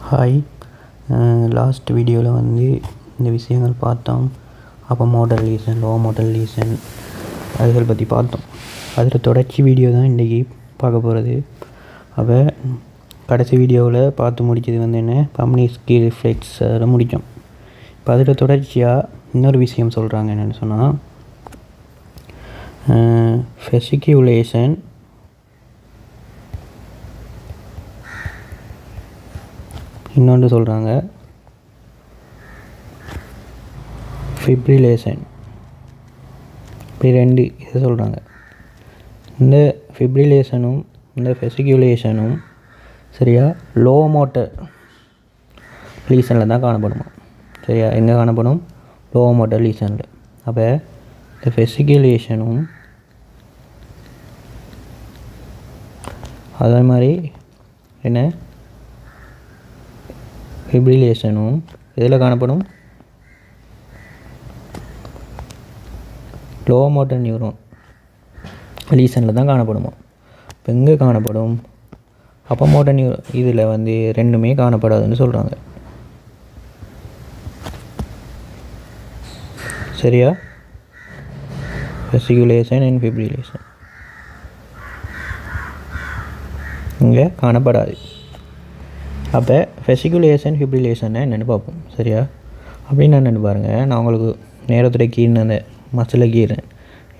Hi. Last வீடியோவில் வந்து இந்த விஷயங்கள் பார்த்தோம். அப்போ motor lesion, low motor lesion அதுகள் பற்றி பார்த்தோம். அதில் தொடர்ச்சி வீடியோ தான் இன்றைக்கி பார்க்க போகிறது. அப்போ கடைசி வீடியோவில் பார்த்து முடித்தது வந்து என்ன, பம்னிஸ்கி ரிஃப்ளெக்ஸ் அதில் முடித்தோம். இப்போ அதில் தொடர்ச்சியாக இன்னொரு விஷயம் சொல்கிறாங்க. என்னென்னு சொன்னால் ஃபெசிக்யூலேஷன், இன்னொன்று சொல்கிறாங்க ஃபிப்ரிலேஷன். இப்படி ரெண்டு இதை சொல்கிறாங்க. இந்த ஃபிப்ரிலேஷனும் இந்த ஃபெசிக்யூலேஷனும் சரியா லோ மோட்டர் லீசனில் தான் காணப்படுமா? சரியா, எங்கே காணப்படும்? லோ மோட்டர் லீசனில். அப்போ இந்த ஃபெசிக்யூலேஷனும் அதே மாதிரி என்ன ஃபிப்ரிலேஷனும் இதில் காணப்படும் லோ மோட்டர் நியூரோன் லீசனில் தான் காணப்படுமா? இப்போ எங்கே காணப்படும்? அப்போ மோட்டர் இதில் வந்து ரெண்டுமே காணப்படாதுன்னு சொல்கிறாங்க. சரியா, ஃபெசிகுலேஷன் அண்ட் ஃபிப்ரிலேஷன் இங்கே காணப்படாது. அப்போ ஃபெசிகுலேஷன் ஃபிப்ரிலேஷனை என்னென்னு பார்ப்போம். சரியா, அப்படின்னு என்னென்னு பாருங்கள். நான் உங்களுக்கு நேரத்தில் கீழே அந்த மசிலை கீறேன்.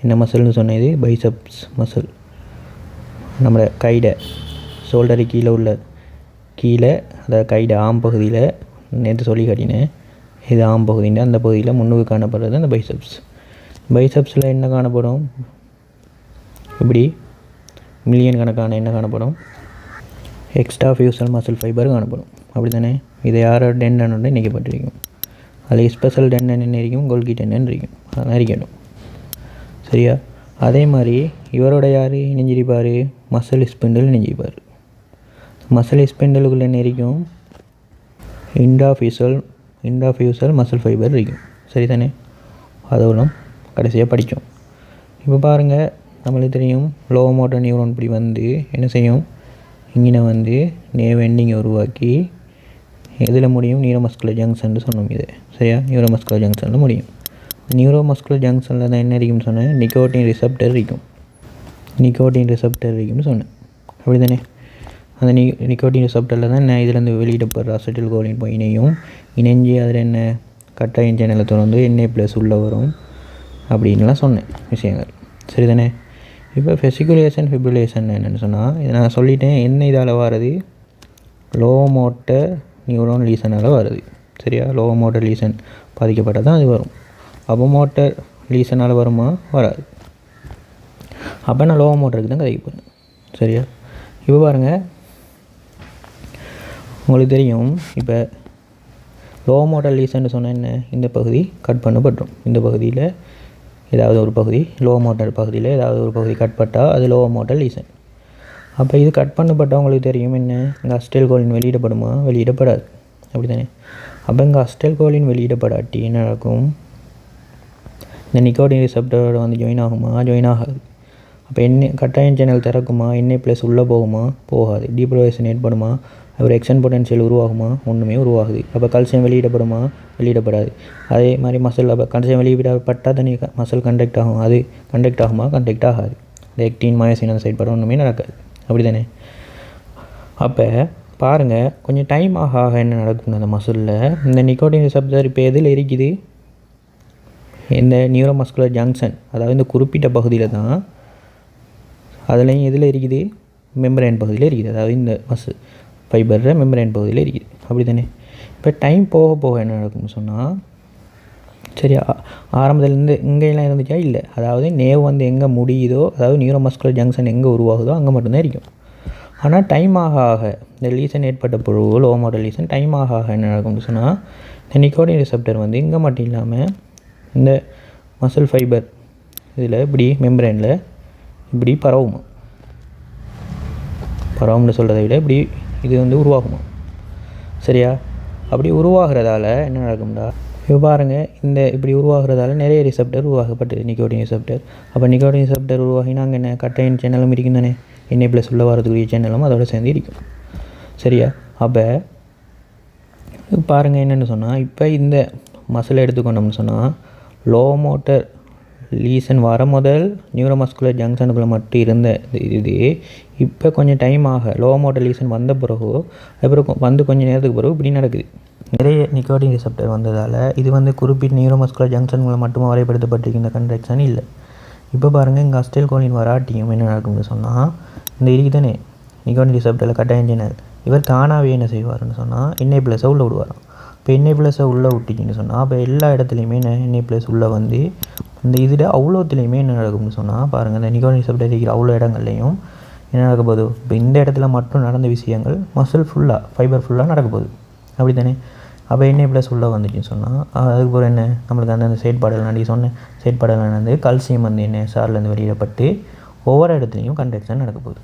என்ன மசில்னு சொன்னது? Biceps muscle. நம்ம கைட ஷோல்டரு கீழே உள்ள அதாவது கைட ஆம் பகுதியில் நேற்று சொல்லி காட்டினேன். இது ஆம் பகுதின்னு அந்த பகுதியில் முன்னுக்கு காணப்படுறது அந்த பைசப்ஸ். பைசப்ஸில் என்ன காணப்படும்? இப்படி மில்லியன் கணக்கான என்ன காணப்படும்? எக்ஸ்ட்ரா ஃபியூசல் மசில் ஃபைபர் காணப்படும். அப்படி தானே? இதை யாரோட டெண்டனோட இணைக்கப்பட்டிருக்கும். அதில் ஸ்பெஷல் டெண்டன் என்ன இருக்கும்? கோல்கி டெண்டன் இருக்கும். அதான் இருக்கணும். சரியா, அதே மாதிரி இவரோட யார் இணைஞ்சிருப்பார்? மசில் ஸ்பிண்டில் இணைஞ்சிருப்பார். மசில் ஸ்பிண்டலுக்குள்ளே என்ன இருக்கும்? இன்ட்ராஃபியூசல் மசில் ஃபைபர் இருக்கும். சரி தானே? அதோட கடைசியாக படித்தோம். இப்போ பாருங்கள், நம்மளுக்கு தெரியும் லோ மோட்டர் நியூரோன் இப்படி வந்து என்ன செய்யும்? இங்கே வந்து நேவ் எண்டிங்கை உருவாக்கி எதில் முடியும்? நியூரோமஸ்குலர் ஜங்ஷன் சொன்னோம். இது சரியா, நியூரோமஸ்குலர் ஜங்ஷனில் முடியும். நியூரோமஸ்குலர் ஜங்ஷனில் தான் என்ன இருக்குன்னு சொன்னேன்? நிக்கோட்டின் ரிசப்டர் இருக்கும்னு சொன்னேன். அப்படி தானே? அந்த நிக்கோட்டின் ரிசப்டரில் தான் என்ன இதுலேருந்து வெளியிடப்படுற அசட்டில் கோலின் போய் இணைஞ்சி அதில் என்ன கட்டாயம் சேனலை திறந்து Na+ உள்ளே வரும் அப்படின்லாம் சொன்னேன் விஷயங்கள். சரி தானே? இப்போ ஃபெசிகுலேஷன் ஃபிப்ரிலேஷன் என்னென்னு சொன்னால், இதை நான் சொல்லிட்டேன். என்ன இதால் வர்றது? லோ மோட்டர் நியூரோன் லீசனால் வருது. சரியா, லோ மோட்டர் லீசன் பாதிக்கப்பட்டால் தான் அது வரும். அப்போ மோட்டர் லீசனால் வருமா? வராது. அப்போ நான் லோ மோட்டருக்கு தான் கதைக்கு போகிறேன். சரியா, இப்போ பாருங்கள், உங்களுக்கு தெரியும். இப்போ லோ மோட்டர் லீசன் சொன்னால் என்ன? இந்த பகுதி கட் பண்ணப்பட்டுரும். இந்த பகுதியில் ஏதாவது ஒரு பகுதி லோ மோட்டர் பகுதியில் ஏதாவது ஒரு பகுதி கட் பட்டால் அது லோ மோட்டர் லீசன். அப்போ இது கட் பண்ணப்பட்டவங்களுக்கு தெரியும் என்ன? இங்கே அஸ்டெல் கோலின் வெளியிடப்படுமா? வெளியிடப்படாது. அப்படி தானே? அப்போ இங்கே அஸ்டெல் கோலின் வெளியிடப்படாட்டி என்ன நடக்கும்? இந்த நிக்கோட்டின் ரிசப்டரோட வந்து ஜாயின் ஆகுமா? ஜாயின் ஆகாது. அப்போ கட்டாயம் சேனல் திறக்குமா? Na+ உள்ளே போகுமா? போகாது. டீப்ரோவேஷன் ஏற்படுமா? ஒரு எக்ஷன் பொட்டன்ஷியல் உருவாகுமா? ஒன்றுமே உருவாகுது. அப்போ கல்சியம் வெளியிடப்படுமா? வெளியிடப்படாது. அதே மாதிரி மசில், அப்போ கல்சியம் வெளியிடப்பட்டால் தனி மசில் கண்டக்ட் ஆகும். அது கண்டக்ட் ஆகுமா? கண்டக்ட் ஆகாது. இந்த எக்டின் மயோசின் அந்த சைட் படம் ஒன்றுமே நடக்காது. அப்படி தானே? அப்போ பாருங்கள், கொஞ்சம் டைம் ஆக என்ன நடக்கும் அந்த மசிலில்? இந்த நிக்கோட்டின் ரிசப்டர் இப்போ எதில் இருக்குது? இந்த நியூரோமஸ்குலர் ஜங்ஷன், அதாவது இந்த குறிப்பிட்ட பகுதியில் தான். அதுலேயும் எதில் இருக்குது? மெம்பரேன் பகுதியில் இருக்குது. அதாவது இந்த மசில் ஃபைபர் மெம்பரேன் பகுதியில் இருக்குது. அப்படி தானே? இப்போ டைம் போக போக என்ன நடக்கும்னு சொன்னால், சரி, ஆரம்பத்துலேருந்து இங்கெல்லாம் இருந்துச்சா? இல்லை. அதாவது நேவ் வந்து எங்கே முடியுதோ, அதாவது நியூரோமஸ்குலர் ஜங்ஷன் எங்கே உருவாகுதோ அங்கே மட்டும்தான் இருக்கும். ஆனால் டைம் ஆக இந்த லீசன் ஏற்பட்ட பொருள் லோ மோட்டர் லீசன் டைம் ஆக என்ன நடக்கும்னு சொன்னால், இந்த நிக்கோட்டின் ரிசப்டர் வந்து இங்கே மட்டும் இல்லாமல் இந்த மசில் ஃபைபர் இதில் இப்படி மெம்பரேனில் இப்படி பரவும்னு சொல்கிறத விட இப்படி இது வந்து உருவாகுமா? சரியா, அப்படி உருவாகிறதால என்ன நடக்கும்டா? இப்போ பாருங்கள், இந்த இப்படி உருவாகிறதால நிறைய ரிசப்டர் உருவாக்கப்பட்டது, நிக்கோட்டின் ரிசப்டர். அப்போ நிக்கோட்டின் ரிசப்டர் உருவாகினா அங்கே என்ன கட்டாயின் சேனலும் இருக்கும் தானே? Na+ உள்ளே வரதுக்குரிய சேனலும் அதோட சேர்ந்து இருக்கும். சரியா, அப்போ பாருங்கள் என்னென்னு சொன்னால், இப்போ இந்த மசில் எடுத்துக்கொண்டோம்னு சொன்னால், லோ மோட்டர் லீசன் வர முதல் நியூரோமஸ்குலர் ஜங்ஷனுக்குள்ளே மட்டும் இருந்த இது இப்போ கொஞ்சம் டைம் லோ மோட்டர் லீசன் வந்த பிறகு அப்புறம் வந்து கொஞ்சம் நேரத்துக்கு பிறகு இப்படி நடக்குது. நிறைய நிக்கோட்டின் ரிசெப்டர் வந்ததால் இது வந்து குறிப்பிட்ட நியூரோமஸ்குலர் ஜங்ஷன்களை மட்டுமே வரைப்படுத்தப்பட்டிருக்கின்ற கன்ட்ராக்ஷன் இல்லை. இப்போ பாருங்கள், இங்கே அஸ்டைல் கோலின் வராட்டியும் என்ன நடக்கும்னு சொன்னால், இந்த இருக்குதானே நிக்கோட்டின் ரிசெப்டரில் கட்டாயம் சேனல் இவர் தானாகவே என்ன செய்வார்னு சொன்னால் NA+ உள்ளே விடுவாராம். இப்போ NA+ உள்ளே விட்டிச்சின்னு சொன்னால், அப்போ எல்லா இடத்துலையுமே NA+ உள்ளே வந்து இந்த இதில் அவ்வளோத்துலேயுமே என்ன நடக்கும்னு சொன்னால், பாருங்கள் இந்த நிக்கோட்டின் ரிசெப்டர் இருக்கிற அவ்வளோ இடங்கள்லையும் என்ன நடக்க போகுது. இப்போ இந்த இடத்துல மட்டும் நடந்த விஷயங்கள் மசில் ஃபுல்லாக ஃபைபர் ஃபுல்லாக நடக்க போகுது, அப்படி தானே. அப்போ NA+ உள்ளே வந்துச்சுன்னு சொன்னால் அதுக்கப்புறம் என்ன நம்மளுக்கு அந்த செயற்பாடுகள் நான் சொன்னேன் செயற்பாடுகள் நடந்து கல்சியம் வந்து என்ன சார்லேருந்து வெளியிடப்பட்டு ஒவ்வொரு இடத்துலையும் கன்ட்ராக்ஷன் நடக்க போகுது.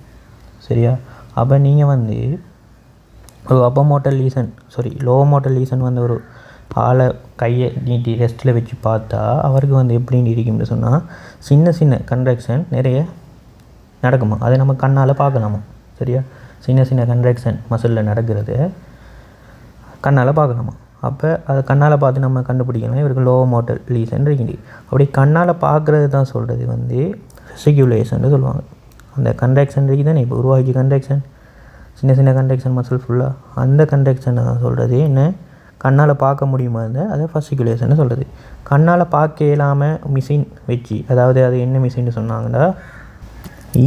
சரியா? அப்போ நீங்கள் வந்து ஒரு லோ மோட்டர் லீசன் வந்து ஒரு ஆளை கையை நீட்டி ரெஸ்ட்டில் வச்சு பார்த்தா அவருக்கு வந்து எப்படின்னு இருக்கும்னு சொன்னால், சின்ன சின்ன கன்ட்ராக்ஷன் நிறைய நடக்குமா, அதை நம்ம கண்ணால் பார்க்கலாமா. சரியா? சின்ன சின்ன கன்ட்ராக்ஷன் மசிலில் நடக்கிறது கண்ணால் பார்க்கலாமா. அப்போ அதை கண்ணால் பார்த்து நம்ம கண்டுபிடிக்கலாம் இவருக்கு லோ மோட்டர் லீசன் இருக்குது. அப்படி கண்ணால் பார்க்குறது தான் சொல்கிறது வந்து ரெசிகுலேஷன் சொல்லுவாங்க. அந்த கன்ட்ராக்ஷன் இருக்குது தானே, இப்போ உருவாக்கி கன்ட்ராக்ஷன் சின்ன சின்ன கன்ட்ராக்ஷன் மசில் ஃபுல்லாக அந்த கன்ட்ராக்ஷனை தான் சொல்கிறது என்ன கண்ணால் பார்க்க முடியுமா இருந்தால் அதை ஃபஸ்டிகுலேஷன் சொல்கிறது. கண்ணால் பார்க்க இல்லாமல் மிஷின் வச்சு, அதாவது அது என்ன மிஷின்னு சொன்னாங்கன்னா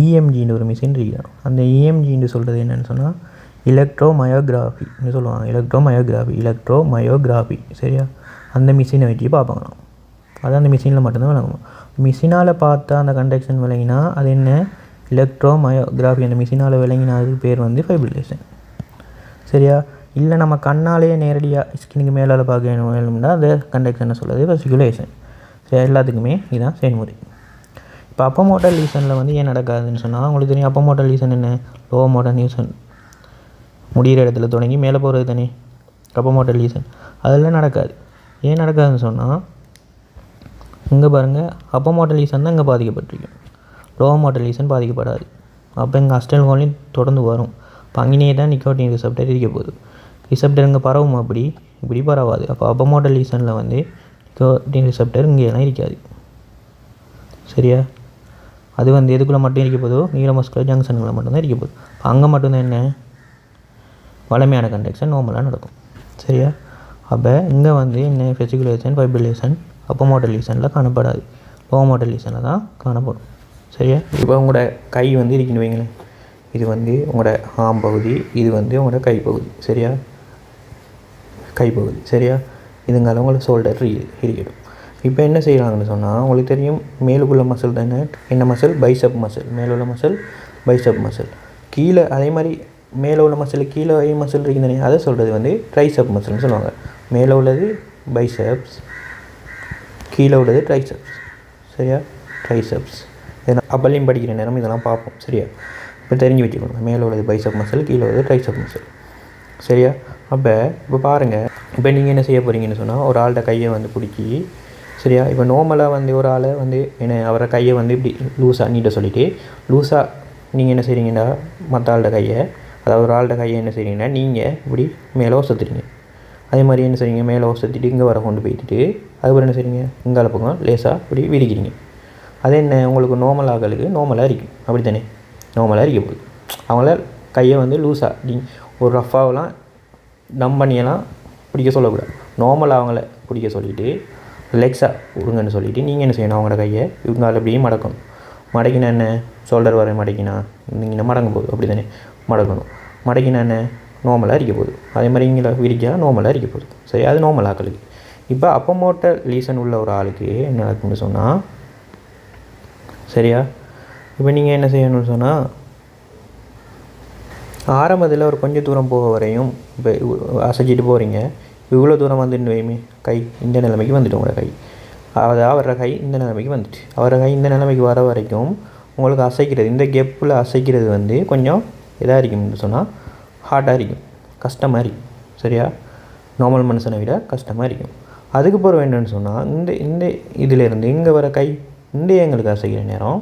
EMGன்னு ஒரு மிஷின் இருக்குது. அந்த EMGன்னு சொல்கிறது என்னென்னு சொன்னால் எலக்ட்ரோமயோகிராஃபின்னு சொல்லுவாங்க. எலக்ட்ரோமயோகிராஃபி சரியா? அந்த மிஷினை வச்சு பார்ப்பாங்களாம். அது அந்த மிஷினில் மட்டும்தான் விளங்கணும். மிஷினால் பார்த்தா அந்த கன்ட்ராக்ஷன் விளங்கினா அது என்ன எலக்ட்ரோமயோகிராஃபி. அந்த மிஷினால் விளங்கினா அதுக்கு பேர் வந்து ஃபைப்ரிலேஷன். சரியா? இல்லை நம்ம கண்ணாலேயே நேரடியாக ஸ்கின்னுக்கு மேலே பார்க்க வேணும்னா அந்த கன்ட்ராக்ஷனை சொல்கிறது ஃபஸ்டிகுலேஷன். சரி, எல்லாத்துக்குமே இதுதான் செயல்முறை. இப்போ அப்போ மோட்டர் லீசனில் வந்து ஏன் நடக்காதுன்னு சொன்னால், உங்களுக்கு தெரியும் அப்போ மோட்டர் லீசன் என்ன லோ மோட்டர் லீசன் முடிகிற இடத்துல தொடங்கி மேலே போகிறது தானே அப்போ மோட்டர் லீசன். அதெல்லாம் நடக்காது. ஏன் நடக்காதுன்னு சொன்னால், இங்கே பாருங்கள் அப்போ மோட்டர் லீசன் தான் இங்கே பாதிக்கப்பட்டிருக்கும், லோ மோட்டர் லீசன் பாதிக்கப்படாது. அப்போ இங்கே அஸ்டைல் கோலின் தொடர்ந்து வரும். இப்போ அங்கேயே தான் நிக்கோட்டின் ரிசெப்டர் இருக்க போகுது. ரிசெப்டர் இங்கே பரவும் இப்படி பரவாது. அப்போ அப்போ மோட்டர் லீசனில் வந்து நிக்கோட்டின் ரிசெப்டர் இங்கேலாம் இருக்காது. சரியா? அது வந்து எதுக்குள்ளே மட்டும் இருக்க போதோ நியூரோமஸ்குலர் ஜங்ஷனுக்குள்ளே மட்டும்தான் இருக்க போகுது. இப்போ அங்கே மட்டும்தான் என்ன வலிமையான கன்ட்ராக்ஷன் நார்மலாக நடக்கும். சரியா? அப்போ இங்கே வந்து என்ன ஃபெசிகுலேஷன் ஃபைப்ரிலேஷன் அப்போ மோட்டர் லீசனில் காணப்படாது, லோ மோட்டர் லீசனில் தான் காணப்படும். சரியா? இப்போ உங்களோட கை வந்து இருக்குன்னு வைங்களேன், இது வந்து உங்களோட ஆம் பகுதி, இது வந்து உங்களோட கைப்பகுதி. சரியா? கைப்பகுதி. சரியா? இதுங்கால உங்களுக்கு ஷோல்டர் இருக்கட்டும். இப்போ என்ன செய்கிறாங்கன்னு சொன்னால், உங்களுக்கு தெரியும் மேலுக்குள்ள மசில் தானே என்ன மசில் பைசப் மசில், மேலே உள்ள மசில் பைசப் மசில். கீழே அதே மாதிரி மேலே உள்ள மசில் கீழே மசில் இருக்குது தானே, அதை சொல்கிறது வந்து ட்ரைசப் மசில்னு சொல்லுவாங்க. மேலே உள்ளது பைசப்ஸ், கீழே உள்ளது ட்ரைசப்ஸ். சரியா? ட்ரைசப்ஸ். இதெல்லாம் அப்பலையும் படிக்கிற நேரம் இதெல்லாம் பார்ப்போம். சரியா? இப்போ தெரிஞ்சு வச்சுக்கணும், மேலே உள்ளது பைசப் மசில், கீழே உள்ளது ட்ரைசப் மசில். சரியா? இப்போ பாருங்கள், இப்போ நீங்கள் என்ன செய்ய போகிறீங்கன்னு சொன்னால், ஒரு ஆள்கிட்ட கையை வந்து பிடிச்சி, சரியா? இப்போ நார்மலாக வந்து ஒரு ஆளை வந்து அவரை கையை வந்து இப்படி லூஸாக நீட்ட சொல்லிவிட்டு லூஸாக நீங்கள் என்ன செய்கிறீங்கன்னா மற்ற ஆள்கிட்ட கையை, அதாவது ஒரு ஆள்கிட்ட கையை என்ன செய்கிறீங்கன்னா நீங்கள் இப்படி மேலே ஒசத்துறீங்க. அதே மாதிரி என்ன செய்றீங்க, மேலே ஒசத்திட்டு இங்கே வர கொண்டு போய்ட்டு அதுக்கப்புறம் என்ன செய்றீங்க, இங்கால பக்கம் லேசாக இப்படி விரிக்கிறீங்க. அது என்ன உங்களுக்கு நார்மல் ஆக்களுக்கு நார்மலாக இருக்கும், அப்படி தானே நார்மலாக இருக்க போகுது. அவங்கள கையை வந்து லூஸாக ஒரு ரஃபாகலாம் டம் பண்ணியெல்லாம் பிடிக்க சொல்லக்கூடாது. நார்மலாக அவங்கள பிடிக்க சொல்லிவிட்டு ரிலாக்ஸாக விடுங்கன்னு சொல்லிவிட்டு நீங்கள் என்ன செய்யணும், அவங்களோட கையை இவங்களால் அப்படியே மடக்கணும். மடக்கினா என்ன, ஷோல்டர் வரை மடக்கினா நீங்கள் மடங்க போகுது, அப்படி தானே மடக்கணும். மடக்கினா என்ன நார்மலாக இருக்க போகுது. அதே மாதிரி இங்கே விரிச்சா நார்மலாக இருக்க போகுது. சரி, அது நார்மல் ஆக்களுக்கு. இப்போ அப்போ மோட்டர் லீசன் உள்ள ஒரு ஆளுக்கு என்ன நடக்கும்னு சொன்னால், சரியா? இப்போ நீங்கள் என்ன செய்யணும்னு சொன்னால், ஆரம்பத்தில் ஒரு கொஞ்சம் தூரம் போக வரையும் இப்போ அசைச்சிட்டு போகிறீங்க. இவ்வளோ தூரம் வந்துட்டு வைமே, கை இந்த நிலைமைக்கு வந்துட்டு உங்களோட கை, அதாவது அவர கை இந்த நிலைமைக்கு வந்துட்டு, அவர கை இந்த நிலைமைக்கு வர வரைக்கும் உங்களுக்கு அசைக்கிறது, இந்த கேப்பில் அசைக்கிறது வந்து கொஞ்சம் இதாக இருக்கும்னு சொன்னால் ஹார்டாக இருக்கும், கஷ்டமாக இருக்கும். சரியா? நார்மல் மனுஷனை விட கஷ்டமாக இருக்கும். அதுக்கப்புறம் வேணும்னு சொன்னால் இந்த இதிலேருந்து இங்கே வர கை இந்த எங்களுக்கு அசைக்கிற நேரம்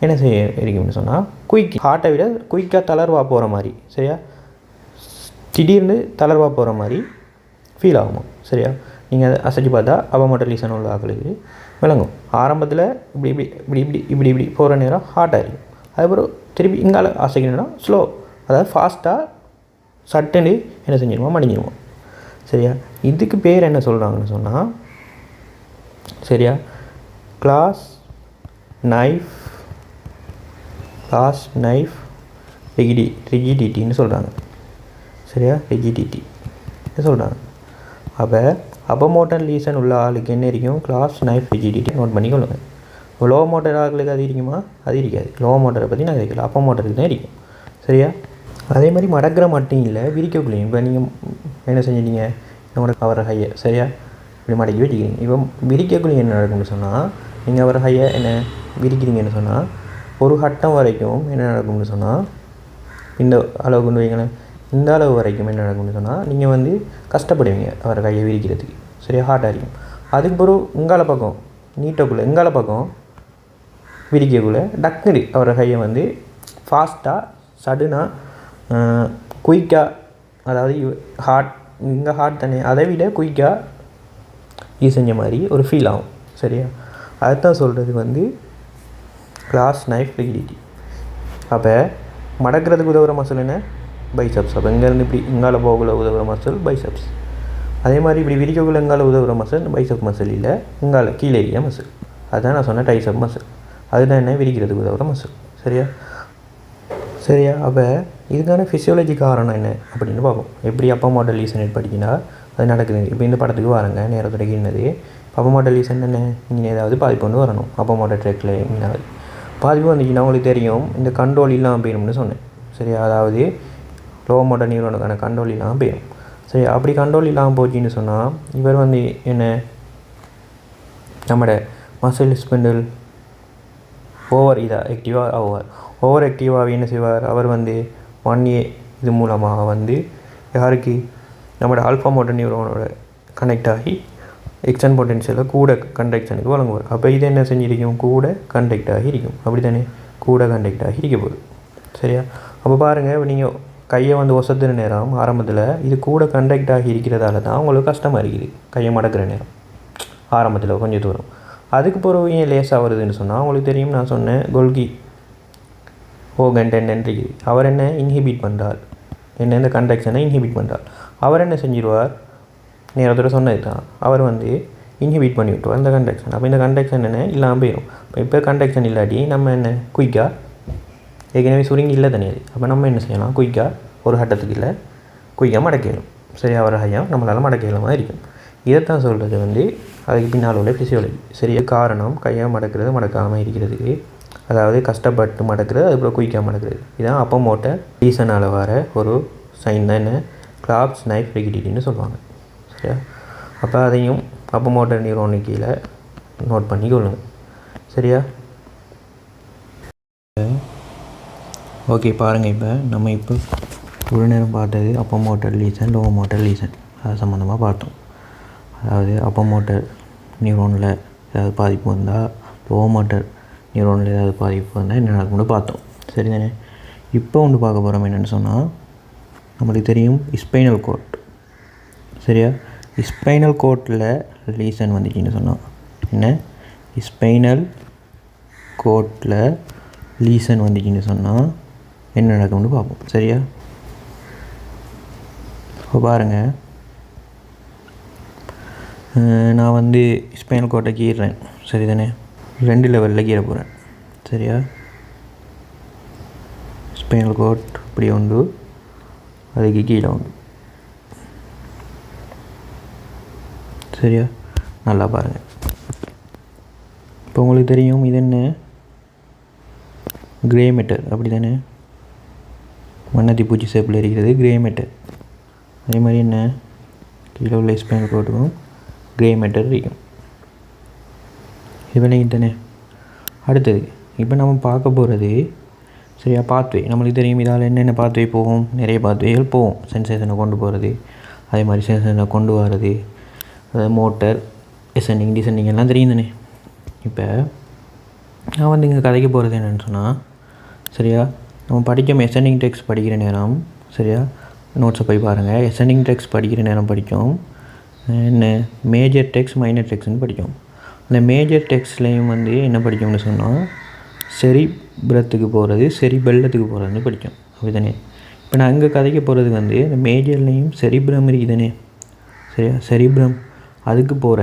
என்ன செய்ய இருக்கும்னு சொன்னால் ஹார்ட்டை விட குயிக்காக தளர்வாக போகிற மாதிரி. சரியா? திடீர்னு தளர்வாக போகிற மாதிரி ஃபீல் ஆகுமா. சரியா, நீங்கள் அதை அசைச்சு பார்த்தா அப்போ மோட்டர் லீசன் உள்ள ஆக்களுக்கு விளங்கும். ஆரம்பத்தில் இப்படி இப்படி இப்படி இப்படி இப்படி இப்படி போகிற நேரம் ஹார்ட்டாக இருக்கும். அதுக்கப்புறம் திருப்பி இங்கால அசைக்கணும்னா ஸ்லோ, அதாவது ஃபாஸ்ட்டாக சட்டுன்னு என்ன செஞ்சிடுவோம், மடிஞ்சிடுவோம். சரியா, இதுக்கு பேர் என்ன சொல்கிறாங்கன்னு சொன்னால், சரியா, கிளாஸ் நைஃப் ரிஜிடிட்டின்னு சொல்கிறாங்க. சரியா, ரிஜிடிட்டி சொல்கிறாங்க. அப்போ மோட்டர் லீசன் உள்ள ஆளுக்கு என்ன இருக்கும், கிளாஸ் நைஃப் ரிஜிடிட்டி நோட் பண்ணிக்கொள்ளுங்க. இப்போ லோ மோட்டர் ஆளுக்கு அது இருக்குமா, அது இருக்காது. லோ மோட்டரை பற்றி நான் இருக்கல, அப்போ மோட்டருக்கு தான் இருக்கும். சரியா, அதே மாதிரி மடக்கிற மட்டும் இல்லை, விரிக்கக்குள்ளேயும். இப்போ நீங்கள் என்ன செஞ்சிட்டீங்க, என்னோட அவரை ஹையை சரியா இப்படி மடக்கி வச்சுக்கிறீங்க. இப்போ விரிக்கக்குள்ளேயும் என்ன நடக்கும்னு சொன்னால், நீங்கள் அவரை ஹையை என்ன விரிக்கிறீங்கன்னு சொன்னால், ஒரு கட்டம் வரைக்கும் என்ன நடக்கும்னு சொன்னால், இந்த அளவு கொண்டு வைங்களேன், இந்த அளவு வரைக்கும் என்ன நடக்கும்னு சொன்னால், நீங்கள் வந்து கஷ்டப்படுவீங்க அவரை கையை விரிக்கிறதுக்கு. சரியா, ஹார்ட்டாக இருக்கும். அதுக்கு பிறகு உங்கால பக்கம் நீட்டக்குள்ளே எங்கால பக்கம் விரிக்கக்குள்ளே டக்குனு அவரை கையை வந்து ஃபாஸ்ட்டாக சடுனாக குயிக்காக, அதாவது ஹார்ட் இங்கே ஹார்ட் தானே, அதை விட குயிக்காக இது செஞ்ச மாதிரி ஒரு ஃபீல் ஆகும். சரியா, அதுதான் சொல்கிறது வந்து கிளாஸ் நைஃப் ரிஜிடிட்டி. அப்போ மடக்கிறதுக்கு உதவுற மசில் என்ன, பைசப்ஸ். அப்போ இங்கேருந்து இப்படி இங்கால போகக்குள்ள உதவுற மசில் பைசப்ஸ். அதே மாதிரி இப்படி விரிக்கக்குள்ள எங்கால உதவுற மசில் பைசப் மசில் இல்லை, இங்கால கீழே இருக்க மசில். அதுதான் நான் சொன்னேன் ட்ரைசப் மசில். அதுதான் என்ன, விரிக்கிறதுக்கு உதவுற மசில். சரியா, அப்போ இதுக்கான ஃபிசியோலஜி காரணம் என்ன அப்படின்னு பார்ப்போம். எப்படி அப்போ மோட்டர் லீசன் படிக்கினா அது நடக்குது. இப்போ இந்த படத்துக்கு வாருங்க, நேரத்தோட என்னது அப்போ மோட்டர் லீசன் என்ன, நீங்கள் ஏதாவது பாதிப்பு கொண்டு வரணும். அப்போ மோட்டர் ட்ரெக்கில் எங்கேயாவது பாதிப்பு வந்துச்சுன்னா உங்களுக்கு தெரியும், இந்த கண்ட்ரோல் இல்லாமல் போயிடும்னு சொன்னேன். சரியா, அதாவது லோ மோட்டர் நியூரோனுக்கான கண்ட்ரோல் இல்லாமல் போயிடும். சரி, அப்படி கண்ட்ரோல் இல்லாமல் போச்சுன்னு சொன்னால், இவர் வந்து என்ன, நம்மளோட மசில் ஸ்பெண்டில் ஓவர் ஆக்டிவாக என்ன செய்வார், அவர் வந்து 1A இது மூலமாக வந்து யாருக்கு, நம்மளோட ஆல்ஃபா மோட்டர் நியூரோனோட கனெக்ட் ஆகி எக்ஸ்டன் பொட்டென்ஷியலில் கூட கண்டக்ஷனுக்கு வழங்குவார். அப்போ இது என்ன செஞ்சிருக்கும், கூட கண்டக்ட் ஆகி இருக்கும். அப்படி தானே, கூட கண்டக்ட் ஆகி இருக்க போகுது. சரியா, அப்போ பாருங்கள், இப்போ நீங்கள் கையை வந்து ஒசத்துற நேரம் ஆரம்பத்தில் இது கூட கண்டக்ட் ஆகி இருக்கிறதால தான் உங்களுக்கு கஷ்டமாக இருக்குது கையை மடக்கிற நேரம் ஆரம்பத்தில் கொஞ்சம் தூரம். அதுக்கு பிறகு ஏன் லேஸாக வருதுன்னு சொன்னால், உங்களுக்கு தெரியும், நான் சொன்னேன் கோல்கி ஓகன்டென்ட் இருக்குது. அவர் என்ன இன்ஹிபிட் பண்ணுறார், என்ன இந்த கண்டக்ஷனை இன்ஹிபிட் பண்ணுறார். அவர் என்ன செஞ்சிடுவார், நேரத்தோட சொன்னது தான், அவர் வந்து இன்ஹிபிட் பண்ணி விட்டுருவார் இந்த கண்டக்ஷன். அப்போ இந்த கண்டக்ஷன் என்ன இல்லாமல் போயிடும். இப்போ கண்டக்ஷன் இல்லாட்டி நம்ம என்ன குயிக்காக, ஏற்கனவே சுருங்கி இல்லை தானே அது, அப்போ நம்ம என்ன செய்யலாம், குயிக்காக ஒரு கட்டத்துக்கு இல்லை குயிக்காக மடக்கிடும். சரியா, அவர் ஹையாக நம்மளால் மடக்கிடலாமா இருக்கும். இதைத்தான் சொல்கிறது வந்து அதுக்கு பின்னால் உள்ள ஃபிசியோலஜி. சரியா, காரணம் கையாக மடக்கிறது மடக்காமல் இருக்கிறதுக்கு, அதாவது கஷ்டப்பட்டு மடக்கிறது, அதுக்கப்புறம் குயிக்காக மடக்கிறது. இதுதான் அப்போ மோட்டர் லீசனால் வர ஒரு சைன் தான் என்ன, கிளாஸ் நைஃப் ரிஜிடிட்டின்னு சொல்லுவாங்க. சரியா, அப்போ அதையும் அப்போ மோட்டர் நியூரோனு கீழே நோட் பண்ணி கொள்ளுங்க. சரியா, ஓகே பாருங்கள். இப்போ நம்ம ஒரு நேரம் பார்த்தது அப்போ motor lesion, low motor lesion, அது சம்மந்தமாக பார்த்தோம். அதாவது அப்போ மோட்டர் நியூரோனில் ஏதாவது பாதிப்பு வந்தால், லோ மோட்டர் நியூரோனில் ஏதாவது பாதிப்பு வந்தால் என்ன நடக்கும்னு பார்த்தோம். சரி தானே, இப்போ ஒன்று பார்க்க போகிறோம் என்னென்னு சொன்னால், நம்மளுக்கு தெரியும் ஸ்பைனல் கோட். சரியா, ஸ்பைனல் கோட்டில் லீசன் வந்துச்சுன்னு சொன்னால் என்ன, ஸ்பைனல் கோட்டில் லீசன் வந்துச்சுன்னு சொன்னால் என்ன நடக்கும்னு பார்ப்போம். சரியா, இப்போ பாருங்கள், நான் வந்து ஸ்பைனல் கோட்டை கீறேன். சரி தானே, 2 லெவலில் கீற போகிறேன். சரியா, ஸ்பைனல் கோட் இப்படி உண்டு, அதுக்கு கீழே உண்டு. சரியா, நல்லா பாருங்கள். இப்போ உங்களுக்கு தெரியும் இது என்ன, கிரே மெட்டர். அப்படி தானே, மண்ணத்தி பூச்சி ஷேப்பில் இருக்கிறது கிரே மெட்டர். அதே மாதிரி என்ன, கீழே உள்ள ஸ்பைனல் கோட்டுக்கும் கிரே மெட்டர் இருக்கும். இது தானே. அடுத்தது இப்போ நம்ம பார்க்க போகிறது, சரியா, பாத்வே. நம்மளுக்கு தெரியும் இதால் என்னென்ன பாத்வே போகும், நிறைய பாத்வேகள் போகும். சென்சேஷனை கொண்டு போகிறது, அதே மாதிரி சென்சேஷனை கொண்டு வர்றது, அதாவது மோட்டர் எசெண்டிங் டிசெண்டிங் எல்லாம் தெரியும் தானே. இப்போ நான் வந்து இங்கே கதைக்க போகிறது என்னென்னு சொன்னால், சரியா, நம்ம படிக்கும் எசெண்டிங் டெக்ஸ்ட் படிக்கிற நேரம், சரியா, நோட்ஸை போய் பாருங்கள். எசெண்டிங் டெக்ஸ்ட் படிக்கிற நேரம் படிக்கும் என்ன மேஜர் டெக்ஸ்ட் மைனர் டெக்ஸ்ட்னு படித்தோம். அந்த மேஜர் டெக்ஸ்ட்லேயும் வந்து என்ன படித்தோம்னு சொன்னால் செரிப்ரத்துக்கு போகிறது செரிபெல்லத்துக்கு போகிறதுன்னு படித்தோம். அப்படி தானே? இப்போ நான் அங்கே கதைக்க போகிறது வந்து இந்த மேஜர்லேயும் செரிப்ரம் இருக்குதானே, சரியா? செரிப்ரம் அதுக்கு போகிற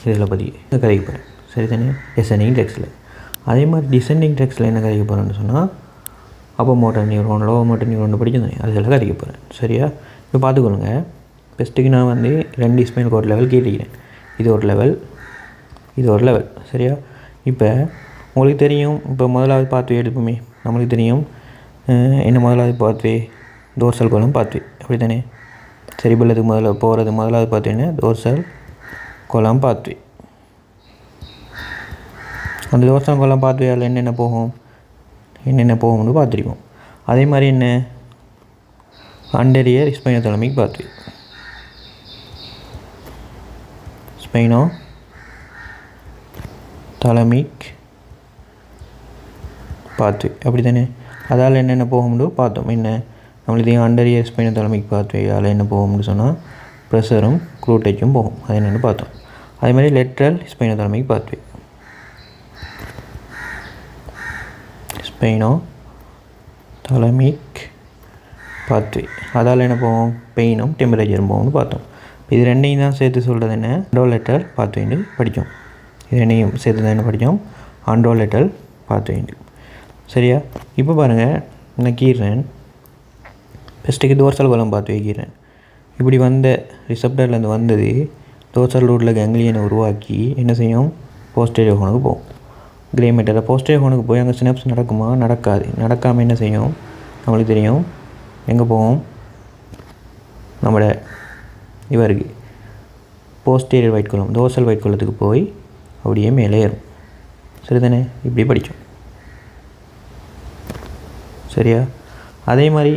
இதில் பற்றி கதைக்க போகிறேன், சரி தானே? எசெண்டிங் டெக்ஸ்ட்டில். அதே மாதிரி டிசெண்டிங் டெக்ஸ்ட்டில் என்ன கதைக்க போகிறேன்னு சொன்னால் அப்போ motor neuron lower motor neuron படிச்சிருந்தேன், அதெல்லாம் கதைக்க போகிறேன், சரியா? இப்போ பார்த்துக்கொள்ளுங்க. ஃபஸ்ட்டுக்கு நான் வந்து 2 ஸ்பைனல் கார்டு லெவல் கேட்டிக்கிறேன். இது ஒரு லெவல், இது ஒரு லெவல், சரியா? இப்போ உங்களுக்கு தெரியும், இப்போ முதலாவது பாத்வே எடுப்போமே, நம்மளுக்கு தெரியும் என்ன முதலாவது பாத்வே டோர்சல் கோலம் பாத்வே, அப்படி தானே? செரிபெல்லத்துக்கு முதலாவது பாத்வேன்னா டோர்சல் கோலம் பாத்வே. அந்த டோர்சல் கோலம் பாத்வேயால் என்னென்ன போகும்னு பார்த்துருக்கோம். அதே மாதிரி என்ன அண்டரியர் ஸ்பைனோதாலமிக் பாத்வே, ஸ்பைனோதாலமிக் பாத்வே, அப்படி தானே? அதால் என்னென்ன போகும்னு பார்த்தோம். என்ன நம்மளுக்கு அண்டரியர் ஸ்பைனோதாலமிக் பாத்வேயால் என்ன போகும்னு சொன்னால் ப்ரெஷரும் க்ரூட்டேஜும் போகும், அது என்னென்னு பார்த்தோம். அதே மாதிரி லெட்ரல் ஸ்பைனோதாலமிக் பாத்வே, ஸ்பைனோதாலமிக் பாத்வே, அதால் என்ன போகும் பெயினும் டெம்பரேச்சரும் போகும்னு பார்த்தோம். இது ரெண்டையும் தான் சேர்த்து சொல்கிறது என்ன ஆண்ட்ரோலெட்டல் பாத்வேன்னு படித்தோம். இது ரெண்டையும் சேர்த்து தான் என்ன படித்தோம் ஆண்ட்ரோலெட்டல் பாத்வேன்னு, சரியா? இப்போ பாருங்கள், நான் கீறேன் ஃபஸ்ட்டுக்கு டோர்சல் கோலம் பாத்வே கீறேன். இப்படி வந்த ரிசப்டர்லேருந்து வந்தது டோர்சல் ரூட்டில் கேங்க்லியனை உருவாக்கி என்ன செய்யும் போஸ்டீரியர் ஹோனுக்கு போகும். கிரே மேட்டரில் போஸ்டீரியர் ஹோனுக்கு போய் அங்கே சினப்ஸ் நடக்குமா? நடக்காது. நடக்காமல் என்ன செய்யும் நம்மளுக்கு தெரியும் எங்கே போகும், நம்மளோட இவருக்கு போஸ்டீரியர் வைட் கோலம் டோர்சல் வைட் கோலத்துக்கு போய் அப்படியே மேலே ஏறும், சரிதானே? இப்படி படித்தோம், சரியா? அதே மாதிரி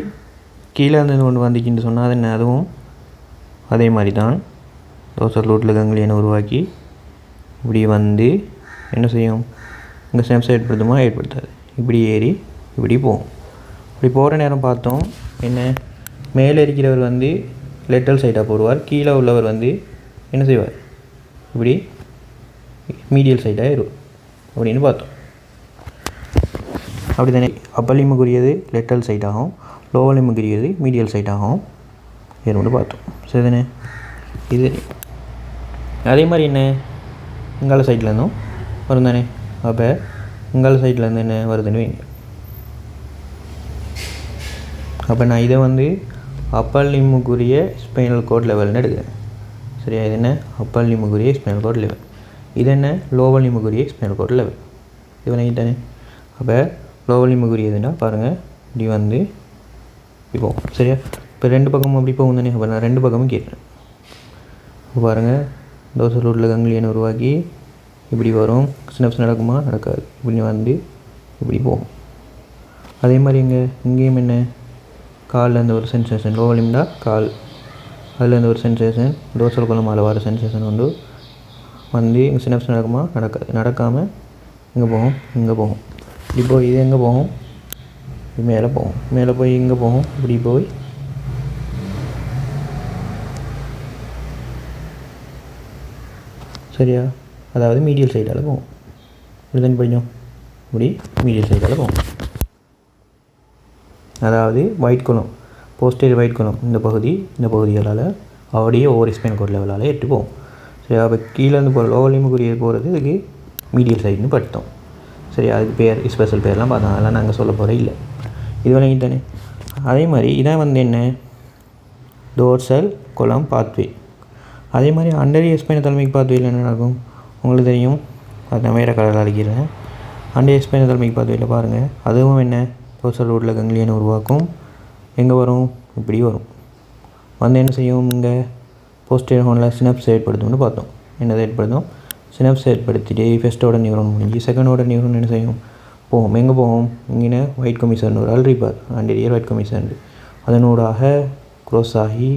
கீழே இருந்து கொண்டு வந்துக்கின்னு சொன்னால் அது என்ன, அதுவும் அதே மாதிரி தான் டோர்சல் ரூட்டில் கங்க்லியனை உருவாக்கி இப்படி வந்து என்ன செய்யும் இங்கே ஸ்னப்ஸை ஏற்படுத்துமா? ஏற்படுத்தாது. இப்படி ஏறி இப்படி போகும். இப்படி போகிற நேரம் பார்த்தோம் என்ன மேலே இருக்கிறவர் வந்து லெட்டல் சைடாக போடுவார், கீழே உள்ளவர் வந்து என்ன செய்வார் இப்படி மீடியல் சைடாக ஏறுவார் அப்படின்னு பார்த்தோம், அப்படி தானே? அப்பர் லிம்புக்குரியது லெட்டல் சைடாகவும் லோவர் லிம்புக்குரியது மீடியல் சைடாகவும் ஏறும்னு பார்த்தோம், சரி தானே? இது அதே மாதிரி என்ன இங்கால சைட்லேருந்தும் வரும் தானே? அப்போ இங்கால சைட்லேருந்து என்ன வருதுன்னு வைங்க. அப்போ நான் இதை வந்து அப்பர் லிம்புக்குரிய ஸ்பைனல் கோட் லெவல்னு எடுக்கிறேன், சரியா? இது என்ன அப்பர் லிம்புக்குரிய ஸ்பைனல் கோட் லெவல், இது என்ன லோவர் லிம்புக்குரிய ஸ்பைனல் கோட் லெவல், இது வணங்கி தானே? அப்போ லோவர் லிம்புக்குரியதுன்னா பாருங்கள் இப்படி வந்து இப்படி போகும், சரியா? இப்போ 2 பக்கமும் அப்படி போகும் தானே? அப்போ நான் 2 பக்கமும் கேட்குறேன். இப்போ பாருங்கள் டோர்சல் ரூட்டில் கங்க்லியனை உருவாக்கி இப்படி வரும், சினப்ஸ் நடக்குமா? நடக்காது. இப்படி வந்து இப்படி போகும். அதே மாதிரி இங்கேயும் என்ன காலில் இருந்து ஒரு சென்சேஷன் லோவர் லிம்ப்னா கால், அதுலேருந்து ஒரு சென்சேஷன் டோர்சல் கோலம் மேலே வர சென்சேஷன் வந்து இங்கே சினப்ஸ் நடக்குமா? நடக்காது. நடக்காமல் இங்கே போகும், இங்கே போகும். இப்போ இது எங்கே போகும்? மேலே போகும். மேலே போய் இங்கே போகும், இப்படி போய் சரியா? அதாவது மீடியல் சைடால் போகும். இதுதான் படித்தோம், இப்படி மீடியல் சைடால் போகும். அதாவது ஒயிட் கோலம் போஸ்டீரியர் ஒயிட் கோலம் இந்த பகுதிகளால் அப்படியே ஒவ்வொரு ஸ்பைனல் கோட் லெவலால் எட்டு போகும், சரி? அப்போ கீழேருந்து போகிற லோவர் லிம்புக்குரிய போகிறது இதுக்கு மீடியல் சைடுன்னு படித்தோம், சரி? அதுக்கு பேர் ஸ்பெஷல் பேர்லாம் பார்த்தோம், அதெல்லாம் நாங்கள் சொல்ல போகிறேன் இல்லை, இது வரைக்கும் தானே? அதே மாதிரி இதான் வந்து என்ன டோர்சல் கோலம் பாத்வே. அதே மாதிரி அண்டரியர் ஸ்பைனோதாலமிக் பாத்வேயில் என்ன நடக்கும் உங்களுக்கு தெரியும், அது நான் வேறு கலரில் அழைக்கிறேன். அண்டரியர் ஸ்பைனோதாலமிக் பாத்வேயில் பாருங்கள், அதுவும் என்ன டோர்சல் ரூட்டில் கங்க்லியனை உருவாக்கும். எங்கே வரும்? இப்படி வரும். வந்து என்ன செய்யும் இங்கே போஸ்டீரியர் ஹோனில் சினப்ஸ் ஏற்படுத்தும்னு பார்த்தோம். என்னதை ஏற்படுத்தும்? சினப்ஸ் ஏற்படுத்திட்டு ஃபஸ்ட் ஆர்டர் நியூரான் முடிஞ்சு செகண்ட் ஆர்டர் நியூரான் என்ன செய்யும் போகும். எங்கே போகும்? இங்கே ஒயிட் கமிஷன் ஒரு அல்ரிபார் ஆண்டரியர் ஒயிட் கமிஷன் அதனூடாக க்ரோஸ் ஆகி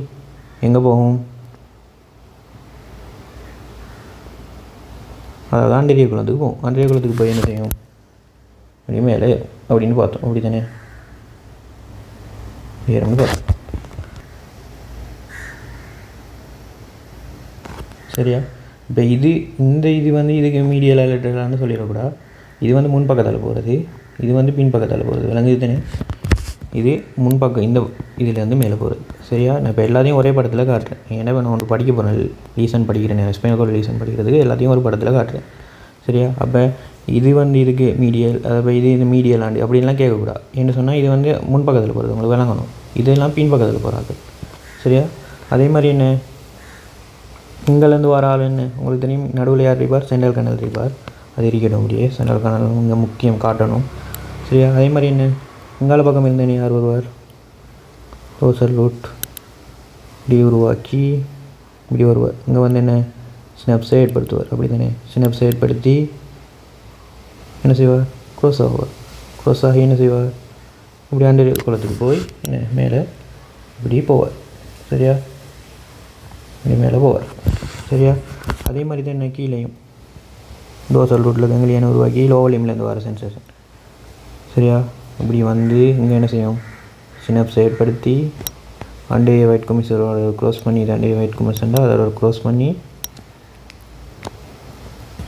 எங்கே போகும்? அதாவது ஆண்டரியர் குளத்துக்கு போகும். ஆண்டரியர் குளத்துக்கு போய் என்ன செய்யும்? அப்படி மேலே அப்படின்னு பார்த்தோம், அப்படி தானே ஏறம்னு பார்த்தோம். சரியா? இப்போ இது வந்து இதுக்கு மீடியல் லேட்டரல்னு சொல்லிடக்கூடாது. இது வந்து முன்பக்கத்தால் போகிறது, இது வந்து பின்பக்கத்தால் போகிறது. விளங்குது தானே? இது முன்பக்கம் இந்த இதுலேருந்து மேலே போகிறது. சரியா? நான் இப்போ எல்லாத்தையும் ஒரே படத்தில் காட்டுறேன். ஏன்னா நான் ஒன்று படிக்க போகிறேன், லீசன் படிக்கிறேன், ஸ்பைனல் கார்டு லீசன் படிக்கிறதுக்கு எல்லாத்தையும் ஒரு படத்தில் காட்டுறேன். சரியா? அப்போ இது வந்து இதுக்கு மீடியல், அப்போ இது மீடியல் ஆண்டு அப்படின்லாம் கேட்கக்கூடாது. என்ன சொன்னால் இது வந்து முன்பக்கத்தில் போகிறது, உங்களுக்கு விளங்கணும். இதெல்லாம் பின்பக்கத்தில் போகிறாங்க. சரியா? அதே மாதிரி என்ன, இங்கேருந்து வர ஆள் என்ன உங்களுக்கு தெரியும், நடுவில் யார் இருப்பார், சென்ட்ரல் கனல் இருப்பார். அது இருக்கட்டும், அப்படியே சென்ட்ரல் கனல் இங்கே முக்கியம் காட்டணும். சரியா? அதே மாதிரி என்ன, இங்கால பக்கம் இருந்தேன் யார் வருவார், டோர்சல் ரூட் இப்படி உருவாக்கி இப்படி வருவார். இங்கே வந்து என்ன, சினப்ஸை ஏற்படுத்துவார். அப்படி தானே? சினப்ஸை ஏற்படுத்தி என்ன செய்வார், க்ரோஸ் ஆகுவார். க்ரோஸ் ஆகி என்ன செய்வார், இப்படி ஆண்டு குளத்துக்கு போய் என்ன மேலே இப்படி போவார். சரியா? இப்படி மேலே போவார். சரியா? அதே மாதிரி தான் என்ன, கீழேயும் டோர்சல் ரூட்டில் கங்கிலியான உருவாக்கி லோ வால்யூம்லேருந்து வர சென்சேஷன். சரியா? இப்படி வந்து இங்கே என்ன செய்யும், சினப்ஸை ஏற்படுத்தி அண்டே ஒயிட் கமிஷனோட க்ளோஸ் பண்ணி, இது அண்டே ஒயிட் கமிஷன்டா அதோட க்ளோஸ் பண்ணி,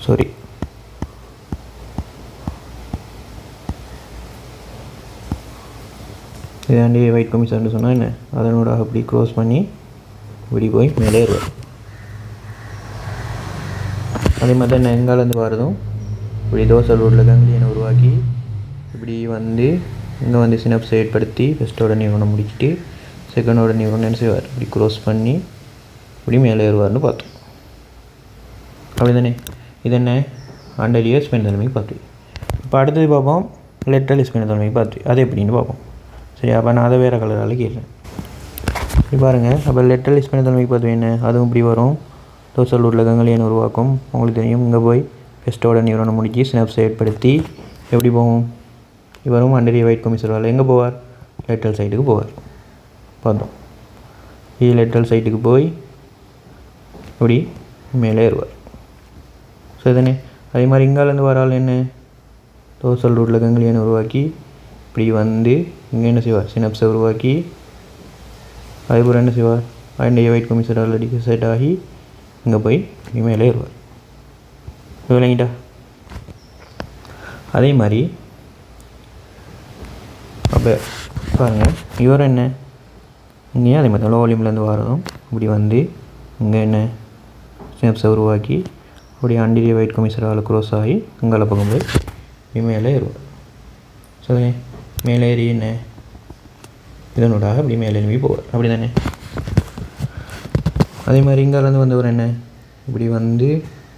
சாரி இது அண்டே ஒயிட் கமிஷன் சொன்னால் என்ன, அதனோட அப்படி க்ளோஸ் பண்ணி இப்படி போய் மேலே ஏறுவார். அதே மாதிரி தான் எங்காலேருந்து வரதும் இப்படி டோர்சல் ரூட்டில் கங்கிலியனை உருவாக்கி இப்படி வந்து இங்கே வந்து சினப்ஸை ஏற்படுத்தி ஃபஸ்ட்டோட நியூரோனை முடிச்சுட்டு செகண்டோட நியூரோன் என்ன செய்வார், இப்படி க்ளோஸ் பண்ணி இப்படி மேலே ஏறுவார்னு பார்த்தோம். அப்படி தானே? இது என்ன, அண்டரியர் ஸ்பைனல் தலைமை பார்த்து. இப்போ அடுத்தது பார்ப்போம் லேட்டரல் ஸ்பைனல் தலைமை பார்த்து. அது எப்படின்னு பார்ப்போம். சரி, அப்போ நான் அதை வேறு கலரால் கேட்குறேன். இப்படி பாருங்கள். அப்போ லேட்டரல் ஸ்பைனல் தலைமை பார்த்து என்ன, அதுவும் இப்படி வரும், டோர்சல் ரூட்டில் கங்கிலியன் உருவாக்கும். உங்களுக்கு தெரியும், இங்கே போய் ஃபஸ்ட்டோட நியூரோனை முடிச்சு சினப்ஸை ஏற்படுத்தி எப்படி போகும், இவரும் அண்டரிய ஒயிட் கமிஷனரால் எங்கே போவார், லேட்டரல் சைட்டுக்கு போவார். பார்த்தோம். இது லேட்டரல் சைட்டுக்கு போய் இப்படி மேலே ஏறுவார். சரி தானே? அதே மாதிரி இங்காலேருந்து வர ஆள் என்ன, டோர்சல் ரூட்டில் கங்கிலியன் உருவாக்கி இப்படி வந்து இங்கே என்ன செய்வார், சினப்ஸை உருவாக்கி அதுக்கப்புறம் என்ன செய்வார், அண்டரிய ஒயிட் கமிஷனரால் டிசைட் ஆகி இங்கே போய் இப்படி மேலே ஏறுவார். விளங்கிட்டா? அதே மாதிரி அப்போ பாருங்கள், இவர் என்ன இங்கேயும் அதே மாதிரி லோ வால்யூம்லேருந்து வரதும் இப்படி வந்து இங்கே என்ன சினப்ஸை உருவாக்கி அப்படி அண்டரிய ஒயிட் கமிஷனரால் க்ரோஸ் ஆகி இங்கால பக்கம் போய் இப்படி மேலே ஏறுவார். சரி, மேலே ஏறி என்ன இதனோடாக இப்படி மேலே எழுப்பி போவார். அப்படி தானே? அதே மாதிரி இங்காலேருந்து வந்தவர் என்ன, இப்படி வந்து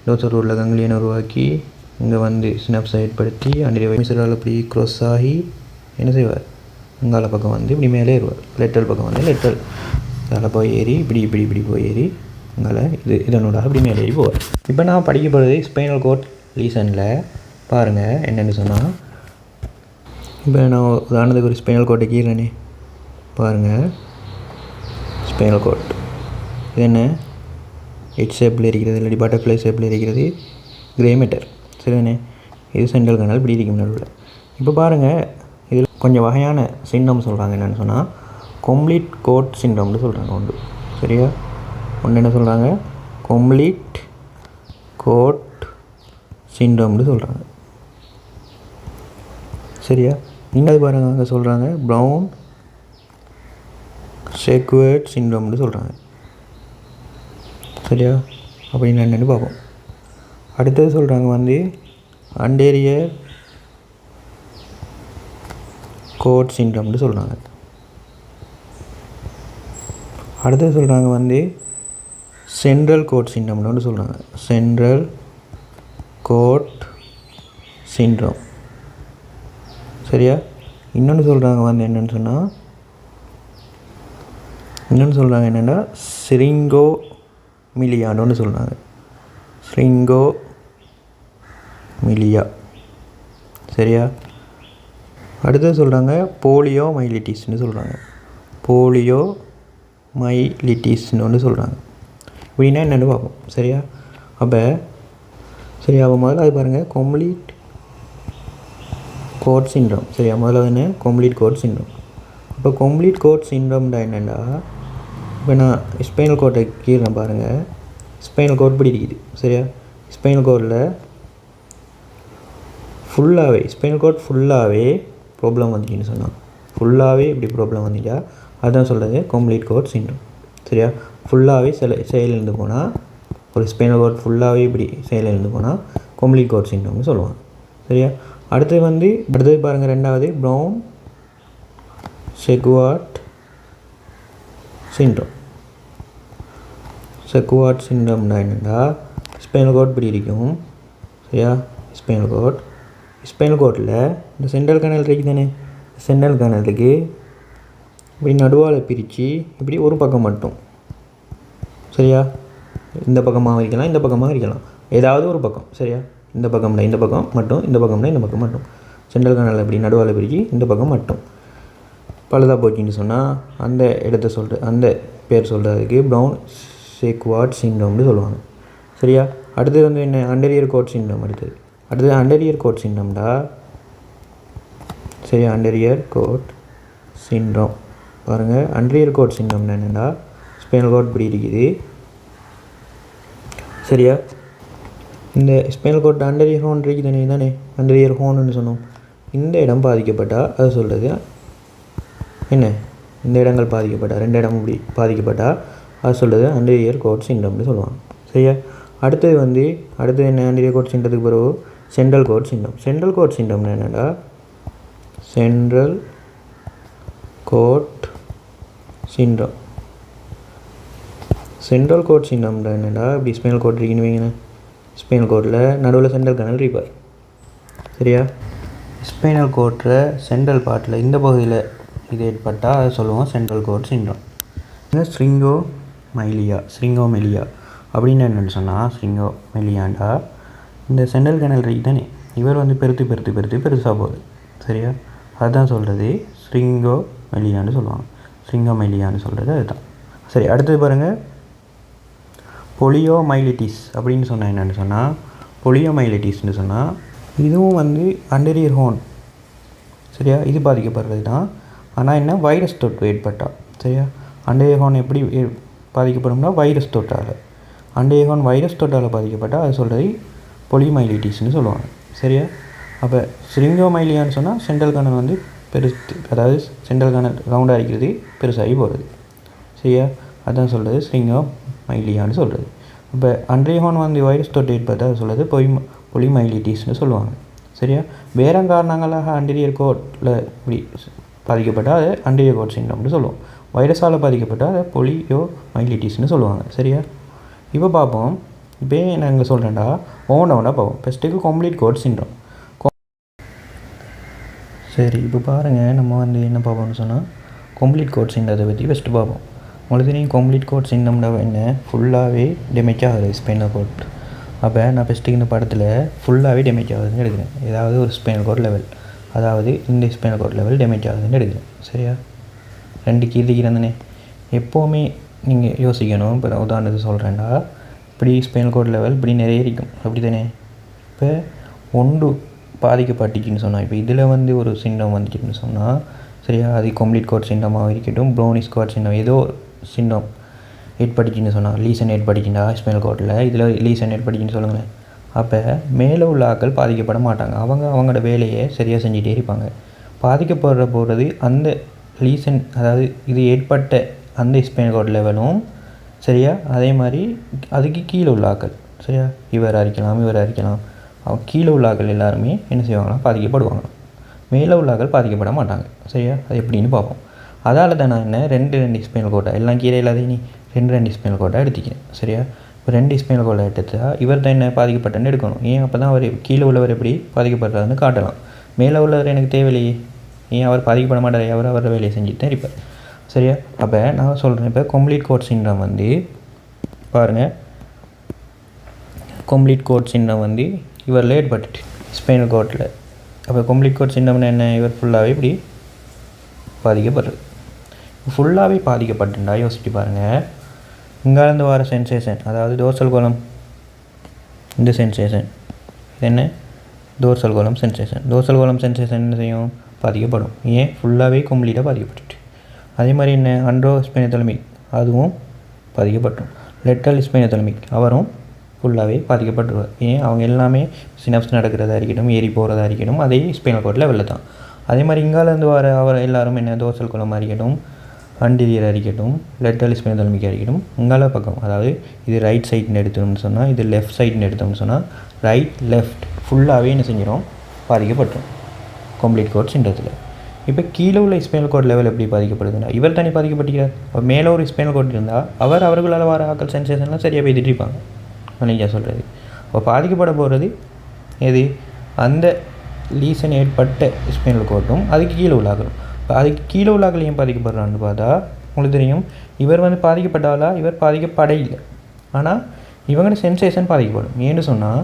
டோர்சல் ரூட்டில் கங்கிலியனை உருவாக்கி இங்கே வந்து சினப்ஸை ஏற்படுத்தி அண்டரிய ஒயிட் கமிஷனரால் இப்படி க்ரோஸ் ஆகி என்ன செய்வார், இங்கால பக்கம் வந்து இப்படி மேலே ஏறுவார். லேட்டரல் பக்கம் வந்து லேட்டரல் அதில் போய் ஏறி இப்படி இப்படி இப்படி போய் ஏறி இங்கால இதனோட அப்படி மேலே ஏறி போவார். இப்போ நான் படிக்க போகிறது ஸ்பைனல் கோட் லீசனில். பாருங்கள் என்னென்னு சொன்னால், இப்போ நான் உதாரணத்துக்கு ஒரு ஸ்பைனல் கோட்டை கீழே பாருங்கள். ஸ்பைனல் கோட் இது என்ன, ஹெட் ஷேப்பில் இருக்கிறது, இல்லாட்டி பட்டர்ஃப்ளை ஷேப்பில் இருக்கிறது, கிரே மேட்டர். சரிதானே? இது சென்ட்ரல் கனல் இப்படி இருக்கும் நடுவில். இப்போ பாருங்கள், இதில் கொஞ்சம் வகையான சிண்டம் சொல்கிறாங்க. என்னென்னு சொன்னால் கம்ப்ளீட் கோட் சிண்ட்ரம்னு சொல்கிறாங்க ஒன்று. சரியா? ஒன்று என்ன சொல்கிறாங்க, கம்ப்ளீட் கோட் சிண்ட்ரம்னு சொல்கிறாங்க. சரியா? இன்னது பாருங்கள், அங்கே சொல்கிறாங்க ப்ரவுன் ஷேக்வேர்ட் சிண்ட்ரம்னு சொல்கிறாங்க. சரியா? அப்படின்னு என்னென்னு பார்ப்போம். அடுத்தது சொல்கிறாங்க வந்து அண்டேரியர் கோட் சிண்ட்ரம்னு சொல்கிறாங்க. அடுத்தது சொல்கிறாங்க வந்து சென்ட்ரல் கோட் சிண்ட்ரம்னு ஒன்று சொல்கிறாங்க. Central cord syndrome. சரியா? இன்னொன்று சொல்கிறாங்க வந்து என்னென்னு சொன்னால், இன்னொன்று சொல்கிறாங்க என்னென்னா சிரிங்கோ மிலியான்னு ஒன்று சொல்கிறாங்க. சிரிங்கோ மிலியா. சரியா? அடுத்தது சொல்கிறாங்க போலியோ மைலிட்டிஸ்னு சொல்கிறாங்க. போலியோ மைலிட்டிஸ்னு ஒன்று சொல்கிறாங்க. இப்படின்னா என்னென்னு பார்ப்போம். சரியா? அப்போ சரியா, அப்போ முதல்ல அது பாருங்கள், கம்ப்ளீட் கோட் சிண்ட்ரம். சரியா? முதல்ல என்ன, கம்ப்ளீட் கோட் சிண்ட்ரம். இப்போ கம்ப்ளீட் கோட் சிண்ட்ரம்டா என்னென்னா, இப்போ நான் ஸ்பைனல் கோட்டை கீழே பாருங்கள், ஸ்பைனல் கோட் இப்படி இருக்குது சரியா. ஸ்பைனல் கோடில் ஸ்பைனல் கோட் ஃபுல்லாகவே ப்ராப்ளம் வந்துச்சுன்னு சொன்னான். ஃபுல்லாகவே இப்படி ப்ராப்ளம் வந்துட்டா அதுதான் சொல்கிறது கம்ப்ளீட் கோட் சிண்ட்ரோம் சரியா. ஃபுல்லாகவே செயலிழந்து போனால், ஒரு ஸ்பைனல் கோட் ஃபுல்லாகவே இப்படி செயலிழந்து போனால் கம்ப்ளீட் கோட் சிண்ட்ரோம்னு சொல்லுவாங்க சரியா. அடுத்தது பாருங்கள், ரெண்டாவது ப்ரவுன் செகுவார்ட் சிண்ட்ரோம். செகுவார்ட் சிண்ட்ரோம்னா என்னென்னா, ஸ்பைனல் கோட் இப்படி இருக்கும் சரியா. ஸ்பைனல் கோட்டில் இந்த சென்ட்ரல் கனல் இருக்குது தானே, சென்ட்ரல் கனலுக்கு இப்படி நடுவால் பிரித்து இப்படி ஒரு பக்கம் மட்டும் சரியா. இந்த பக்கமாக வைக்கலாம், இந்த பக்கமாக வைக்கலாம், ஏதாவது ஒரு பக்கம் சரியா. இந்த பக்கம்னா இந்த பக்கம் மட்டும், இந்த பக்கம்னா இந்த பக்கம் மட்டும். சென்ட்ரல் கனல் இப்படி நடுவால் பிரித்து இந்த பக்கம் மட்டும் பழுதாக போச்சுன்னு சொன்னால் அந்த இடத்த அந்த பேர் சொல்கிறதுக்கு ப்ரவுன் செகுவார்ட் சிண்ட்ரோம்னு சொல்லுவாங்க சரியா. அடுத்தது வந்து என்ன, அண்டரியர் கோட் சிண்ட்ரோம். அடுத்தது அண்டரியர் கோட் சிண்ட்ரோம்டா சரியா. அண்டரியர் கோட் சிண்ட்ரோம் பாருங்கள். அண்டரியர் கோட் சிண்ட்ரோம்னா என்னென்னா, ஸ்பைனல் கோட் இப்படி இருக்குது சரியா. இந்த ஸ்பைனல் கோட் அண்டரியர் ஹோன் இருக்குது தானே, அண்டரியர் ஹோன்னு சொன்னோம். இந்த இடம் பாதிக்கப்பட்டால் அது சொல்கிறது என்ன, இந்த இடங்கள் பாதிக்கப்பட்டால், 2 இடம் இப்படி பாதிக்கப்பட்டால் அது சொல்கிறது அண்டரியர் கோட் சிண்ட்ரோம்னு சொல்லுவாங்க சரியா. அடுத்தது என்ன, அண்டரியர் கோட் சிண்ட்ரத்துக்கு பிறகு central cord syndrome. Central cord சிண்ட்ரோம்னா என்னென்னா, central cord syndrome. Central cord சிண்ட்ரோம்னா என்னென்னா, இப்படி ஸ்பைனல் கோட் இருக்குன்னு வைங்க. ஸ்பைனல் கோட்டில் நடுவில் சென்ட்ரல் கனல் இருப்பார் சரியா. ஸ்பைனல் கோட்டில் சென்ட்ரல் பார்ட்டில் இந்த பகுதியில் இது ஏற்பட்டால் அதை சொல்லுவோம் சென்ட்ரல் கோட் சிண்ட்ரோம். ஸ்ரிங்கோமெலியா அப்படின்னு என்னென்னு சொன்னால், ஸ்ரிங்கோமெலியாண்டா இந்த சென்ட்ரல் கனல் இருக்கு தானே, இவர் வந்து பெருசாக போகுது சரியா. அதுதான் சொல்கிறது ஸ்ரிங்கோமெலியான்னு சொல்லுவாங்க. ஸ்ரிங்கோமெலியான்னு சொல்கிறது அதுதான் சரி. அடுத்தது பாருங்கள், பொலியோமைலிட்டிஸ் அப்படின்னு சொன்னால் என்னென்னு சொன்னால், பொலியோமைலிட்டிஸ்ன்னு சொன்னால் இதுவும் வந்து அண்டரியர் ஹோன் சரியா. இது பாதிக்கப்படுறது தான். ஆனால் என்ன, வைரஸ் தொற்று ஏற்பட்டால் சரியா. அண்டரியர் ஹோன் எப்படி பாதிக்கப்படும்னா, வைரஸ் தொற்றால். அண்டரியர் ஹோன் வைரஸ் தொற்றால் பாதிக்கப்பட்டால் அது சொல்கிறது பொலியோமைலிட்டிஸ்ன்னு சொல்லுவாங்க சரியா. அப்போ ஸ்ரிங்கோமைலியான்னு சொன்னால் சென்ட்ரல் கனல் வந்து அதாவது சென்ட்ரல் கனல் ரவுண்டாக இருக்கிறது பெருசாகி போகிறது சரியா. அதுதான் சொல்கிறது ஸ்ரிங்கோமைலியான்னு சொல்கிறது. இப்போ அண்டரியர் ஹோன் வந்து வைரஸ் தொற்று ஏற்பட்டால் அது சொல்கிறது பொலியோமைலிட்டிஸ்ன்னு சொல்லுவாங்க சரியா. வேறு காரணங்களாக அண்டரியர் கோட்டில் இப்படி பாதிக்கப்பட்டால் அதை அண்டரியர் கோட் சிண்ட்ரோம்னு சொல்லுவோம். வைரஸால் பாதிக்கப்பட்டால் அதை பொலியோமைலிட்டிஸ்ன்னு சொல்லுவாங்க சரியா. இப்போ பார்ப்போம், இப்போ நாங்கள் சொல்கிறேன்டா ஒவ்வொன்றா பார்ப்போம். ஃபஸ்ட்டுக்கு கம்ப்ளீட் கோட் சிண்ட்ரோம் சரி. இப்போ பாருங்கள், நம்ம வந்து என்ன பார்ப்போம்னு சொன்னால் கம்ப்ளீட் கோட் சிண்ட்ரத்தை பற்றி ஃபஸ்ட்டு பார்ப்போம். உங்களுக்கு தெரியும் கம்ப்ளீட் கோட் சிண்ட்ரம்னா என்ன, ஃபுல்லாகவே டேமேஜ் ஆகுது ஸ்பைனல் கோட். அப்போ நான் ஃபஸ்ட்டுக்கு இந்த படத்தில் ஃபுல்லாகவே டேமேஜ் ஆகுதுன்னு எடுக்கிறேன். ஏதாவது ஒரு ஸ்பைனல் கோட் லெவல், அதாவது இந்த ஸ்பைனல் கோட் லெவல் டேமேஜ் ஆகுதுன்னு எடுக்கிறேன் சரியா. 2 கீழே எப்போவுமே நீங்கள் யோசிக்கணும். இப்போ உதாரணத்துக்கு சொல்கிறேன்டா, இப்படி ஸ்பைனல் கோட் லெவல் இப்படி நிறைய இருக்கும் அப்படி தானே. இப்போ ஒன்று பாதிக்கப்பட்டுச்சுன்னு சொன்னால், இப்போ இதில் வந்து ஒரு சிண்ட்ரோம் வந்துச்சுன்னு சொன்னால் சரியா, அது கம்ப்ளீட் கோட் சிண்ட்ரோமாக இருக்கட்டும், ப்ரௌனிஷ் கோட் சிண்ட்ரோம், ஏதோ சிண்ட்ரோம் ஏற்பட்டுச்சுன்னு சொன்னால், லீசன் ஏற்பட்டுச்சுன்னா ஸ்பைனல் கோட்டில் இதில் லீசன் ஏற்பட்டுச்சுன்னு சொல்லுங்களேன். அப்போ மேலே உள்ள ஆட்கள் பாதிக்கப்பட மாட்டாங்க. அவங்களோட வேலையை சரியாக செஞ்சுட்டே இருப்பாங்க. போகிறது அந்த லீசன், அதாவது இது ஏற்பட்ட அந்த ஸ்பைனல் கோட் லெவலும் சரியா. அதே மாதிரி அதுக்கு கீழே உள்ள ஆட்கள் சரியா, இவர் அரிக்கலாம். கீழே உள்ள ஆட்கள் எல்லாருமே என்ன செய்வாங்கன்னா பாதிக்கப்படுவாங்க. மேலே உள்ள ஆட்கள் பாதிக்கப்பட மாட்டாங்க சரியா. அது எப்படின்னு பார்ப்போம். அதால் தான் நான் என்ன 2 ஸ்பைனல் கோட்டை எல்லாம் கீழே இல்லாத நீ 2 ஸ்பைனல் கோட்டை எடுத்துக்கிறேன் சரியா. இப்போ 2 ஸ்பைனல் கோட்டை எடுத்துட்டா இவர் தான் என்ன பாதிக்கப்பட்டேன்னு எடுக்கணும். ஏன், அப்போ தான் அவர் கீழே உள்ளவர் எப்படி பாதிக்கப்படுறாருன்னு காட்டலாம். மேலே உள்ளவர் எனக்கு தேவையில்லையே, ஏன் அவர் பாதிக்கப்பட மாட்டார், அவரோட வேலையை செஞ்சுட்டு தான் இருப்பார் சரியா. அப்போ நான் சொல்கிறேன், இப்போ கம்ப்ளீட் கோட் சிண்ட்ரோம் வந்து பாருங்கள், கம்ப்ளீட் கோட் சிண்ட்ரோம் வந்து இவரில் ஏற்பட்டுட்டு ஸ்பைனல் கோட்டில். அப்போ கம்ப்ளீட் கோட் சிண்ட்ரோம்னா என்ன, இவர் ஃபுல்லாகவே இப்படி பாதிக்கப்படுறது. ஃபுல்லாகவே பாதிக்கப்பட்டுண்டா யோசிச்சு பாருங்கள், இங்கேருந்து வர சென்சேஷன், அதாவது டோர்சல் கோலம், இந்த சென்சேஷன் இது என்ன, டோர்சல் கோலம் சென்சேஷன் என்ன செய்யும், பாதிக்கப்படும். ஏன், ஃபுல்லாகவே கம்ப்ளீட்டாக பாதிக்கப்பட்டுட்டு. அதே மாதிரி என்ன, அண்ட்ரோஸ்பெனோதலமிக் அதுவும் பாதிக்கப்பட்டோம். லெட்டரல் ஸ்பைனோதலமிக் அவரும் ஃபுல்லாகவே பாதிக்கப்பட்டுருவார். ஏன் அவங்க எல்லாமே சினப்ஸ் நடக்கிறதா இருக்கட்டும், ஏறி போகிறதா இருக்கட்டும், அதே ஸ்பைனல் கார்ட் லெவலில் தான். அதே மாதிரி இங்காலேருந்து வர அவர் எல்லாரும் என்ன தோசல் குளமாக இருக்கட்டும், அண்டீரியர் இருக்கட்டும், லெட்டரல் ஸ்பைனோதலமிக்காக இருக்கட்டும், இங்கால பக்கம், அதாவது இது ரைட் சைடுன்னு எடுத்தோம்னு சொன்னால், இது லெஃப்ட் சைடுன்னு எடுத்தோம்னு சொன்னால், ரைட் லெஃப்ட் ஃபுல்லாகவே என்ன செஞ்சிடும், பாதிக்கப்பட்டுரும் கம்ப்ளீட் கோட் சிண்டத்தில். இப்போ கீழே உள்ள ஸ்பைனல் கோட் லெவல் எப்படி பாதிக்கப்படுதுன்னா, இவர் தனி பாதிக்கப்பட்டிருக்கார். அவர் மேலே ஒரு ஸ்பைனல் கோட் இருந்தால் அவர்களால் வர ஆக்கள் சென்சேஷன்லாம் சரியாக போய் திட்டிருப்பாங்க. நீங்கள் சொல்கிறது அப்போ பாதிக்கப்பட போகிறது எது, அந்த லீசன் ஏற்பட்ட ஸ்பைனல் கோட்டும் அதுக்கு கீழே உள்ளாகணும். இப்போ அதுக்கு கீழே உள்ளாக்கள் ஏன் பாதிக்கப்படுறான்னு பார்த்தா உங்களுக்கு தெரியும், இவர் வந்து பாதிக்கப்பட்டாலா, இவர் பாதிக்கப்பட இல்லை, ஆனால் இவங்களோட சென்சேஷன் பாதிக்கப்படும். ஏன்னு சொன்னால்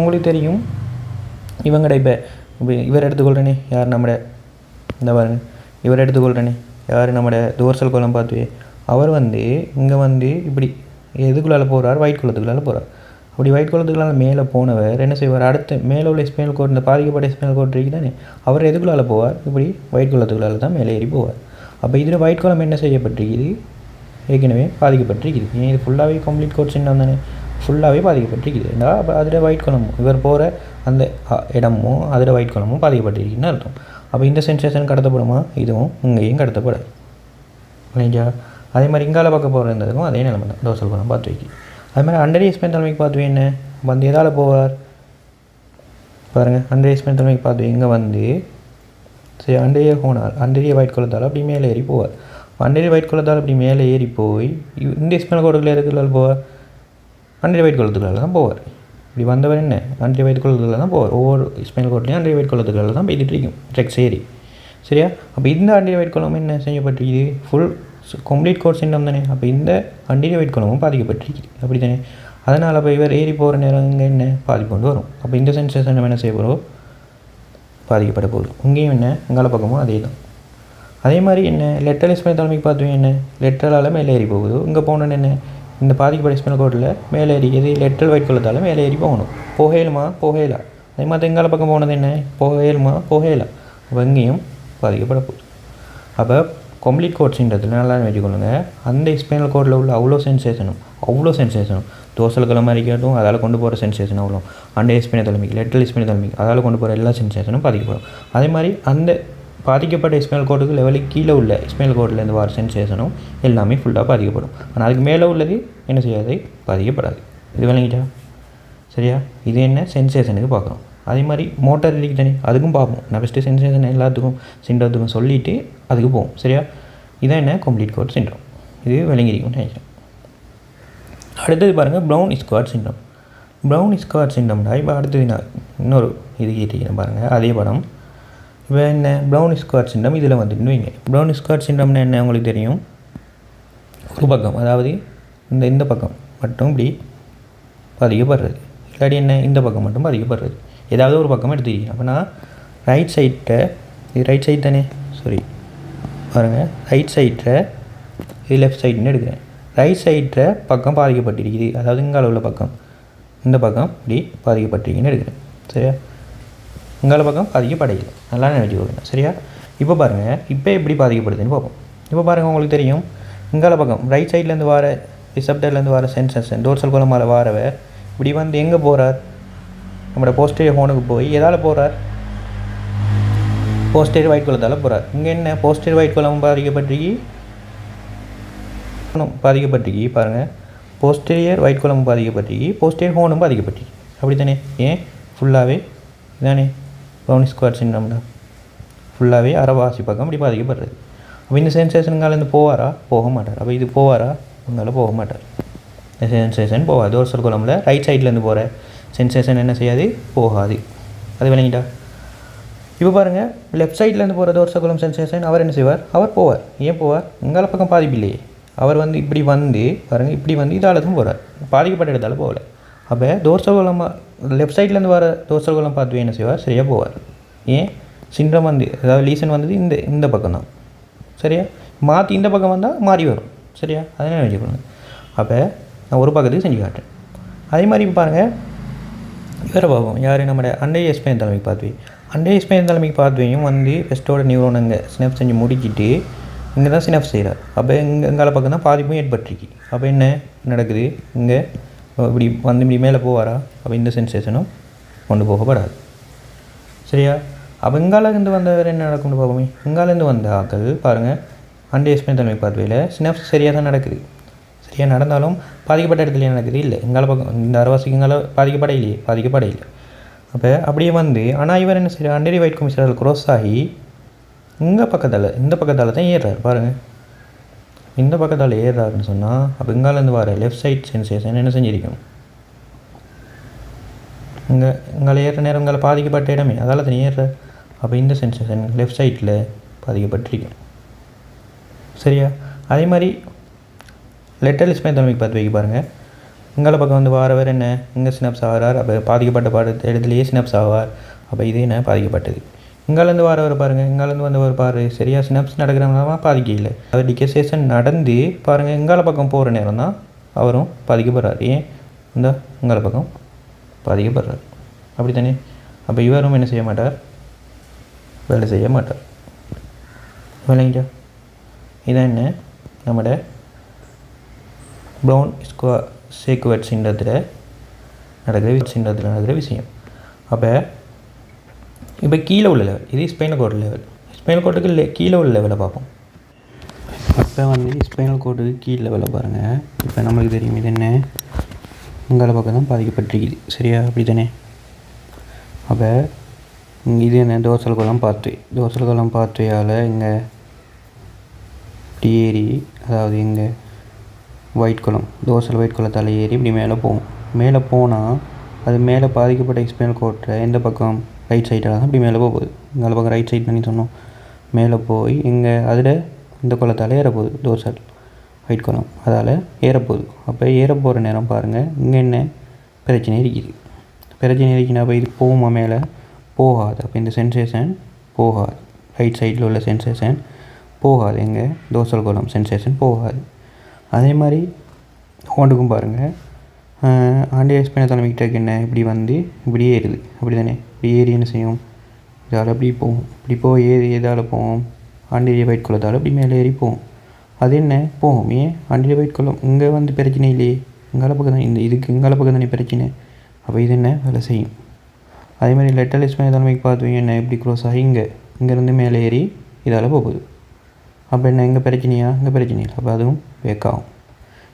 உங்களுக்கு தெரியும், இவங்கட இப்போ இவர் எடுத்துக்கொள்கிறேனே, யார் நம்மட இந்த பாருங்க, இவர் எடுத்துக்கொள்கிறேனே யார் நம்மட தோர்சல் கோலம் பார்த்து, அவர் வந்து இங்கே வந்து இப்படி எதுக்குள்ளால் போகிறார், ஒயிட் குளத்துக்குள்ளால் போகிறார். அப்படி ஒயிட் குளத்துக்குள்ளால் மேலே போனவர் என்ன செய்வார், அடுத்து மேலே உள்ள ஸ்பைனல் கோட், இந்த பாதிக்கப்பட்ட ஸ்பைனல் கோட் இருக்குதானே, அவர் எதுக்குள்ளால் போவார், இப்படி ஒயிட் குளத்துக்குள்ளால் தான் மேலே ஏறி போவார். அப்போ இதில் ஒயிட் குளம் என்ன செய்யப்பட்டிருக்குது, ஏற்கனவே பாதிக்கப்பட்டிருக்குது. ஏன் இது ஃபுல்லாகவே கம்ப்ளீட் கோட் சின்னம் தானே, ஃபுல்லாகவே பாதிக்கப்பட்டிருக்குது. அப்போ அதில் ஒயிட் குளமும் இவர் போகிற அந்த இடமும் அதில் ஒயிட் குளமும் பாதிக்கப்பட்டிருக்குன்னு அர்த்தம். அப்போ இந்த சென்சேஷன் கடத்தப்படுமா, இதுவும் இங்கேயும் கடத்தப்படாது இல்லைங்களா. அதே மாதிரி இங்கால பார்க்க போகிற இருந்ததுக்கும் அதே நிலைமை தான், தோசல் குளம் பார்த்து வைக்கி. அது மாதிரி அண்டரிய ஸ்பைனோதலமிக் பார்த்து என்ன வந்து எதால் போவார் பாருங்கள், அண்டரிய ஸ்பைனோதலமிக் பார்த்து இங்கே வந்து சரி அண்டரிய ஹோனால் அண்டரிய ஒயிட் குளத்தால் அப்படி மேலே ஏறி போவார். அண்டரிய ஒயிட் குளத்தால் அப்படி மேலே ஏறி போய் இந்த ஸ்பைனல் கோடுக்குள்ளே இருக்கிறால் போவார், அண்டரிய ஒயிட் குளத்துக்குள்ளால் தான் போவார். இப்படி வந்தவர் என்ன அண்டரிய ஒயிட் குளத்துக்குள்ள தான் போவார். ஒவ்வொரு ஸ்பைனல் கோட்லேயும் அண்டரிய ஒயிட் குளத்துக்குள்ள தான் போய்கிட்டு இருக்கும் ட்ரெக்ஸ் ஏறி. சரியா, அப்போ இந்த அண்டரிய ஒயிட் குளம் என்ன செய்யப்பட்டிருக்குது, ஃபுல் கம்ப்ளீட் கோட் சிண்டம் தானே. அப்போ இந்த அண்டரிய ஒயிட் குளமும் பாதிக்கப்பட்டிருக்குது அப்படி தானே. அதனால் அப்போ இவர் ஏறி போகிற நேரம் இங்கே என்ன பாதிப்பு கொண்டு வரும். அப்போ இந்த சென்சேஷன் நம்ம என்ன செய்ய போகிறோம், பாதிக்கப்பட போகுது. இங்கேயும் என்ன இங்கால பக்கமும் அதே தான். அதே மாதிரி என்ன லெட்டரல் ஸ்பைனோதலமிக் பார்த்துவேன் என்ன லெட்டரால் மேலே ஏறி போகுது. இங்கே போனோன்னு என்ன இந்த பாதிக்கப்பட்ட ஸ்பைனல் கோட்டில் மேலே ஏறி எது லெட்டரல் ஒயிட் குளத்தால் மேலே ஏறி போகணும். போகலாம். அதே மாதிரி எங்கால பக்கம் போனது என்ன போகலாம். அப்போ இங்கேயும் பாதிக்கப்பட போகுது. அப்போ கம்ப்ளீட் கோட்ஸுன்றதுல நல்லா வச்சுக்கொள்ளுங்க, அந்த ஸ்பைனல் கோடில் உள்ள அவ்வளோ சென்சேஷனும் தோசல் கிழமை இருக்கட்டும், அதால் கொண்டு போகிற சென்சேஷன் அவ்வளோ அண்டரிய ஸ்பைனோதலமிக் லெட்டரல் ஸ்பைனோதலமிக் அதால் கொண்டு போகிற எல்லா சென்சேஷனும் பாதிக்கப்படும். அதே மாதிரி அந்த பாதிக்கப்பட்ட ஸ்பைனல் கோடுக்கு லெவலுக்கு கீழே உள்ள ஸ்பைனல் கோட்லேருந்து வர சென்சேஷனும் எல்லாமே ஃபுல்லாக பாதிக்கப்படும். ஆனால் அதுக்கு மேலே உள்ளது என்ன செய்யாது, பாதிக்கப்படாது. இது விளங்கிட்டா சரியா. இது என்ன சென்சேஷனுக்கு பார்க்குறோம். அதே மாதிரி மோட்டார் இருக்கு தானே, அதுக்கும் பார்ப்போம். நான் ஃபஸ்ட்டு சென்சேஷன் எல்லாத்துக்கும் சிண்ட்ரத்துக்கும் சொல்லிவிட்டு அதுக்கு போவோம் சரியா. இதான் என்ன கம்ப்ளீட் கோட் சிண்ட்ரம், இது விளங்கிருக்கும்னு நினைக்கிறேன். அடுத்தது பாருங்கள் ப்ரௌன் ஸ்குவாட் சிண்ட்ரம். ப்ரௌன் ஸ்குவாட் சிண்ட்ரம்னா இப்போ அடுத்தது நான் இன்னொரு இது கேட்டிருக்கேன் பாருங்கள், அதே படம். இப்போ என்ன ப்ரௌன் ஸ்குவாட் சிண்ட்ரம் இதில் வந்துட்டு வைங்க. ப்ரௌன் ஸ்குவாட் சிண்ட்ரம்னா என்ன உங்களுக்கு தெரியும், ஒரு பக்கம் அதாவது இந்த பக்கம் மட்டும் இப்படி பாதிக்கப்படுறது, இல்லாட்டி என்ன இந்த பக்கம் மட்டும் பாதிக்கப்படுறது, ஏதாவது ஒரு பக்கம் எடுத்துக்கிங்க. அப்போ நான் ரைட் சைட்டை, இது ரைட் சைட் தானே, சாரி பாருங்கள், ரைட் சைட்டை இது லெஃப்ட் சைடுன்னு எடுக்கிறேன். ரைட் சைட்டில் பக்கம் பாதிக்கப்பட்டிருக்குது, அதாவது இங்கால உள்ள பக்கம், இந்த பக்கம் இப்படி பாதிக்கப்பட்டிருக்குன்னு எடுக்கிறேன் சரியா. இங்கால பக்கம் பாதிக்கப்படையில, நல்லா நினைச்சுக்கோங்க சரியா. இப்போ பாருங்கள், இப்போ எப்படி பாதிக்கப்படுதுன்னு பார்ப்போம். இப்போ பாருங்கள், உங்களுக்கு தெரியும் இங்கால பக்கம் ரைட் சைட்லேருந்து வர ரிசப்டர்லேருந்து வர சென்சேஷன் டோர்சல் கோலமால் வாரவர் இப்படி வந்து எங்கே போகிறார், நம்மளோட போஸ்டேரியர் ஹோனுக்கு போய் எதால் போகிறார், போஸ்டேரியர் ஒயிட் குளத்தால் போகிறார். இங்கே என்ன போஸ்டேரியர் ஒயிட் குளமும் பாதிக்கப்பட்டிருக்கி பாருங்கள், போஸ்டேரியர் ஒயிட் குளமும் பாதிக்கப்பட்டிருக்கி, போஸ்டேரியர் ஹோனும் பாதிக்கப்பட்டிருக்கி அப்படி தானே. ஏன் ஃபுல்லாகவே இதானே ப்ரௌன் ஸ்குவாட் சிண்ட்ரம்னா ஃபுல்லாகவே அரைவாசி பக்கம் இப்படி பாதிக்கப்படுறது. அப்போ இந்த சென்சேஷனுங்காலேருந்து போவாரா, போக மாட்டார். அப்போ இது போவாரா, உங்களால் போக மாட்டார். இந்த சென்சேஷன் போகாது. டோர்சல் கோலமில் ரைட் சைட்லேருந்து போகிற சென்சேஷன் என்ன செய்யாது, போகாது. அது விளங்கிட்டா. இப்போ பாருங்கள், லெஃப்ட் சைட்லேருந்து போகிற டோர்சல் கோலம் சென்சேஷன் அவர் என்ன செய்வார், அவர் போவார். ஏன் போவார், இங்கால பக்கம் பாதிப்பு இல்லையே. அவர் வந்து இப்படி வந்து பாருங்கள், இப்படி வந்து இதால் தான் போகிறார், பாதிக்கப்பட்ட இடத்தால போகலை. அப்போ டோர்சல் கோலமாக லெஃப்ட் சைட்லேருந்து வர டோர்சல் கோலம் பார்த்து என்ன செய்வார், சரியாக போவார். ஏன் சிண்ட்ரம் வந்து அதாவது லீசன் வந்தது இந்த பக்கம் தான் சரியா. மாற்றி இந்த பக்கம் வந்தால் மாறி வரும் சரியா, அதனால் நினைச்சுக்கணும். அப்போ நான் ஒரு பக்கத்துக்கு செஞ்சு காட்டுறேன். அதே மாதிரி இப்போ பாருங்கள், வேறு பார்ப்போம் யார், நம்மளோட அண்டரிய ஸ்பைனோதலமிக் பாத்வே. அண்டரிய ஸ்பைனோதலமிக் பாத்வேயும் வந்து ஃபஸ்ட்டோட நியூரோன் அங்கே ஸ்னப் செஞ்சு முடிக்கிட்டு இங்கே தான் சினப் செய்கிறார். அப்போ எங்கால பக்கம் தான் பாதிப்பும் ஏற்பட்டிருக்கு. அப்போ என்ன நடக்குது இங்கே இப்படி வந்து இப்படி மேலே போவாரா, அப்போ இந்த சென்சேஷனும் கொண்டு போகப்படாது. சரியா? அப்போ இங்காலேருந்து வந்தவர் என்ன நடக்கும்னு பார்ப்போமே. இங்காலேருந்து வந்த ஆக்கள் பாருங்கள், அண்டர்ஸ்பேன் தன்மை பார்வையில் சினாப்ஸ் சரியாக தான் நடக்குது. சரியாக நடந்தாலும் பாதிக்கப்பட்ட இடத்துல நடக்குது இல்லை. இங்கால பக்கம் இந்த அரவாசிக்கு இங்கால பாதிக்கப்படையில்லை. அப்போ அப்படியே வந்து ஆனால் இவர் என்ன செய்யறார், அண்டரி ஒயிட் கமிஷனர் க்ராஸ் ஆகி இந்த பக்கத்தால் தான் ஏறுறாரு பாருங்கள். இந்த பக்கத்தால் ஏறுறாருன்னு சொன்னால் அப்போ இங்காலேருந்து வர லெஃப்ட் சைட் சென்சேஷன் என்ன செஞ்சிருக்கும், இங்கே ஏறுற நேரம் இங்கே பாதிக்கப்பட்ட இடமே அதால் தான் ஏறுறார். அப்போ இந்த சென்சேஷன் லெஃப்ட் சைட்டில் பாதிக்கப்பட்டிருக்கும். சரியா? அதே மாதிரி லெட்டர் ஸ்பைன் தன்மைக்கு பார்த்து வைக்க பாருங்கள். இங்கால பக்கம் வந்து வாரவர் என்ன இங்கே சினாப்ஸ் ஆகிறார். அப்போ பாதிக்கப்பட்ட இடத்துலையே சினாப்ஸ் ஆவார். அப்போ இது என்ன பாதிக்கப்பட்டது. இங்காலேருந்து வாரவர் பாருங்கள், இங்காலேருந்து வந்தவர் பாரு சரியாக சினாப்ஸ் நடக்கிறவங்க பாதிக்கல. அவர் டிகேசேஷன் நடந்து பாருங்கள் இங்கால பக்கம் போகிற நேரம் தான் அவரும் பாதிக்கப்படுறார். ஏன் இந்த இங்கால பக்கம் பாதிக்கப்படுறார். அப்படி தானே? அப்போ இவரும் என்ன செய்ய மாட்டார், வேலை செய்ய மாட்டார். வேலைங்கா இதான் என்ன நம்மளோட ப்ரௌன் சேக்குவர்ட் சிண்டத்தில் நடக்கிற விஷயம். அப்போ இப்போ கீழே உள்ள லெவல் இது ஸ்பைனல் கோட் லெவல். ஸ்பைனல் கோட்டுக்கு கீழே உள்ள லெவலை பார்ப்போம். அப்போ வந்து ஸ்பைனல் கோட்டுக்கு கீழே லெவலை பாருங்கள். இப்போ நம்மளுக்கு தெரியும் இது என்ன இங்கால பக்கம் தான் பாதிக்கப்பட்டிருக்குது. சரியா? அப்படி தானே? அப்போ இது என்ன தோசல் குளம் பார்த்துவையால் இங்கே ஏறி, அதாவது இங்கே ஒயிட் குளத்தால் ஏறி இப்படி மேலே போனால் அது மேலே பாதிக்கப்பட்ட ஸ்பைனல் கோட்டில் எந்த பக்கம் ரைட் சைடால் தான் இப்படி மேலே போகுது. இங்கால பக்கம் ரைட் சைட் பண்ணி சொன்னோம். மேலே போய் இங்கே அதில் இந்த குளத்தால் ஏறப்போகுது. தோசல் ஒயிட் குளம் அதால் ஏறப்போகுது. அப்போ ஏறப்போகிற நேரம் பாருங்கள் இங்கே என்ன பிரச்சனை இருக்குன்னா அப்போ இது போகுமா, மேலே போகாது. அப்போ இந்த சென்சேஷன் போகாது. ரைட் சைடில் உள்ள சென்சேஷன் போகாது. எங்கே தோசல் குளம் சென்சேஷன் போகாது. அதே மாதிரி ஹோண்டுக்கும் பாருங்கள், ஆண்டியர் ஸ்பைனல் தலைமைக்கிட்ட என்ன இப்படி வந்து இப்படியே ஏறுது. அப்படி தானே? இப்படி ஏறி என்ன செய்யும், இதால் அப்படி போகும். இப்படி ஏறி எதால் போகும், ஆண்டியர் ஒயிட் குளத்தால் அப்படி மேலே ஏறி போகும். அது என்ன போகும். ஏன் ஆண்டியர் ஒயிட் குளம் இங்கே வந்து பிரச்சனை இல்லையே, இங்கால பக்கம் தான் இதுக்கு இங்கால பக்கம் தானே பிரச்சனை. அப்போ இது என்ன வேலை செய்யும். அதே மாதிரி லெட்டர் ஸ்பைனல் தலைமைக்கு பார்த்துவீங்க என்ன இப்படி க்ரோஸ் ஆகி இங்கேருந்து மேலே ஏறி இதால் போகுது. அப்போ என்ன இங்கே பிரச்சனையா, இங்கே பிரச்சனை இல்லை. அப்போ அதுவும் வேக்காகும்.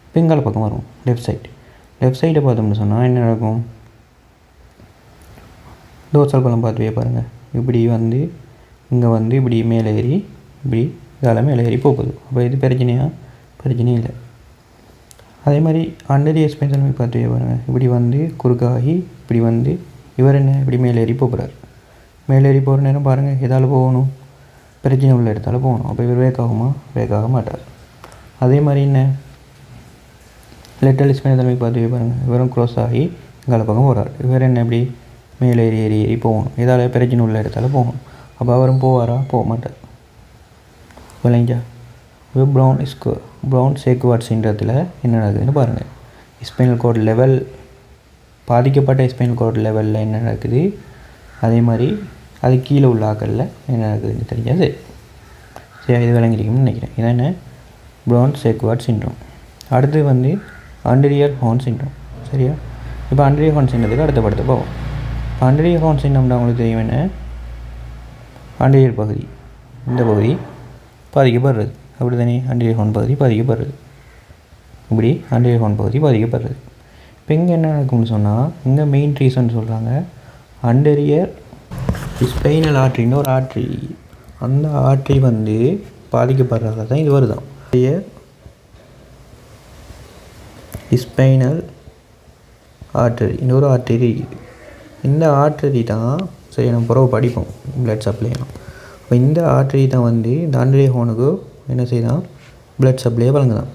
இப்போ இங்கால பக்கம் வரும் லெஃப்ட் சைடை பார்த்தோம்னு சொன்னால் என்ன நடக்கும், தோசல் குளம் பார்த்துவே பாருங்கள். இப்படி வந்து இங்கே வந்து இப்படி மேலே ஏறி இப்படி இதால் மேலே ஏறி போகுது. அப்போ இது பிரச்சனையா, பிரச்சனையும் இல்லை. அதே மாதிரி அண்டர் ஸ்பைனல் தலைமைக்கு பார்த்துவே பாருங்கள். இப்படி வந்து குறுக்காகி இப்படி வந்து இவர் என்ன இப்படி மேலே ஏறி போகிறார். மேலே ஏறி போகிற நேரம் பாருங்கள் எதால் போகணும், பிரச்சனை உள்ள இடத்தால் போகணும். அப்போ இவர் வேக்காகுமா, வேக்காக மாட்டார். அதே மாதிரி என்ன லெட்டர் ஸ்பைனல் தலைமைக்கு பார்த்துவே பாருங்கள். இவரும் க்ளோஸ் ஆகி இங்கால பக்கம் போகிறார். இவர் என்ன இப்படி மேலே ஏறி போகணும். இதால் பிரச்சனை உள்ள இடத்தால் போகணும். அப்போ அவரும் போவாரா, போக மாட்டார். இல்லைங்களா? இப்போ ப்ரௌன் சேக்குவார்ட் சிண்டத்தில் என்ன நடக்குதுன்னு பாருங்கள். ஸ்பைனல் கோட் லெவல் பாதிக்கப்பட்ட ஸ்பைனல் கோட் லெவலில் என்ன நடக்குது, அதே மாதிரி அது கீழே உள்ள ஆக்களில் என்ன நடக்குதுன்னு தெரியாது. சரி, இது விளங்கிருக்கும்னு நினைக்கிறேன். இதான் என்ன ப்ரௌன் சேக்குவார்ட் சிண்ட்ரோம். அடுத்து வந்து ஆண்டரியர் ஹார்ன் சிண்ட்ரோம். சரியா? இப்போ ஆண்டரியர் ஹார்ன் சிண்ட்ரத்துக்கு அடுத்த படத்தை போவோம். இப்போ ஆண்டரியர் ஹார்ன் சிண்ட்ரோம்னா உங்களுக்கு தெரியும் என்ன, ஆண்டரியர் பகுதி இந்த பகுதி பாதிக்கப்படுறது. அப்படி தானே? ஆண்டரியர் ஹார்ன் பகுதி பாதிக்கப்படுறது. இப்படி ஆண்டரியர் ஹார்ன் பகுதி பாதிக்கப்படுறது. இப்போ இங்கே என்ன நடக்கும்னு சொன்னால், இங்கே மெயின் ரீசன் சொல்கிறாங்க அண்டரியர் ஸ்பைனல் ஆர்ட்ரின்னு ஒரு ஆர்ட்ரி, அந்த ஆர்ட்ரி வந்து பாதிக்கப்படுறதால தான் இது வருதான். ஸ்பைனல் ஆர்டரி இன்னொரு ஆர்டரி இருக்குது. இந்த ஆர்டரி தான் சரி நம்ம பிறகு படிப்போம் பிளட் சப்ளைலாம். இப்போ இந்த ஆர்டரி தான் வந்து இந்த ஆண்டரியர் ஹார்னுக்கு என்ன செய்தான், பிளட் சப்ளையை வழங்குதான்.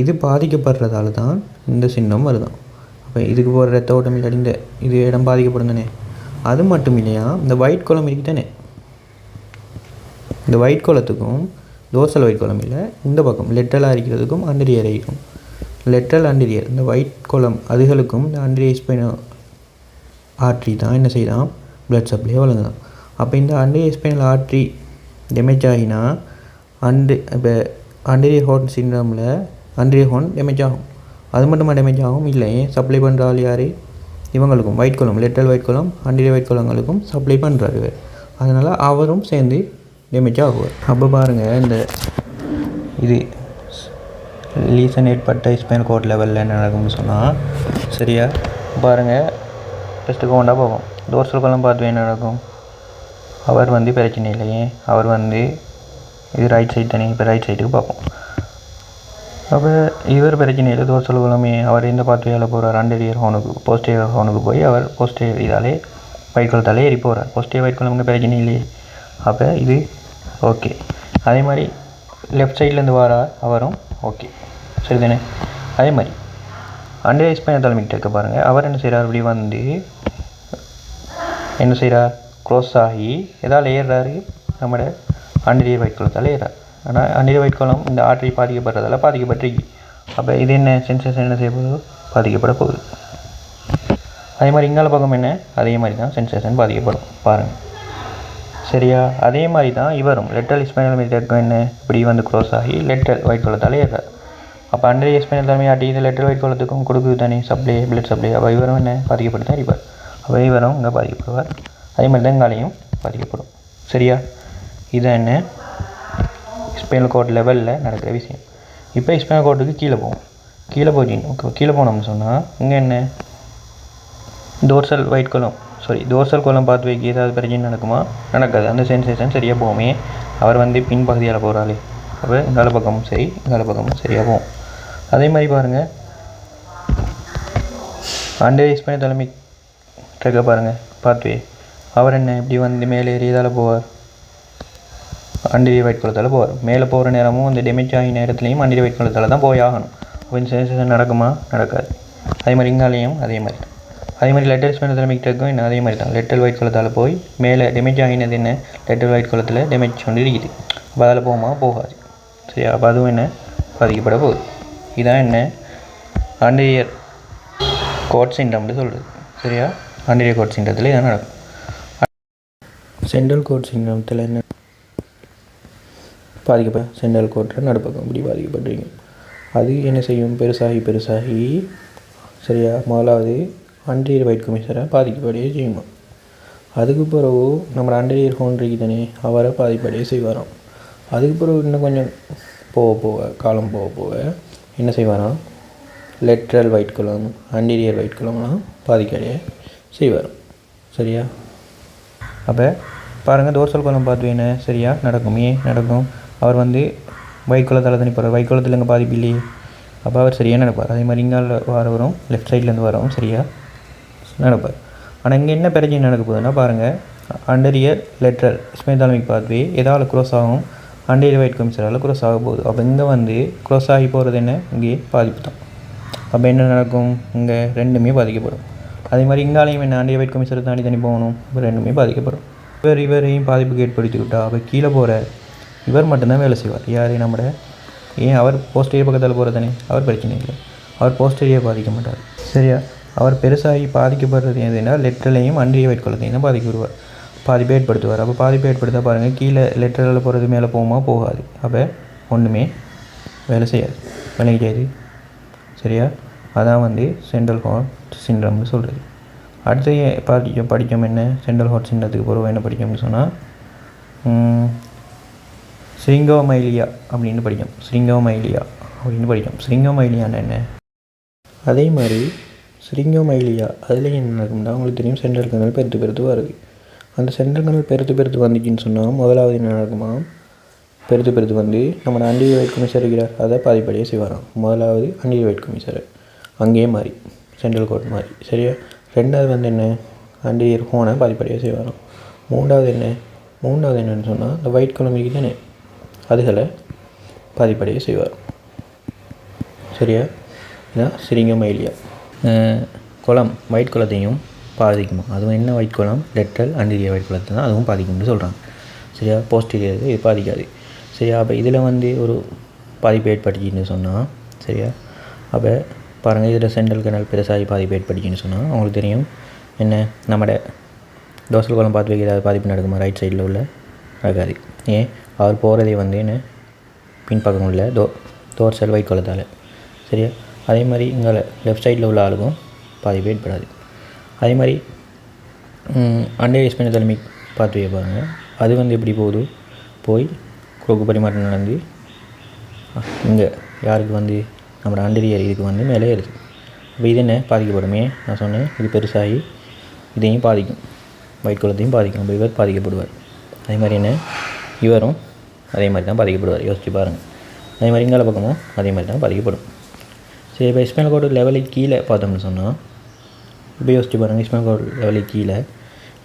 இது பாதிக்கப்படுறதால தான் இந்த சின்னம் வருதான். அப்போ இதுக்கு போகிற ரத்த ஓட்டம் இல்லாட்டி இந்த இது இடம் பாதிக்கப்படும் தானே. அது மட்டும் இல்லையா, இந்த ஒயிட் குளம் இருக்கு தானே, இந்த ஒயிட் குளத்துக்கும் தோசல் ஒயிட் குளம் இல்லை, இந்த பக்கம் லெட்டலாக இருக்கிறதுக்கும் ஆண்டரியர் இருக்கும். லெட்டல் ஆண்டரியர் இந்த ஒயிட் குளம் அதுகளுக்கும் இந்த ஆண்டரியர் ஸ்பைனல் ஆர்ட்ரி தான் என்ன செய்யலாம், பிளட் சப்ளையை வழங்குதான். அப்போ இந்த ஆண்டரியர் ஸ்பைனல் ஆர்ட்ரி டேமேஜ் ஆகினா இப்போ ஆண்டரியர் ஹார்ன் சிண்ட்ரோமில் ஆண்டரியர் ஹார்ன் டேமேஜ் ஆகும். அது மட்டும் டேமேஜ் ஆகும் இல்லை. சப்ளை பண்ணுற ஆள் யார்? இவங்களுக்கும் ஒயிட் கோலம், லெட்டல் ஒயிட் கோலம், அண்டீரியர் ஒயிட் கோலங்களுக்கும் சப்ளை பண்ணுறாரு இவர். அதனால் அவரும் சேர்ந்து டேமேஜ் ஆகுவார். அப்போ பாருங்கள், இந்த இது லீசன் ஏற்பட்ட ஸ்பைனல் கார்ட் லெவலில் என்ன நடக்கும்னு சொன்னால், சரியா பாருங்கள், ஃபஸ்ட்டு கவுண்டாக போகும். டோர்சல் கோலம் பார்த்து என்ன நடக்கும்? அவர் பிரச்சனை இல்லையே, அவர் இது ரைட் சைடு தானே, இப்போ ரைட் சைடுக்கு பார்ப்போம். அப்போ இவர் பிரச்சனை இல்லை, டோர்சல் கோலமே அவர் இந்த பார்த்து வேலை போகிறார். அண்டரியர் ஹோனுக்கு, போஸ்டியர் ஹோனுக்கு போய் அவர் போஸ்டியர் இதாலே ஒயிட் கோலத்தாலே ஏறி போகிறார். போஸ்டியர் ஒயிட் கோலம் பிரச்சனை இல்லையே, அப்போ இது ஓகே. அதே மாதிரி லெஃப்ட் சைட்லேருந்து வரார் அவரும் ஓகே, சரி தானே. அதே மாதிரி அண்டரியர் ஸ்பைனல் தலைமைக்கு இருக்க பாருங்கள், அவர் என்ன செய்கிறார்? இப்படி என்ன செய்கிறார்? க்ளோஸ் ஆகி எதால் ஏறுறாரு? நம்மளோட அண்டரியர் ஒயிட் கோலத்தால் ஏறார். ஆனால் அண்டரியர் ஒயிட் கோலம் இந்த ஆர்டரி பாதிக்கப்படுறதால பாதிக்கப்பட்டிருக்கு. அப்போ இது என்ன சென்சேஷன் என்ன செய்ய போகுது? பாதிக்கப்பட போகுது. அதே மாதிரி இங்கால பக்கம் என்ன? அதே மாதிரி தான் சென்சேஷன் பாதிக்கப்படும் பாருங்கள், சரியா. அதே மாதிரி தான் இவரும் லெட்டல் ஸ்பைனல் மீட்டருக்கு என்ன இப்படி க்ளோஸ் ஆகி லெட்டல் ஒயிட் கோலத்தால் ஏறார். அப்போ அண்டரியர் ஸ்பைனல் தலைமை ஆட்டி இது லெட்டல் ஒயிட் கோலத்துக்கும் கொடுக்குது தானே சப்ளை, பிளட் சப்ளை. அப்போ இவரும் என்ன பாதிக்கப்பட்டு தான் இருப்பார். அப்போ இவரும் இங்கே பாதிக்கப்படுவார். அதே மாதிரி தான் இங்காலையும் பாதிக்கப்படும், சரியா. இதான் என்ன ஸ்பைனல் கார்ட் லெவலில் நடக்கிற விஷயம். இப்போ ஸ்பைனல் கார்டுக்கு கீழே போவோம். கீழே போனோம்னு சொன்னால் இங்கே என்ன டோர்சல் ஒயிட் கோலம், டோர்சல் கோலம் பார்த்து வைக்க ஏதாவது பிரச்சனை நடக்குமா? நடக்காது. அந்த சென்சேஷன் சரியாக போகுமே. அவர் பின்பகுதியால் போகிறாளே, அப்போ இங்கால பக்கமும் சரி இங்கால பக்கமும் சரியாக போகும். அதே மாதிரி பாருங்கள், அண்டரியர் ஸ்பைனல் தலைமை இருக்க பாருங்கள் பார்த்துவே, அவர் என்ன இப்படி மேலே ஏறியதால் போவார், அண்டரியர் ஒயிட் கோலத்தால் போவார். மேலே போகிற நேரமும் டேமேஜ் ஆகி நேரத்துலையும் அண்டரியர் ஒயிட் கோலத்தால் தான் போய் ஆகணும். அப்போ இந்த சென்சேஷன் நடக்குமா? நடக்காது. அதே மாதிரி இங்காலையும் அதே மாதிரி லெட்டல் ஸ்பைனல் தலைமைக்கு இருக்கும் என்ன அதே மாதிரி தான். லெட்டல் ஒயிட் கோலத்தால் போய் மேலே டேமேஜ் ஆகினது என்ன லெட்டல் ஒயிட் கோலத்தில் டேமேஜ் கொண்டு இருக்குது. அப்போ அதில் போகுமா? போகாது, சரியா. அப்போ அதுவும் என்ன பாதிக்கப்பட போகுது. இதான் என்ன அண்டரியர் கார்ட் சிண்ட்ரம்னு சொல்கிறது, சரியா. அண்டரியர் கார்ட் சிண்ட்ரத்தில் இதான் நடக்கும். சென்ட்ரல் கார்ட் சிண்ட்ரத்தில் என்ன சென்ட்ரல் கார்ட்டில் நடுப்பக்கம் இப்படி பாதிக்கப்பட்டிருக்கும். அது என்ன செய்யும்? பெருசாகி சரியா முதலாவது அண்டரியர் ஒயிட் கமிஷரை பாதிக்கப்படையே செய்யுமா. அதுக்கு பிறகு நம்ம அண்டரியர் ஹோன்றிக்கு தானே அவரை பாதிப்படையே செய்வாராம். அதுக்கு பிறகு இன்னும் கொஞ்சம் காலம் போக என்ன செய்வாராம்? லெட்ரல் ஒயிட் கோலம், அண்டரியர் ஒயிட் கோலம்லாம் பாதிக்கடைய செய்வாராம், சரியா. அப்போ பாருங்கள், டோர்சல் கோலம் பார்த்து என்ன சரியா நடக்கும். ஏன் நடக்கும்? அவர் ஒயிட் கோலத்தால் தண்ணி போகிறார். ஒயிட் கோலத்தில் எங்கே பாதிப்பு இல்லையே, அப்போ அவர் சரியாக நடப்பார். அதே மாதிரி இங்கால வரவரும் லெஃப்ட் சைட்லேருந்து வரவும் சரியாக நடப்பார். ஆனால் இங்கே என்ன பிரச்சனை நடக்க போகுதுன்னா பாருங்கள், அண்டரியர் லெட்ரல் ஸ்பைனல் தலைமைக்கு பார்த்து ஏதாவது க்ரோஸ் ஆகும், அண்டரியர் ஒயிட் கமிஷரால் க்ரோஸ் ஆக போகுது. அப்போ இங்கே க்ரோஸ் ஆகி போகிறது என்ன? இங்கே பாதிப்பு தான். அப்போ என்ன நடக்கும்? இங்கே ரெண்டுமே பாதிக்கப்படும். அதே மாதிரி இங்காலையும் என்ன அண்டரியர் ஒயிட் கமிஷரை தாண்டி தண்ணி போகணும், இப்போ ரெண்டுமே பாதிக்கப்படும். இவரையும் பாதிப்புக்கு ஏற்படுத்தி விட்டா அப்போ கீழே போகிற இவர் மட்டும்தான் வேலை செய்வார். யார்? நம்மட ஏன் அவர் போஸ்டேரியா பக்கத்தில் போகிறதானே, அவர் பிரச்சனை இல்லை, அவர் போஸ்டேரியா பாதிக்க மாட்டார், சரியா. அவர் பெருசாகி பாதிக்கப்படுறது எதுனா லெட்டர்லையும் அண்டரியர் ஒயிட் கோலத்தையும் தான் பாதிக்கப்படுவார், பாதிப்பை ஏற்படுத்துவார். அப்போ பாதிப்பை ஏற்படுத்த பாருங்கள், கீழே லெட்டரில் போகிறது மேலே போகுமா? போகாது. அப்போ ஒன்றுமே வேலை செய்யாது, வேலைக்கு செய்யாது, சரியா. அதான் சென்ட்ரல் ஹார்ட் சிண்ட்ரம்னு சொல்கிறது. அடுத்து படித்தோம் என்ன சென்ட்ரல் ஹார்ட் சிண்ட்ரத்துக்கு பிறகு என்ன படித்தோம்னு சொன்னால் ஸ்ரிங்கோமைலியா அப்படின்னு படித்தோம். ஸ்ரிங்கோமைலியான்னு என்ன? அதே மாதிரி ஸ்ரிங்கோமைலியா அதில் என்ன நடக்கும்னா உங்களுக்கு தெரியும், சென்ட்ரல் கனல் பெருத்து வருது. அந்த சென்ட்ரல் கனல் பெருத்து வந்துச்சுன்னு சொன்னால் முதலாவது என்ன நடக்குமா? பெருத்து நம்ம அண்டரியர் ஒயிட் கமிஷர் இருக்கிறார், அதை பாதிப்படையே செய்வாராம். முதலாவது அண்டரியர் ஒயிட் கமிஷர் அங்கேயே மாறி சென்ட்ரல் கோர்ட் மாதிரி, சரியா. ரெண்டாவது என்ன அண்டரியர் ஹோனை பாதிப்படையே செய்வாராம். மூன்றாவது என்னன்னு சொன்னால் இந்த ஒயிட் கிழமைக்கு தானே அதுகளை பாதிப்படையே செய்வார், சரியா. இதுதான் ஸ்ரிங்கோமைலியா. குளம் ஒயிட் குளத்தையும் பாதிக்குமா? அதுவும் என்ன ஒயிட் குளம்? லெட்டல் அண்டரியர் ஒயிட் குளத்தை தான் அதுவும் பாதிக்கும்னு சொல்கிறாங்க, சரியா. போஸ்டீரியர் இது பாதிக்காது, சரியா. அப்போ இதில் ஒரு பாதிப்பு ஏற்பட்டுச்சின்னு சொன்னால், சரியா. அப்போ பாருங்கள், இதில் சென்ட்ரல் கனல் பெருசாகி பாதிப்பு ஏற்பட்டுச்சின்னு சொன்னால் அவங்களுக்கு தெரியும் என்ன நம்மட டோர்சல் கோலம் பார்த்து வைக்க ஏதாவது பாதிப்பு நடக்குமா? ரைட் சைடில் உள்ள நடக்காது. ஏன்? அவர் போகிறதே என்ன பின்பக்கம் உள்ள டோர்சல் ஒயிட் கோலத்தால், சரியா. அதே மாதிரி இங்கே லெஃப்ட் சைடில் உள்ள ஆளுக்கும் பாதிப்பு ஏற்படாது. அதே மாதிரி அண்டர் ஸ்பைனல் தலைமிக் பாத்வே பாருங்கள், அது வந்து எப்படி போகுது, போய் குறுக்கு பரிமாற்றம் நடந்து இங்கே யாருக்கு வந்து நம்மளோட அண்டரியர் இதுக்கு வந்து மேலே ஏறுது. இப்போ இது என்ன பாதிக்கப்படுமே, நான் சொன்னேன் இது பெருசாகி இதையும் பாதிக்கும், வயிற்குளத்தையும் பாதிக்கும். இப்போ இவர் பாதிக்கப்படுவார். அதே மாதிரி என்ன இவரும் அதே மாதிரி தான் பாதிக்கப்படுவார். யோசிச்சு பாருங்கள். அதே மாதிரி இங்கால பக்கமும் அதே மாதிரி தான் பாதிக்கப்படும். சரி, இப்போ ஸ்பைனல் கார்டு லெவலுக்கு கீழே பார்த்தோம்னு சொன்னால், இப்போ யோசிச்சு பாருங்கள், ஸ்பைனல் கார்டு லெவலுக்கு கீழே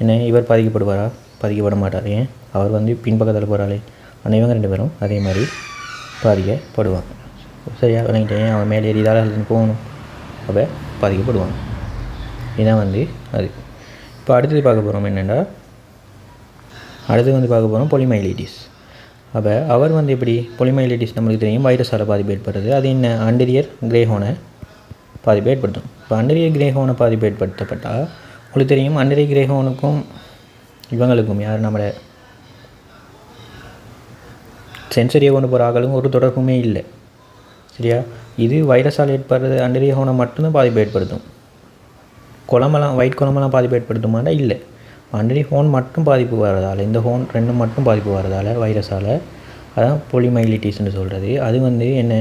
என்ன இவர் பாதிக்கப்படுவாரா, பாதிக்கப்பட மாட்டார். ஏன், அவர் வந்து பின்பக்கத்தில் போகிறாளே, ஆனால் இவங்க 2 பேரும் அதே மாதிரி பாதிக்கப்படுவாங்க. சரியா விளங்கிட்டேன். அவன் மேலே ஏறிதால் போகணும், அப்போ பாதிக்கப்படுவாங்க. இதுதான் வந்து அது. இப்போ அடுத்தது பார்க்க போகிறோம் என்னென்னா, அடுத்து வந்து பார்க்க போகிறோம் பொலிமைலைட்டிஸ். அப்போ அவர் வந்து எப்படி பொலிமைலைட்டிஸ் நம்மளுக்கு தெரியும், வைரஸால் பாதிப்பு ஏற்படுறது. அது என்ன, அண்டரியர் கிரேஹோனை பாதிப்பு ஏற்படுத்தும். இப்போ அண்டரியர் கிரேஹோனை பாதிப்பு ஏற்படுத்தப்பட்டால் உங்களுக்கு தெரியும், அண்டரியர் கிரேஹோனுக்கும் இவங்களுக்கும் யார் நம்மளை சென்சரியை கொண்டு போகிற ஆக்களுக்கும் ஒரு தொடர்புமே இல்லை. சரியா, இது வைரஸால் ஏற்படுறது அண்டரியர் ஹோனை மட்டும்தான் பாதிப்பு ஏற்படுத்தும். ஒயிட் குழம்பெல்லாம் பாதிப்பு ஏற்படுத்துமாண்டா இல்லை. அண்டரியர் ஹோன் மட்டும் பாதிப்பு வரதால், இந்த ஹோன் 2 மட்டும் பாதிப்பு வரதால் வைரஸால், அதான் பொலிமைலிட்டிஸ்ன்னு சொல்கிறது. அது வந்து என்ன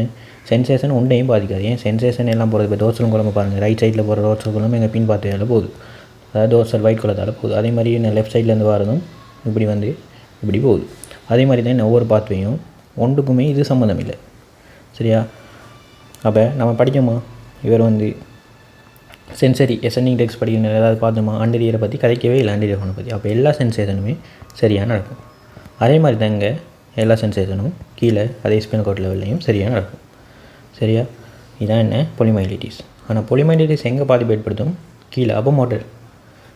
சென்சேஷன் ஒன்றையும் பாதிக்காது. ஏன் சென்சேஷன் எல்லாம் போகிறது, இப்போ டோர்சல் குழம்பு பாருங்கள், ரைட் சைடில் போகிற டோர்சல் குழம்பு எங்கள் பின் பார்த்தால போகுது, அதாவது டோர்சல் ஒயிட் குளத்தால் போகுது. அதே மாதிரி என்ன லெஃப்ட் சைட்லேருந்து வரதும் இப்படி வந்து இப்படி போகுது. அதே மாதிரி தான் ஒவ்வொரு பாத்வேயும் ஒன்றுக்குமே இது சம்மந்தம் இல்லை. சரியா, அப்போ நம்ம படித்தோமா, இவர் வந்து சென்சரி எசனிங் டெக்ஸ்ட் படிக்கணும் ஏதாவது பார்த்தோமா, அண்டரியரை பற்றி கதைக்கவே இல்லை, அண்டரியர் ஹோனை பற்றி. அப்போ எல்லா சென்சேஷனுமே சரியாக நடக்கும். அதே மாதிரி தான் இங்கே எல்லா சென்சேஷனும் கீழே அதே ஸ்பைனல் கார்டு லெவல்லையும் சரியாக நடக்கும். சரியா, இதான் என்ன பொலிமைலிட்டிஸ். ஆனால் பொலிமைலிட்டிஸ் எங்கே பாதிப்பு ஏற்படுத்தும், கீழே அப்போமோட்டர்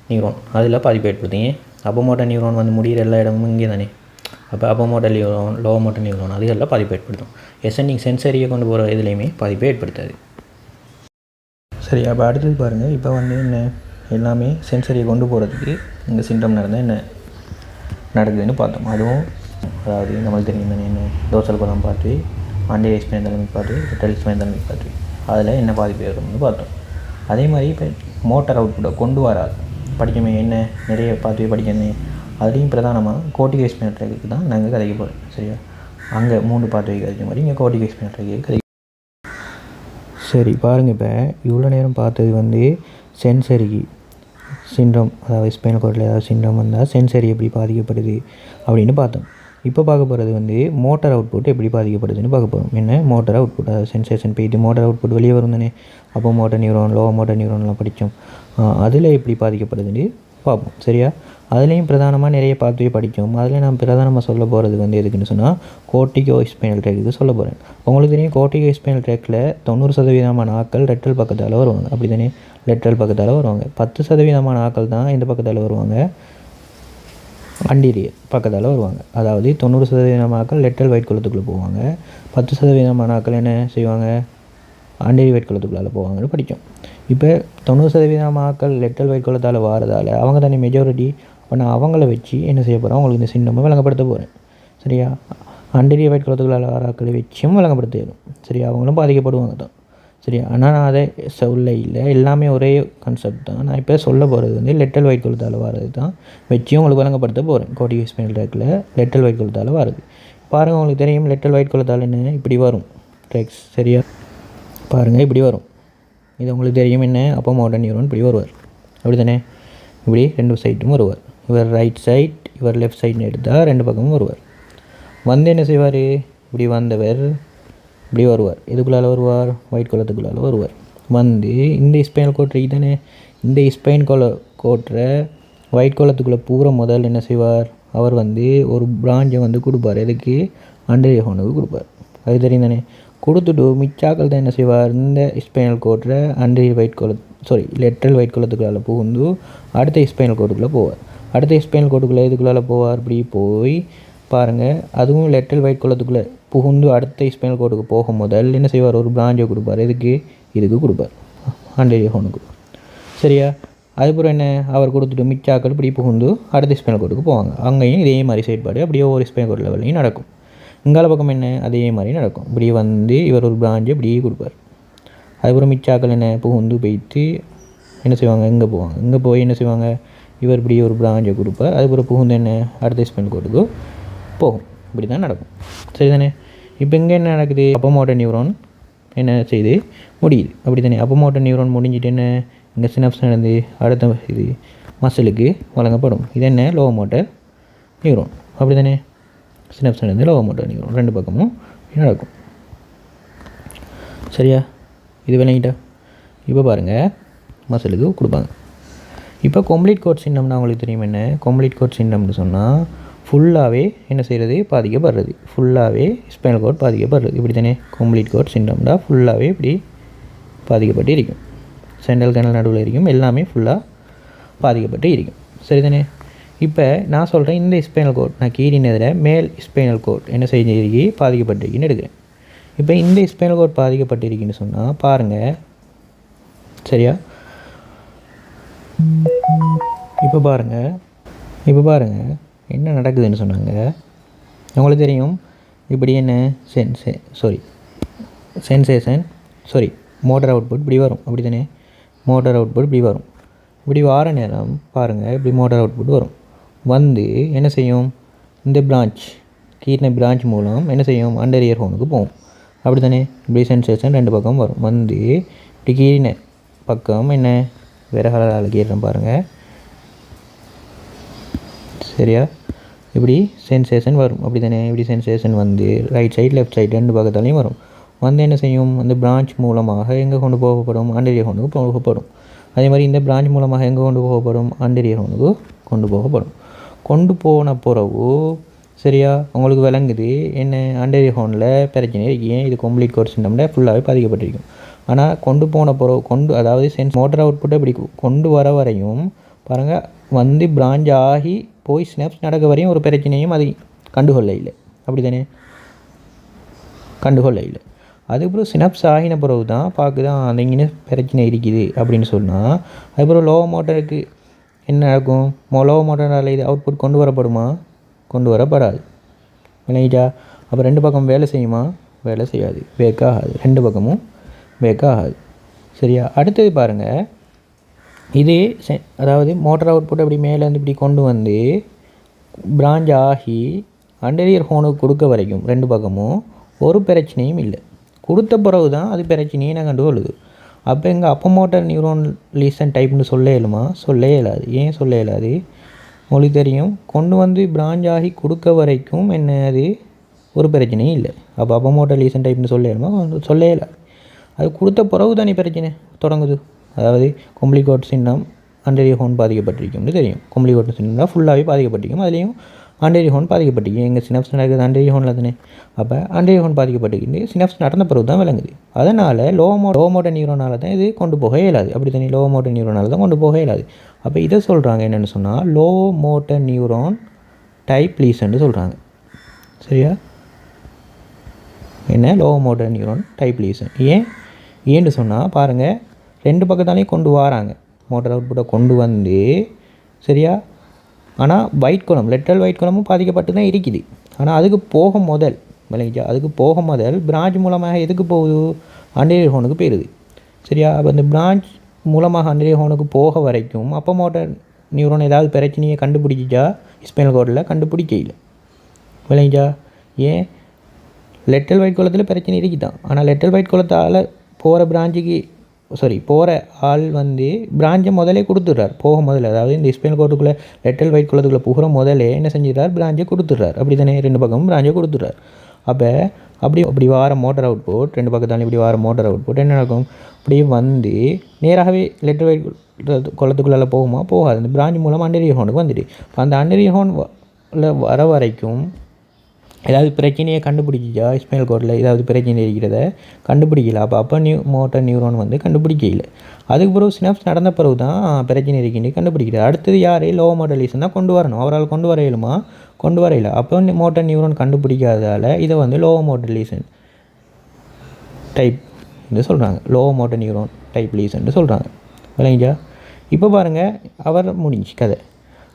நியூரான் அதில் பாதிப்பு ஏற்படுத்தும். ஏன், அப்போமோட்டர் நியூரான் வந்து முடிகிற எல்லா இடமும் இங்கே தானே. அப்போ அப்போமோட்டர் நியூரான், லோ மோட்டர் நியூரான் அதுகளில் பாதிப்பு ஏற்படுத்தும். எசனிங் சென்சரியை கொண்டு போகிற இதுலேயுமே பாதிப்பை ஏற்படுத்தாது. சரி, அப்போ அடுத்தது பாருங்கள், இப்போ வந்து என்ன எல்லாமே சென்சரியை கொண்டு போகிறதுக்கு இந்த சிம்டம் நடந்தால் என்ன நடக்குதுன்னு பார்த்தோம். அதுவும் அதாவது நம்மளுக்கு தெரியும் தானே, என்ன டோர்சல் குழம்பு பார்த்து, அண்டரியர் ஸ்பைனல் தலைமிக் பார்த்து, ரெக்டல் ஸ்பைனல் தலைமிக் பார்த்து, அதில் என்ன பாதிப்பு ஏற்படும்னு பார்த்தோம். அதே மாதிரி இப்போ மோட்டார் அவுட்புட்டை கொண்டு வராது படிக்கமே, என்ன நிறைய பார்த்து படிக்கணும். அதுலேயும் பிரதானமாக கோர்டிகல் ஸ்பைனல் ட்ராக்கு தான் நாங்கள் கதைக்க போகிறோம். சரியா, அங்கே 3 பாத்வே கதைக்க மாதிரி இங்கே கோர்டிகல் ஸ்பைனல் ட்ராக்கு கதை. சரி பாருங்கள், இப்போ இவ்வளோ நேரம் பார்த்தது வந்து சென்சரி சிண்ட்ரோம், அதாவது ஸ்பைனல் கார்டில் ஏதாவது சிண்ட்ரோம் வந்தால் சென்சரி எப்படி பாதிக்கப்படுது அப்படின்னு பார்த்தோம். இப்போ பார்க்க போகிறது வந்து மோட்டார் அவுட்புட் எப்படி பாதிக்கப்படுதுன்னு பார்க்க போகிறோம். என்ன மோட்டார் அவுட்புட், அதாவது சென்சேஷன் போயிட்டு மோட்டார் அவுட்புட் வெளியே வரும் தானே. அப்போ மோட்டார் நியூரான், லோ மோட்டார் நியூரான்லாம் படித்தோம், அதில் எப்படி பாதிக்கப்படுதுன்னு பார்ப்போம். சரியா, அதுலேயும் பிரதானமாக நிறைய பாத்வே படித்தோம். அதில் நான் பிரதானமாக சொல்ல போகிறது வந்து எதுக்குன்னு சொன்னால் கோர்டிகோ ஸ்பைனல் ட்ராக்கு சொல்ல போகிறேன். உங்களுக்கு தெரியும், கோர்டிகோ ஸ்பைனல் ட்ராக்கில் 90% ஆட்கள் ரெட்டல் பக்கத்தால் வருவாங்க. அப்படி தானே, லெட்ரல் பக்கத்தால் வருவாங்க. 10% ஆட்கள் தான் இந்த பக்கத்தால் வருவாங்க, அண்டீரியர் பக்கத்தால் வருவாங்க. அதாவது 90% ஆட்கள் லெட்ரல் ஒயிட் குளத்துக்குள்ளே போவாங்க, 10% ஆட்கள் என்ன செய்வாங்க, அண்டீரியர் ஒயிட் குளத்துக்குள்ளால் போவாங்கன்னு படித்தோம். இப்போ 90% ஆட்கள் லெட்ரல் ஒயிட் குளத்தால் வாரதால் அவங்க தானே மெஜாரிட்டி. இப்போ நான் அவங்கள வச்சு என்ன செய்ய போகிறேன், உங்களுக்கு இந்த சின்னமாக விளங்கப்படுத்த போகிறேன். சரியா, அண்டரியர் ஒயிட் குளத்துக்குள்ளால் வர ஆட்களை வச்சும் விளங்கப்படுத்திடும். சரியா, அவங்களும் பாதிக்கப்படுவாங்க தான். சரியா, ஆனால் நான் அதை சொல்ல இல்லை, எல்லாமே ஒரே கான்செப்ட் தான். நான் இப்போ சொல்ல போகிறது வந்து லெட்ரல் ஒயிட் குளத்தால் வர்றது தான் வச்சு உங்களுக்கு விளங்கப்படுத்த போகிறேன். கோர்டிகல் ஸ்பைனல் ட்ராக்கில் லெட்ரல் ஒயிட் குளத்தால் வருது. பாருங்கள், உங்களுக்கு தெரியும் லெட்ரல் ஒயிட் குளத்தால் என்ன இப்படி வரும் ட்ராக்ஸ். சரியா, பாருங்கள் இப்படி வரும். இது உங்களுக்கு தெரியும், என்ன அப்போ மோட்டார் நியூரான் இப்படி வருவார். அப்படி தானே, இப்படி 2 சைடும் வருவார். இவர் ரைட் சைட், இவர் லெஃப்ட் சைடுன்னு எடுத்தால் 2 பக்கமும் வருவார். வந்து என்ன செய்வார், இப்படி வந்தவர் இப்படி வருவார். இதுக்குள்ளால் வருவார், ஒயிட் குளத்துக்குள்ளால் வருவார். வந்து இந்த ஸ்பைனல் கோட்டை தானே, இந்த ஸ்பைன் கோட்டை ஒயிட் குளத்துக்குள்ளே பூரா முதல் என்ன செய்வார், அவர் வந்து ஒரு பிராஞ்சை வந்து கொடுப்பார். எதுக்கு, அண்டரியர் ஹோனுக்கு கொடுப்பார். அது தெரியும் தானே. கொடுத்துட்டு மிச்சாக்கள் தான் என்ன செய்வார், இந்த ஸ்பைனல் கோட்டை அண்டரியர் லெட்ரல் ஒயிட் குளத்துக்குள்ளால் புகுந்து அடுத்த ஸ்பைனல் கோட்டுக்குள்ளே போவார். அடுத்த ஸ்பைனல் கோட்டுக்குள்ளே இதுக்குள்ளால் போவார். இப்படி போய் பாருங்கள், அதுவும் லெட்ரல் ஒயிட் குளத்துக்குள்ளே புகுந்து அடுத்த ஸ்பைனல் கோட்டுக்கு போகும் முதல் என்ன செய்வார், ஒரு பிராஞ்சை கொடுப்பார். இதுக்கு கொடுப்பார், அண்டரியர் ஹோனுக்கு. சரியா, அதுக்கப்புறம் என்ன, அவர் கொடுத்துட்டு மிச்சாக்கள் இப்படி புகுந்து அடுத்த ஸ்பைனல் கோட்டுக்கு போவாங்க. அங்கேயும் இதே மாதிரி செயல்பாடு அப்படியே ஒவ்வொரு ஸ்பைனல் கோட் லெவல்லையும் நடக்கும். இங்கால பக்கம் என்ன, அதே மாதிரி நடக்கும். இப்படி வந்து இவர் ஒரு பிராஞ்சை இப்படியே கொடுப்பார். அதுக்கப்புறம் மிச்சாக்கள் என்ன புகுந்து போய்த்து என்ன செய்வாங்க, இங்கே போவாங்க. இங்கே போய் என்ன செய்வாங்க, இவர் இப்படி ஒரு பிராஞ்சை கொடுப்பார். அதுக்கப்புறம் புகுந்து என்ன அடுத்த ஸ்பைனல் கோடுக்கு போகும். இப்படி தான் நடக்கும். சரி தானே? இப்போ இங்கே என்ன நடக்குது, அப்போமோட்டர் நியூரான் என்ன செய்து முடியுது. அப்படி தானே? அப்போமோட்டர் நியூரான் முடிஞ்சிட்டு என்ன இங்கே சினாப்ஸ் நடந்து அடுத்த இது மசிலுக்கு வழங்கப்படும். இது என்ன லோ மோட்டர் நியூரான். அப்படி தானே? சினாப்ஸ் நடந்து லோ மோட்டர் நியூரான் ரெண்டு பக்கமும் நடக்கும். சரியா? இது விளங்கிட்டா? இப்போ பாருங்கள், மசிலுக்கு கொடுப்பாங்க. இப்போ கம்ப்ளீட் கோட் சிண்டம்னா உங்களுக்கு தெரியும் என்ன? கம்ப்ளீட் கோட் சிண்டம்னு சொன்னால் ஃபுல்லாகவே என்ன செய்கிறது, பாதிக்கப்படுறது. ஃபுல்லாகவே ஸ்பைனல் கோட் பாதிக்கப்படுறது. இப்படி தானே? கம்ப்ளீட் கோட் சிண்டம்னா ஃபுல்லாகவே இப்படி பாதிக்கப்பட்டு இருக்கும். சென்ட்ரல் கேனல் நடுவில் இருக்கும், எல்லாமே ஃபுல்லாக பாதிக்கப்பட்டு இருக்கும். சரி தானே? இப்போ நான் சொல்கிறேன், இந்த ஸ்பைனல் கோட் நான் கீழினதில் மேல் ஸ்பைனல் கோட் என்ன செஞ்சிருக்கி பாதிக்கப்பட்டிருக்குன்னு எடுக்கிறேன். இப்போ இந்த ஸ்பைனல் கோட் பாதிக்கப்பட்டிருக்குன்னு சொன்னால் பாருங்கள். சரியா? இப்போ பாருங்கள் என்ன நடக்குதுன்னு சொன்னாங்க. உங்களுக்கு தெரியும் இப்படி என்ன சென்சேஷன் மோட்டர் அவுட்புட் இப்படி வரும். அப்படி தானே? மோட்டர் அவுட்புட் இப்படி வரும். இப்படி வார நேரம் பாருங்கள், இப்படி மோட்டர் அவுட்புட் வரும். வந்து என்ன செய்யும், இந்த கீழே பிரான்ச் மூலம் என்ன செய்யும், அண்டர் இயர் ஹோனுக்கு போகும். அப்படி தானே? இப்படி சென்சேஷன் ரெண்டு பக்கம் வரும். வந்து இப்படி கீழே பக்கம் என்ன வேறு கலரால் கீழே பாருங்கள். சரியா? இப்படி சென்சேஷன் வரும். அப்படி தானே? இப்படி சென்சேஷன் வந்து ரைட் சைடு லெஃப்ட் சைடு ரெண்டு பக்கத்தாலையும் வரும். வந்து என்ன செய்யும், அந்த பிரான்ச் மூலமாக எங்கே கொண்டு போகப்படும், அண்டர் ஹோனுக்கு போகப்படும். அதே மாதிரி இந்த பிரான்ச் மூலமாக எங்கே கொண்டு போகப்படும், அண்டர் ஹோனுக்கு கொண்டு போகப்படும். கொண்டு போன பிறகு சரியா உங்களுக்கு விளங்குது என்ன, அண்டர் ஹோனில் பிரச்சனை இருக்கு. இது கம்ப்ளீட் கோட் சிண்டம்ல ஃபுல்லாகவே பாதிக்கப்பட்டிருக்கும். ஆனால் கொண்டு போன பிறகு அதாவது மோட்டர் அவுட்புட்டை இப்படி கொண்டு வர வரையும் பாருங்கள், வந்து பிரான்ச் ஆகி போய் ஸ்னாப்ஸ் நடக்க வரையும் ஒரு பிரச்சனையும் அது கண்டுகொள்ள இல்லை. அப்படி தானே? கண்டுகொள்ள இல்லை. அதுக்கப்புறம் சினாப்ஸ் ஆகின பிறகு தான் பார்க்குதான் அந்த இங்கே பிரச்சனை இருக்குது அப்படின்னு சொன்னால், அதுக்கப்புறம் லோ மோட்டருக்கு என்ன நடக்கும், லோ மோட்டரால் இது அவுட்புட் கொண்டு வரப்படுமா, கொண்டு வரப்படாது. விளங்கிட்டா? அப்போ ரெண்டு பக்கம் வேலை செய்யுமா, வேலை செய்யாது, வேக் ஆகாது. ரெண்டு பக்கமும் வேக் ஆகாது. சரியா? அடுத்தது பாருங்கள், இது அதாவது மோட்டர் அவுட்புட் அப்படி மேலேருந்து இப்படி கொண்டு வந்து பிரான்ச் ஆகி அண்டரியர் ஹோனுக்கு கொடுக்க வரைக்கும் ரெண்டு பக்கமும் ஒரு பிரச்சனையும் இல்லை. கொடுத்த பிறகு தான் அது பிரச்சனையை நான் கண்டுகொள்ளுது. அப்போ எங்கள் அப்போமோட்டர் நியூரான் லீசன் டைப்னு சொல்ல இயலுமா, சொல்ல இயலாது. ஏன் சொல்ல இயலாது, உங்களுக்கு தெரியும், கொண்டு வந்து பிரான்ச் ஆகி கொடுக்க வரைக்கும் என்ன அது ஒரு பிரச்சனையும் இல்லை. அப்போ அப்போமோட்டர் லீசன் டைப்னு சொல்ல இயலுமா, சொல்ல இயலாது. அது கொடுத்த பிறகு தானே பிரச்சனை தொடங்குது. அதாவது complete cord syndrome anterior horn பாதிக்கப்பட்டிருக்கும்னு தெரியும். கம்ப்ளீட் கோட் சிண்டம் ஃபுல்லாகவே பாதிக்கப்பட்டிருக்கும். அதுலேயும் அண்டரியர் ஹோன் பாதிக்கப்பட்டிருக்கு. எங்கள் சினாப்ஸ் நடக்குது அண்டரியர் ஹோனில் தானே. அப்போ அண்டரியர் ஹோன் பாதிக்கப்பட்டிருக்கு, சினாப்ஸ் நடந்த பிறகு தான் விளங்குது. அதனால் லோ மோட்டர் நியூரோனால் தான் இது கொண்டு போக இயலாது. அப்படி தானே? லோ மோட்டர் நியூரோனால் தான் கொண்டு போக இயலாது. அப்போ இதை சொல்கிறாங்க என்னென்னு சொன்னால் லோ மோட்டர் நியூரான் டைப் லீசன்னு சொல்கிறாங்க. சரியா? என்ன low motor neuron type lesion. ஏன்னு சொன்னால் பாருங்கள், ரெண்டு பக்கத்தாலையும் கொண்டு வராங்க மோட்டர் அவுட்புட்டை கொண்டு வந்து. சரியா? ஆனால் ஒயிட் குளம் லெட்டரல் ஒயிட் குளமும் பாதிக்கப்பட்டு தான் இருக்குது. ஆனால் அதுக்கு போக முதல் விளங்கிச்சா, அதுக்கு போக முதல் பிரான்ச் மூலமாக எதுக்கு போகுது, அண்டரியர் ஹோனுக்கு போயிடுது. சரியா? அப்போ இந்த பிரான்ச் மூலமாக அண்டரியர் ஹோனுக்கு போக வரைக்கும் அப்போ மோட்டர் நியூரான் ஏதாவது பிரச்சனையை கண்டுபிடிச்சிச்சா, ஸ்பைனல் கோடில் கண்டுபிடிக்கல. விளங்கிச்சா? ஏன், லெட்டரல் ஒயிட் குளத்தில் பிரச்சனை இருக்குதான். ஆனால் லெட்டரல் ஒயிட் குளத்தால் போகிற பிரான்ச்சுக்கு போகிற ஆள் வந்து பிரான்ச்சை முதலே கொடுத்துட்றார். போக முதல்ல, அதாவது இந்த ஸ்பைனல் கோட்டுக்குள்ளே லெட்டரல் ஒயிட் குளத்துக்குள்ளே புகிற முதலே என்ன செஞ்சிடறார், பிரான்ச்சை கொடுத்துட்றார். அப்படி தானே? ரெண்டு பக்கமும் பிரான்ச்சை கொடுத்துட்றார். அப்போ அப்படி வார மோட்டர் அவுட்புட் ரெண்டு பக்கத்தாலும் இப்படி வார மோட்டர் அவுட்புட் என்ன நடக்கும், அப்படியே வந்து நேராகவே லெட்டர் ஒயிட் குளத்துக்குள்ளே போகுமா, போகாது. அந்த பிரான்ச் மூலம் அண்டரியர் ஹோனுக்கு வந்துட்டு அந்த அண்டரியர் ஹோனில் வர வரைக்கும் ஏதாவது பிரச்சனையை கண்டுபிடிச்சிச்சா, ஸ்பைனல் கோடில் ஏதாவது பிரச்சனை இருக்கிறத கண்டுபிடிக்கல. அப்போ மோட்டர் நியூரான் வந்து கண்டுபிடிக்கல. அதுக்கு பிறகு சினாப்ஸ் நடந்த பிறகு தான் பிரச்சனை இருக்குன்னு கண்டுபிடிக்கிறது. அடுத்தது யார், லோ மோட்டர் லீசன் தான் கொண்டு வரணும். அவரால் கொண்டு வர இயலுமா, கொண்டு வரையில. அப்போ மோட்டர் நியூரான் கண்டுபிடிக்காததால் இதை வந்து லோ மோட்டர் லீசன் டைப் என்று சொல்கிறாங்க. Low motor neuron type lesion சொல்கிறாங்க. விளங்கிச்சா? இப்போ பாருங்கள், அவர் முடிஞ்சு கதை.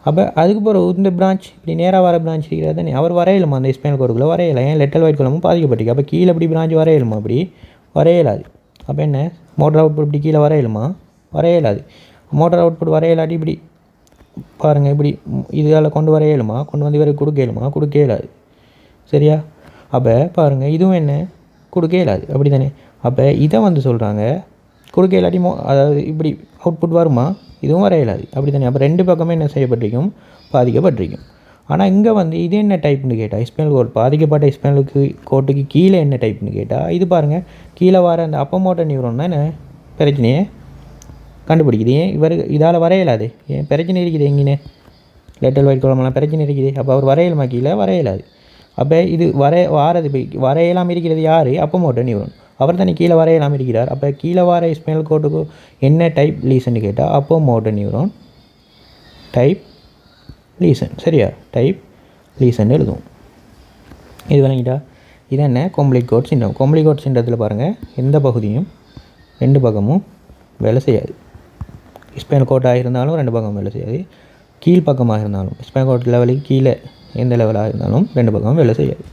அப்போ அதுக்கு பிறகு இந்த பிரான்ச் இப்படி நேராக வர பிரான்ச் இருக்கிறது தானே, அவர் வரையலுமா அந்த ஸ்பைனல் கோடுக்குள்ளே வரையலை. ஏன், லெட்டரல் ஒயிட் குளமும் பாதிக்கப்பட்டிருக்கு. அப்போ கீழே இப்படி பிரான்ச் வரையலுமா, அப்படி வரையலாது. அப்போ என்ன மோட்டர் அவுட்புட் இப்படி கீழே வரையலுமா? வரையலாது. மோட்டர் அவுட்புட் வரையலாட்டி இப்படி பாருங்கள், இப்படி இதால் கொண்டு வரையலுமா? கொண்டு வந்து இவருக்கு கொடுக்கலுமா? கொடுக்க இயலாது. சரியா? அப்போ பாருங்கள், இதுவும் என்ன கொடுக்க இயலாது. அப்படி தானே? அப்போ இதை வந்து சொல்கிறாங்க கொடுக்க இயலாட்டி அதாவது இப்படி அவுட்புட் வருமா? இதுவும் வரையலாது. அப்படி தானே? அப்போ ரெண்டு பக்கமே என்ன செய்யப்பட்டிருக்கும்? பாதிக்கப்பட்டிருக்கும். ஆனால் இங்கே வந்து இது என்ன டைப்னு கேட்டால் ஸ்பைனல் கோட் பாதிக்கப்பட்ட ஸ்பைனலுக்கு கோட்டுக்கு கீழே என்ன டைப்னு கேட்டால் இது பாருங்கள், கீழே வர அந்த அப்போ மோட்டர் நியூரான் தான் என்ன பிரச்சனையே கண்டுபிடிக்குது. ஏன் இவர் இதால் வரையலாது? ஏன் பிரச்சனை இருக்குது? எங்கேனே லெட்டல் வைட் குழம்புலாம் பிரச்சனை இருக்குது. அப்போ அவர் வரையலுமா? கீழே வரையலாது. அப்போ இது வாரது வரையலாம் இருக்கிறது யார்? அப்போ மோட்டர் நியூரான். அவர் தானே கீழே வரையலாம் இருக்கிறார். அப்போ கீழே வர ஸ்பைனல் கோட்டுக்கு என்ன டைப் லீசன்னு கேட்டால் அப்போ மோட்டர் நியூரான் டைப் லீசன். சரியா? டைப் லீசன் எழுதுவோம். இது விளங்கிட்டா? இது என்ன காம்ப்ளிக் கோட் சிண்டம். காம்ப்ளிக் கோட் சிண்டத்தில் பாருங்கள், எந்த பகுதியும் ரெண்டு பக்கமும் வேலை செய்யாது. ஸ்பைனல் கோட்டாக இருந்தாலும் ரெண்டு பக்கமும் வேலை செய்யாது. கீழ்ப்பக்கமாக இருந்தாலும் ஸ்பைனல் கோட் லெவலுக்கு கீழே எந்த லெவலாக இருந்தாலும் ரெண்டு பக்கமும் வேலை செய்யாது.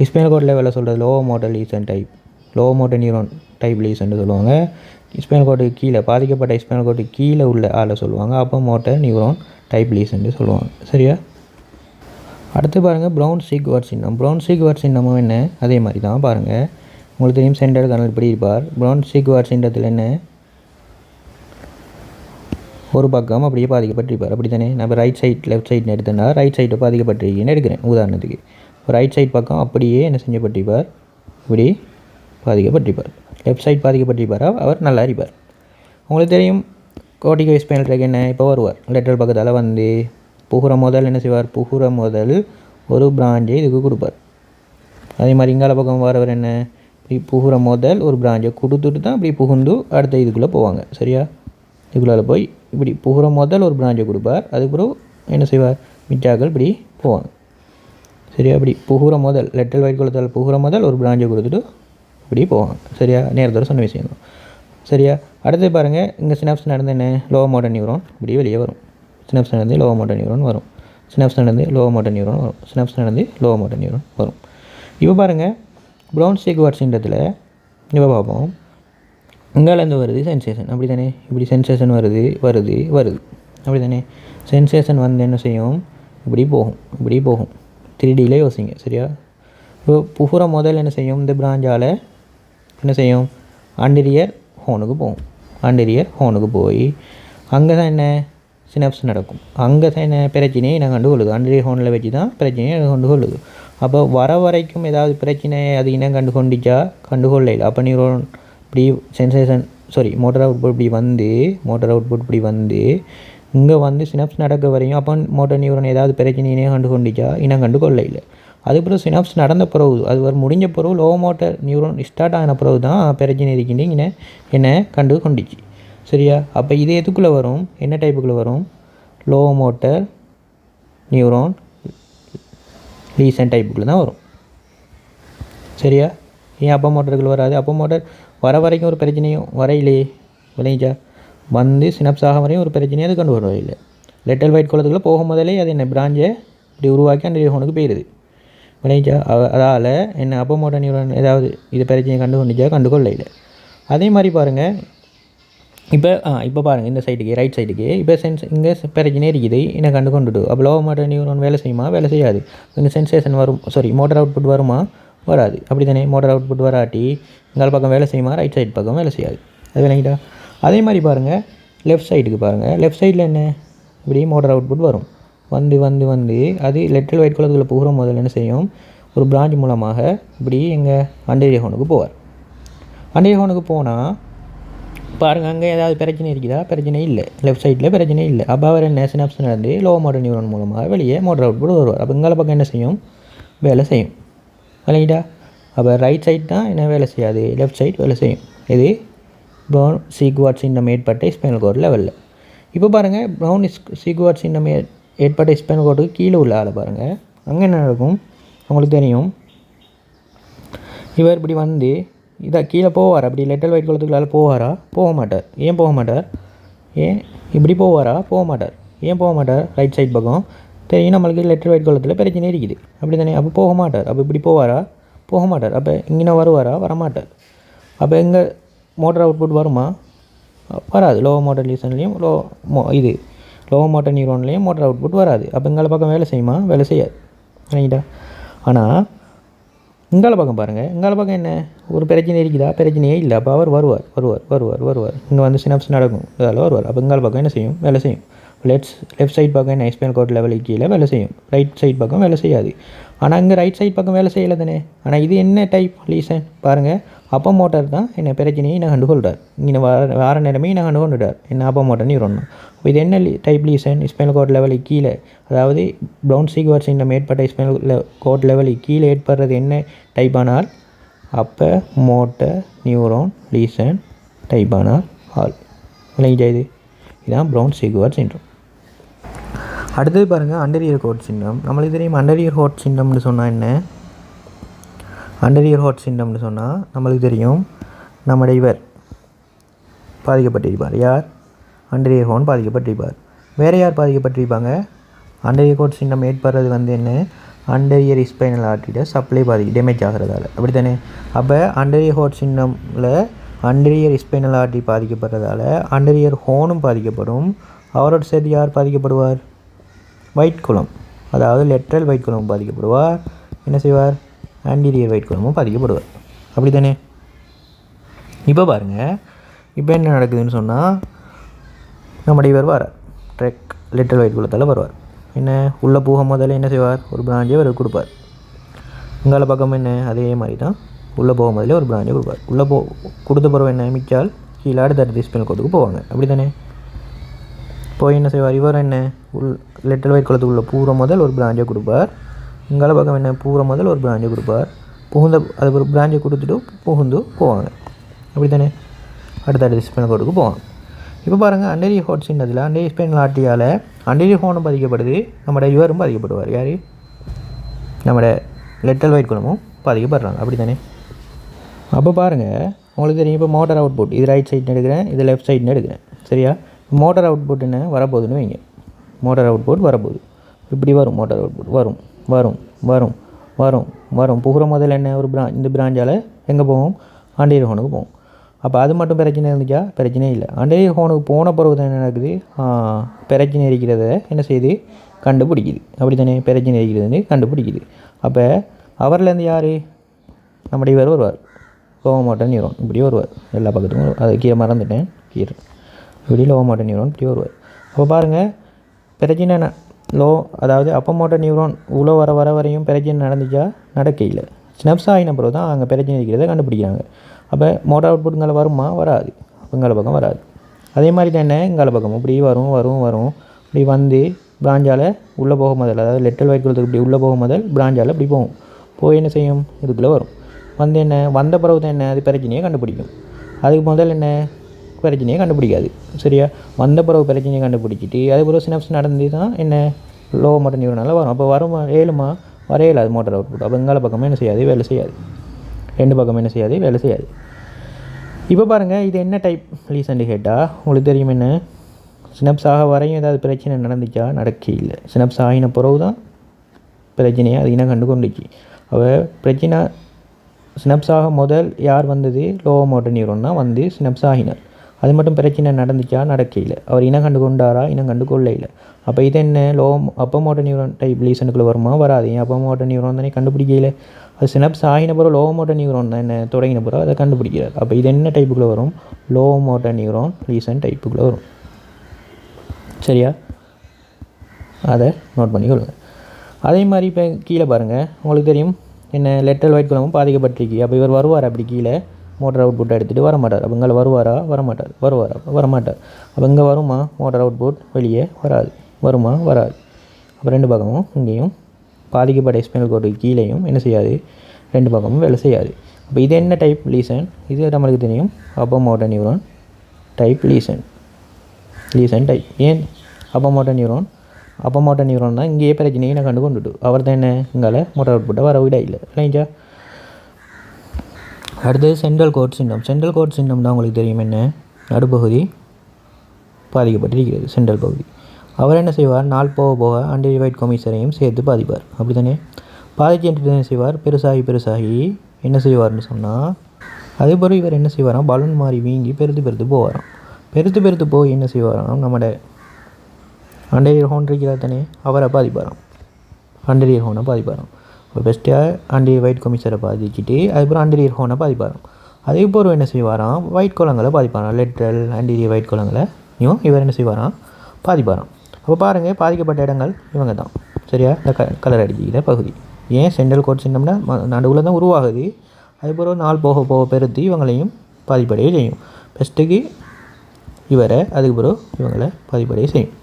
ஸ்பைனல் கோட் லெவலில் சொல்கிறது low motor lesion type, low motor neuron type lesion சொல்லுவாங்க. ஸ்பைனல் கோட்டுக்கு கீழே பாதிக்கப்பட்ட ஸ்பைனல் கோட்டுக்கு கீழே உள்ள ஆளை சொல்லுவாங்க அப்போ மோட்டர் நியூரான் டைப் லீசன்னு சொல்லுவாங்க. சரியா? அடுத்து பாருங்கள் ப்ரௌன் சீக்வர்ட் சின்னம். ப்ரௌன் சீக்வர்ட் சின்னமும் என்ன அதே மாதிரி தான். பாருங்கள், உங்களுக்கு தெரியும் சென்டர் கனல் இப்படி இருப்பார். ப்ரௌன் சீக்வர்ட் சின்னத்தில் என்ன ஒரு பக்கம் அப்படியே பாதிக்கப்பட்டிருப்பார். அப்படி தானே? நம்ம ரைட் சைட் லெஃப்ட் சைட்னு எடுத்தோன்னா ரைட் சைட்டை பாதிக்கப்பட்டிருக்கீங்கன்னு எடுக்கிறேன் உதாரணத்துக்கு. ரைட் சைட் பக்கம் அப்படியே என்ன செஞ்சப்பட்டிருப்பார்? இப்படி பாதிக்கப்பட்டிருப்பார். Left side பாதிக்கப்பட்டிருப்பாரா? அவர் நல்லா இருப்பார். உங்களுக்கு தெரியும் கோட்டிகோ ஸ்பைனல் ட்ராக் என்ன இப்போ வருவார். லெட்டரல் பக்கத்தால் வந்து புகுற முதல் என்ன செய்வார்? புகுற முதல் ஒரு பிராஞ்சை இதுக்கு கொடுப்பார். அதே மாதிரி இங்கால பக்கம் வரவர் என்ன இப்படி புகுற முதல் ஒரு பிராஞ்சை கொடுத்துட்டு தான் இப்படி புகுந்து அடுத்த இதுக்குள்ளே போவாங்க. சரியா? இதுக்குள்ளே போய் இப்படி புகுற முதல் ஒரு பிராஞ்சை கொடுப்பார். அதுக்கப்புறம் என்ன செய்வார்? மிச்சாக்கள் இப்படி போவாங்க. சரியா? இப்படி புகுற முதல் லெட்டரல் வைட் குளத்தால் புகுற முதல் ஒரு பிராஞ்சை கொடுத்துட்டு இப்படி போவாங்க. சரியா? நேரத்தோட சொன்ன விஷயம் தான். சரியா? அடுத்து பாருங்கள், இங்கே சினாப்ஸ் நடந்து என்ன லோ மோட்டர் நியூரான் இப்படி வெளியே வரும். சினாப்ஸ் நடந்து லோ மோட்டர் நியூரான் வரும். சினாப்ஸ் நடந்து லோ மோட்டர் நியூரான் வரும். சினாப்ஸ் நடந்து லோ மோட்டர் நியூரான் வரும். இப்போ பாருங்கள், ப்ரௌன் சீக்வர்ட் சிண்டத்தில் இப்போ பார்ப்போம். இங்காலேருந்து வருது சென்சேஷன். அப்படி தானே? இப்படி சென்சேஷன் வருது வருது வருது. அப்படி தானே? சென்சேஷன் வந்து என்ன செய்யும்? இப்படி போகும் இப்படி போகும். 3Dயில் யோசிங்க. சரியா? இப்போ புகுற முதல் என்ன செய்யும்? இந்த பிராஞ்சால் என்ன செய்யும்? ஆண்டீரியர் ஹோனுக்கு போகும். ஆண்டீரியர் ஹோனுக்கு போய் அங்கே தான் என்ன சினாப்ஸ் நடக்கும். அங்கே தான் என்ன பிரச்சனையை நான் கண்டுகொள்ளுது. ஆண்டீரியர் ஹோனில் வச்சு தான் பிரச்சனையை கண்டுகொள்ளுது. அப்போ வர வரைக்கும் ஏதாவது பிரச்சனை அது இனம் கண்டுகொண்டிச்சா? கண்டுகொள்ள. அப்போ நியூரான் இப்படி சென்சேஷன் மோட்டர் அவுட்புட் இப்படி வந்து இங்கே வந்து சினாப்ஸ் நடக்க வரையும் அப்போ மோட்டர் நியூரான் ஏதாவது பிரச்சனையினே கண்டுகொண்டிச்சா? இனம் கண்டுகொள்ள இல்லை. அதுக்கப்புறம் சினாப்ஸ் நடந்த பிறகு அது ஒரு முடிஞ்ச பிறகு லோ மோட்டர் நியூரான் ஸ்டார்ட் ஆன பிறகு தான் பிரச்சனை இருக்கின்ற என்ன கண்டு கொண்டிச்சு. சரியா? அப்போ இது எதுக்குள்ளே வரும்? என்ன டைப்புக்குள்ளே வரும்? லோ மோட்டர் நியூரான் லீசன் டைப்புக்குள்ளே தான் வரும். சரியா? ஏன் அப்போ மோட்டருக்குள்ளே வராது? அப்போ மோட்டர் வர வரைக்கும் ஒரு பிரச்சனையும் வரையிலே விளைஞ்சா வந்து சினாப்ஸ் ஆக வரையும் ஒரு பிரச்சனையும் அது கண்டு வரவில்லை. லெட்டல் வைட் குளத்துக்குள்ளே போகும் முதலே அது என்ன பிராஞ்சை இப்படி உருவாக்கி அந்த ஹோனுக்கு போயிடுது. விளைஞ்சா அதால் என்ன அப்போ மோட்டர் நியூரான் ஏதாவது இது பிரச்சனையை கண்டுகொள்ள இல்லை. அதே மாதிரி பாருங்கள், இப்போ பாருங்கள் இந்த சைடுக்கு ரைட் சைடுக்கு இப்போ இங்கே பிரச்சனை இருக்குது என்ன கண்டுகொண்டுட்டு. அப்போ லோ மோட்டர் நியூரான் வேலை செய்யுமா? வேலை செய்யாது. இங்கே சென்சேஷன் வரும் மோட்டர் அவுட்புட் வருமா? வராது. அப்படி தானே? மோட்டர் அவுட்புட் வராட்டி இங்கால பக்கம் வேலை செய்யுமா? ரைட் சைடு பக்கம் வேலை செய்யாது. அது விளங்கிட்டா? அதே மாதிரி பாருங்கள் லெஃப்ட் சைடுக்கு பாருங்கள். லெஃப்ட் சைடில் என்ன இப்படி மோட்டர் அவுட்புட் வரும். வந்து அது லெட்டரல் வைட் குளத்துக்குள்ளே புகுற முதல்ல என்ன செய்யும்? ஒரு பிராஞ்ச் மூலமாக இப்படி எங்கள் ஆண்டீரியர் ஹோனுக்கு போவார். ஆண்டீரியர் ஹோனுக்கு போனால் பாருங்கள் அங்கே ஏதாவது பிரச்சனை இருக்குதா? பிரச்சனை இல்லை. லெஃப்ட் சைடில் பிரச்சனை இல்லை. அப்போ அவர் என்ன சினாப்ஸ் நடந்து லோ மோட்டர் நியூரான் மூலமாக வெளியே மோட்டர் அவுட்புட் வருவார். அப்போ இங்கால பக்கம் என்ன செய்யும்? வேலை செய்யும். விளங்கிட்டா? அப்போ ரைட் சைட் தான் என்ன வேலை செய்யாது, லெஃப்ட் சைட் வேலை செய்யும். இது ப்ரௌன் சீக்வர்ட் சின்னம் ஏற்பட்ட ஸ்பைனல் கோட் லெவலில். இப்போ பாருங்கள், ப்ரௌன் சீக்வர்ட் சின்னம் ஏற்பட்ட ஸ்பைனல் கோட்டுக்கு கீழே உள்ள ஆளை பாருங்கள். அங்கே என்ன நடக்கும் உங்களுக்கு தெரியும். இவர் இப்படி வந்து இதை கீழே போவார். அப்படி லெட்டல் வைட் குளத்துக்குள்ளால் போவாரா? போக மாட்டார். ஏன் போக மாட்டார்? ஏன் இப்படி போவாரா? போக மாட்டார். ஏன் போக மாட்டார்? ரைட் சைட் பக்கம் தெரியும் நம்மளுக்கு லெட்டர் வைட் குளத்தில் பிரச்சனை இருக்குது. அப்படி தானே? அப்போ போக மாட்டார். அப்போ இப்படி போவாரா? போக மாட்டார். அப்போ இங்கே வருவாரா? வரமாட்டார். அப்போ மோட்டர் அவுட்புட் வருமா? வராது. லோவர் மோட்டார் லீசன்லேயும் லோவர் மோட்டார் நியூரான்லேயும் மோட்டர் அவுட்புட் வராது. அப்போ இங்கால பக்கம் வேலை செய்யுமா? வேலை செய்யாது. ரைட்டா? ஆனால் இங்கால பக்கம் பாருங்கள், இங்கால பக்கம் என்ன ஒரு பிரச்சனை இருக்குதா? பிரச்சனையே இல்லை. அப்போ அவர் வருவார். இங்கே வந்து சினாப்ஸ் நடக்கும், அதில் வருவார். அப்போ இங்கால பக்கம் என்ன செய்யும்? வேலை செய்யும். லெஃப்ட் சைட் பக்கம் என்ன ஸ்பைனல் கார்ட் லெவலுக்கு கீழே வேலை செய்யும். ரைட் சைட் பக்கம் வேலை செய்யாது. ஆனால் இங்கே ரைட் சைட் பக்கம் வேலை செய்யலை தானே. ஆனால் இது என்ன டைப் லீசன் பாருங்கள். அப்போ மோட்டார் தான் என்ன பிரச்சனையை நான் கண்டுகொள்கிறார். இங்கே வார நேரமே நான் கண்டுகொண்டுட்டார் என்ன அப்போ மோட்டார் நியூரான். அப்போ இது என்ன டைப் லீசன்? ஸ்பைனல் கார்ட் லெவலுக்கு கீழே, அதாவது ப்ரௌன் சீக்வர் சிண்டம் ஏற்பட்ட ஸ்பைனல் கார்ட் லெவலுக்கு கீழே ஏற்படுறது என்ன டைப் ஆனால் அப்போ மோட்டார் நியூரான் லீசன் டைப் ஆனால் ஆல் விளங்கிட்டா? இதுதான் ப்ரௌன் சீக்வர் சிண்டம். அடுத்தது பாருங்கள், அண்டரியர் ஹார்ட் சிண்டம். நம்மளுக்கு தெரியும் அண்டரியர் ஹார்ட் சிண்டம்னு சொன்னால் என்ன? அண்டரியர் ஹார்ட் சிண்டம்னு சொன்னால் நம்மளுக்கு தெரியும் நம்முடைய இவர் பாதிக்கப்பட்டிருப்பார். யார்? அண்டரியர் ஹார்ன் பாதிக்கப்பட்டிருப்பார். வேறு யார் பாதிக்கப்பட்டிருப்பாங்க? அண்டரியர் ஹார்ட் சிண்டம் ஏற்படுறது வந்து என்ன? அண்டரியர் ஸ்பைனல் ஆர்டரியோட சப்ளை டேமேஜ் ஆகிறதால, அப்படி தானே? அப்போ அண்டரியர் ஹார்ட் சிண்டமில் அண்டரியர் ஸ்பைனல் ஆர்டரி பாதிக்கப்படுறதால அண்டரியர் ஹார்னும் பாதிக்கப்படும். அவரோட சேர்த்து யார் பாதிக்கப்படுவார்? ஒயிட் குளம், அதாவது லெட்ரல் ஒயிட் குளமும் பாதிக்கப்படுவார். என்ன செய்வார்? ஆன்டீரியர் ஒயிட் குளமும் பாதிக்கப்படுவார். அப்படி தானே? இப்போ பாருங்கள், இப்போ என்ன நடக்குதுன்னு சொன்னால் நம்முடைய இவர் வரார், லெட்ரல் ஒயிட் குளத்தால் வருவார். என்ன உள்ளே போக முதல்ல என்ன செய்வார்? ஒரு பிராஞ்சை அவர் கொடுப்பார். உங்கள பக்கம் என்ன அதே மாதிரி தான், உள்ளே போக முதல்ல ஒரு பிராஞ்சை கொடுப்பார். உள்ளே கொடுத்த பிறகு என்ன மிச்சால் கீழே அடுத்த ஸ்பைனல் கார்டுக்கு போவாங்க. அப்படி தானே? போய் என்ன செய்வார்? இவர் என்ன லெட்டல் ஒயிட் குளத்துக்குள்ளே பூர முதல் ஒரு பிராஞ்சை கொடுப்பார். இங்கால பக்கம் என்ன பூர முதல் ஒரு பிராஞ்சை கொடுப்பார். அது ஒரு பிராஞ்சை கொடுத்துட்டு புகுந்து போவாங்க. அப்படி தானே? அடுத்த ஸ்பைனல் கார்டுக்கு போவாங்க. இப்போ பாருங்கள், அண்டரியர் ஹார்ட் சின்னதில் அண்டரியர் ஸ்பைனல் ஆர்டரியால் அண்டரியர் ஹார்னும் பாதிக்கப்படுது, நம்மளோட இவரும் பாதிக்கப்படுவார். யார்? நம்மளோட லெட்டல் ஒயிட் குளமும் பாதிக்கப்படுறாங்க. அப்படி தானே? அப்போ பாருங்கள், உங்களுக்கு தெரியும் இப்போ மோட்டார் அவுட்புட் இது ரைட் சைட்னு எடுக்கிறேன், இது லெஃப்ட் சைட்னு எடுக்கிறேன். சரியா? மோட்டார் அவுட்புட் என்ன வரப்போகுதுன்னு வைங்க. மோட்டார் அவுட்புட் வரப்போகுது, இப்படி வரும். மோட்டார் அவுட்புட் வரும் வரும் வரும் வரும் வரும் புகிற முதல்ல என்ன ஒரு இந்த பிராஞ்சால் எங்கே போகும்? அண்டரியர் ஹார்னுக்கு போகும். அப்போ அது மட்டும் பிரச்சனை இருந்துச்சா? பிரச்சனையே இல்லை. அண்டரியர் ஹார்னுக்கு போன பிறகு தான் என்ன நடக்குது? பிரச்சனை இருக்கிறத என்ன செய்யுது? கண்டுபிடிக்குது. அப்படி தானே? பிரச்சனை இருக்கிறதுன்னு கண்டுபிடிக்குது. அப்போ அவர்லேருந்து யார்? நம்முடைய இவர் வருவார், லோவர் மோட்டார் நியூரான் இப்படி வருவார். எல்லா பக்கத்துக்கும் அதை கீழே மறந்துட்டேன், கீழே இப்படி லோவர் மோட்டார் நியூரான் இப்படி வருவார். அப்போ பாருங்கள், பிரச்சனை அதாவது அப்பர் மோட்டார் நியூரான் உள்ள வர வரையும் பிரச்சனை நடந்துச்சா? நடக்கையில். ஸ்னப்ஸ் ஆகின பிறகு தான் அங்கே பிரச்சனை இருக்கிறத கண்டுபிடிக்கிறாங்க. அப்போ மோட்டார் அவுட்புட் இங்கே வருமா? வராது. இங்கால பக்கம் வராது. அதே மாதிரி தான் என்ன இங்கால பக்கம் இப்படி வரும் வரும் வரும் இப்படி வந்து பிராஞ்சால் உள்ளே போக முதல், அதாவது லெட்டல் ஒயிட் குளத்துக்கு இப்படி உள்ளே போக முதல் பிராஞ்சால் இப்படி போகும். போய் என்ன செய்யும்? இதுக்குள்ளே வரும். வந்து என்ன வந்த பிறகு தான் என்ன அது பிரச்சனையை கண்டுபிடிக்கும். அதுக்கு முதல் என்ன பிரச்சனையை கண்டுபிடிக்காது. சரியா? வந்த பிறகு பிரச்சனையை கண்டுபிடிச்சிட்டு அது பிறகு சினாப்ஸ் நடந்து தான் என்ன லோவர் மோட்டார் நியூரானால் வரும். அப்போ வரும் வரையல அது மோட்டார் அவுட்புட். அப்போ இங்கால பக்கமே என்ன செய்யாது? வேலை செய்யாது. ரெண்டு பக்கம் என்ன செய்யாது? வேலை செய்யாது. இப்போ பாருங்கள், இது என்ன டைப் லீசன் கேட்டால் உங்களுக்கு தெரியும் என்ன? சினப்ஸ் ஆக வரையும் ஏதாவது பிரச்சனை நடந்துச்சா? நடக்க இல்லை. சினப்ஸ் ஆகின பிறகு தான் பிரச்சனையை அது இனம் கண்டு கொண்டுச்சு. அப்போ பிரச்சனை சினப்ஸ் ஆக முதல் யார் வந்தது? லோவர் மோட்டார் நியூரான் தான் வந்து சினப்ஸ் ஆகினார். அது மட்டும் பிரச்சனை நடந்துச்சா? நடக்கையில். அவர் இனம் கண்டு கொண்டாரா? இனம் கண்டு கொள்ள இல்லை. அப்போ இது என்ன அப்பர் மோட்டார் நியூரான் டைப் லீசனுக்குள்ளே வருமா? வராது. ஏன் அப்பர் மோட்டார் நியூரான் தானே கண்டுபிடிக்கல. அது சினப்ஸ் ஆகின பிறகு லோவர் மோட்டார் நியூரான் தான் என்ன தொடங்கின பிறகு அதை கண்டுபிடிக்கிறார். அப்போ இது என்ன டைப்புக்குள்ளே வரும்? லோவர் மோட்டார் நியூரான் லீசன் டைப்புக்குள்ளே வரும். சரியா? அதை நோட் பண்ணிக்கொள்ளுங்க. அதே மாதிரி இப்போ கீழே பாருங்கள், உங்களுக்கு தெரியும் என்ன லெட்டல் ஒயிட் குளமும் பாதிக்கப்பட்டிருக்கு. அப்போ இவர் வருவார் அப்படி கீழே மோட்டார் அவுட்புட் எடுத்துகிட்டு வரமாட்டார். அப்போ இங்கே வருவாரா? வரமாட்டார். வரமாட்டார். அப்போ இங்கே வருமா? மோட்டார் அவுட்புட் வெளியே வராது. வருமா? வராது. அப்போ ரெண்டு பக்கமும் இங்கேயும் பாதிக்கப்பட்ட ஸ்பைனல் கார்டுக்கு கீழேயும் என்ன செய்யாது? ரெண்டு பக்கமும் வேலை செய்யாது. அப்போ இது என்ன டைப் லீசன்? இது நம்மளுக்கு தெரியும் upper motor neuron type lesion type. ஏன் அப்பர் மோட்டார் நியூரான் தான் இங்கேயே பிரச்சனையை நான் கண்டு கொண்டுட்டு அவர் தான் என்ன இங்கால மோட்டார் அவுட்புட்டை வர விட இல்லை இல்லைங்களா? அடுத்தது central code syndrome. Central code syndrome தான் உங்களுக்கு தெரியும் என்ன? நடுப்பகுதி பாதிக்கப்பட்டிருக்கிறது, சென்ட்ரல் பகுதி. அவர் என்ன செய்வார்? நாள் போக போக அண்டரியர் ஒயிட் கொமிசரையும் சேர்த்து பாதிப்பார். அப்படி தானே? பாதிச்சுட்டு என்ன செய்வார்? பெருசாகி என்ன செய்வார்னு சொன்னால் அதே பிறகு இவர் என்ன செய்வாராம், பலூன் மாதிரி வீங்கி பெருத்து போவாராம். பெருத்து போய் என்ன செய்வாராம், நம்மட அண்டரியர் ஹோன் இருக்கிறார் தானே, அவரை பாதிப்பாராம். அண்டரியர் ஹோனை பாதிப்பாராம். ஒரு பெஸ்ட்டாக அண்டரியர் ஒயிட் கமிஷரை பாதிச்சுட்டு அதுக்கப்புறம் அண்டரியர் ஹோனை பாதிப்பாராம். அதே போல் என்ன செய்வாராம், ஒயிட் குளங்களை பாதிப்பாராம். லெட்ரல் அண்டரியர் ஒயிட் குளங்களையும் இவர் என்ன செய்வாராம், பாதிப்பாராம். அப்போ பாருங்கள், பாதிக்கப்பட்ட இடங்கள் இவங்க தான். சரியா, இந்த கலர் அடிக்கிற பகுதி. ஏன் சென்ட்ரல் கோட் சின்னம்னா நடுவில் தான் உருவாகுது. அதுக்கப்புறம் நாள் போக போக பெருத்தி இவங்களையும் பாதிப்படைய செய்யும். ஃபஸ்ட்டுக்கு இவரை, அதுக்கப்புறம் இவங்களை பாதிப்படைய செய்யும்.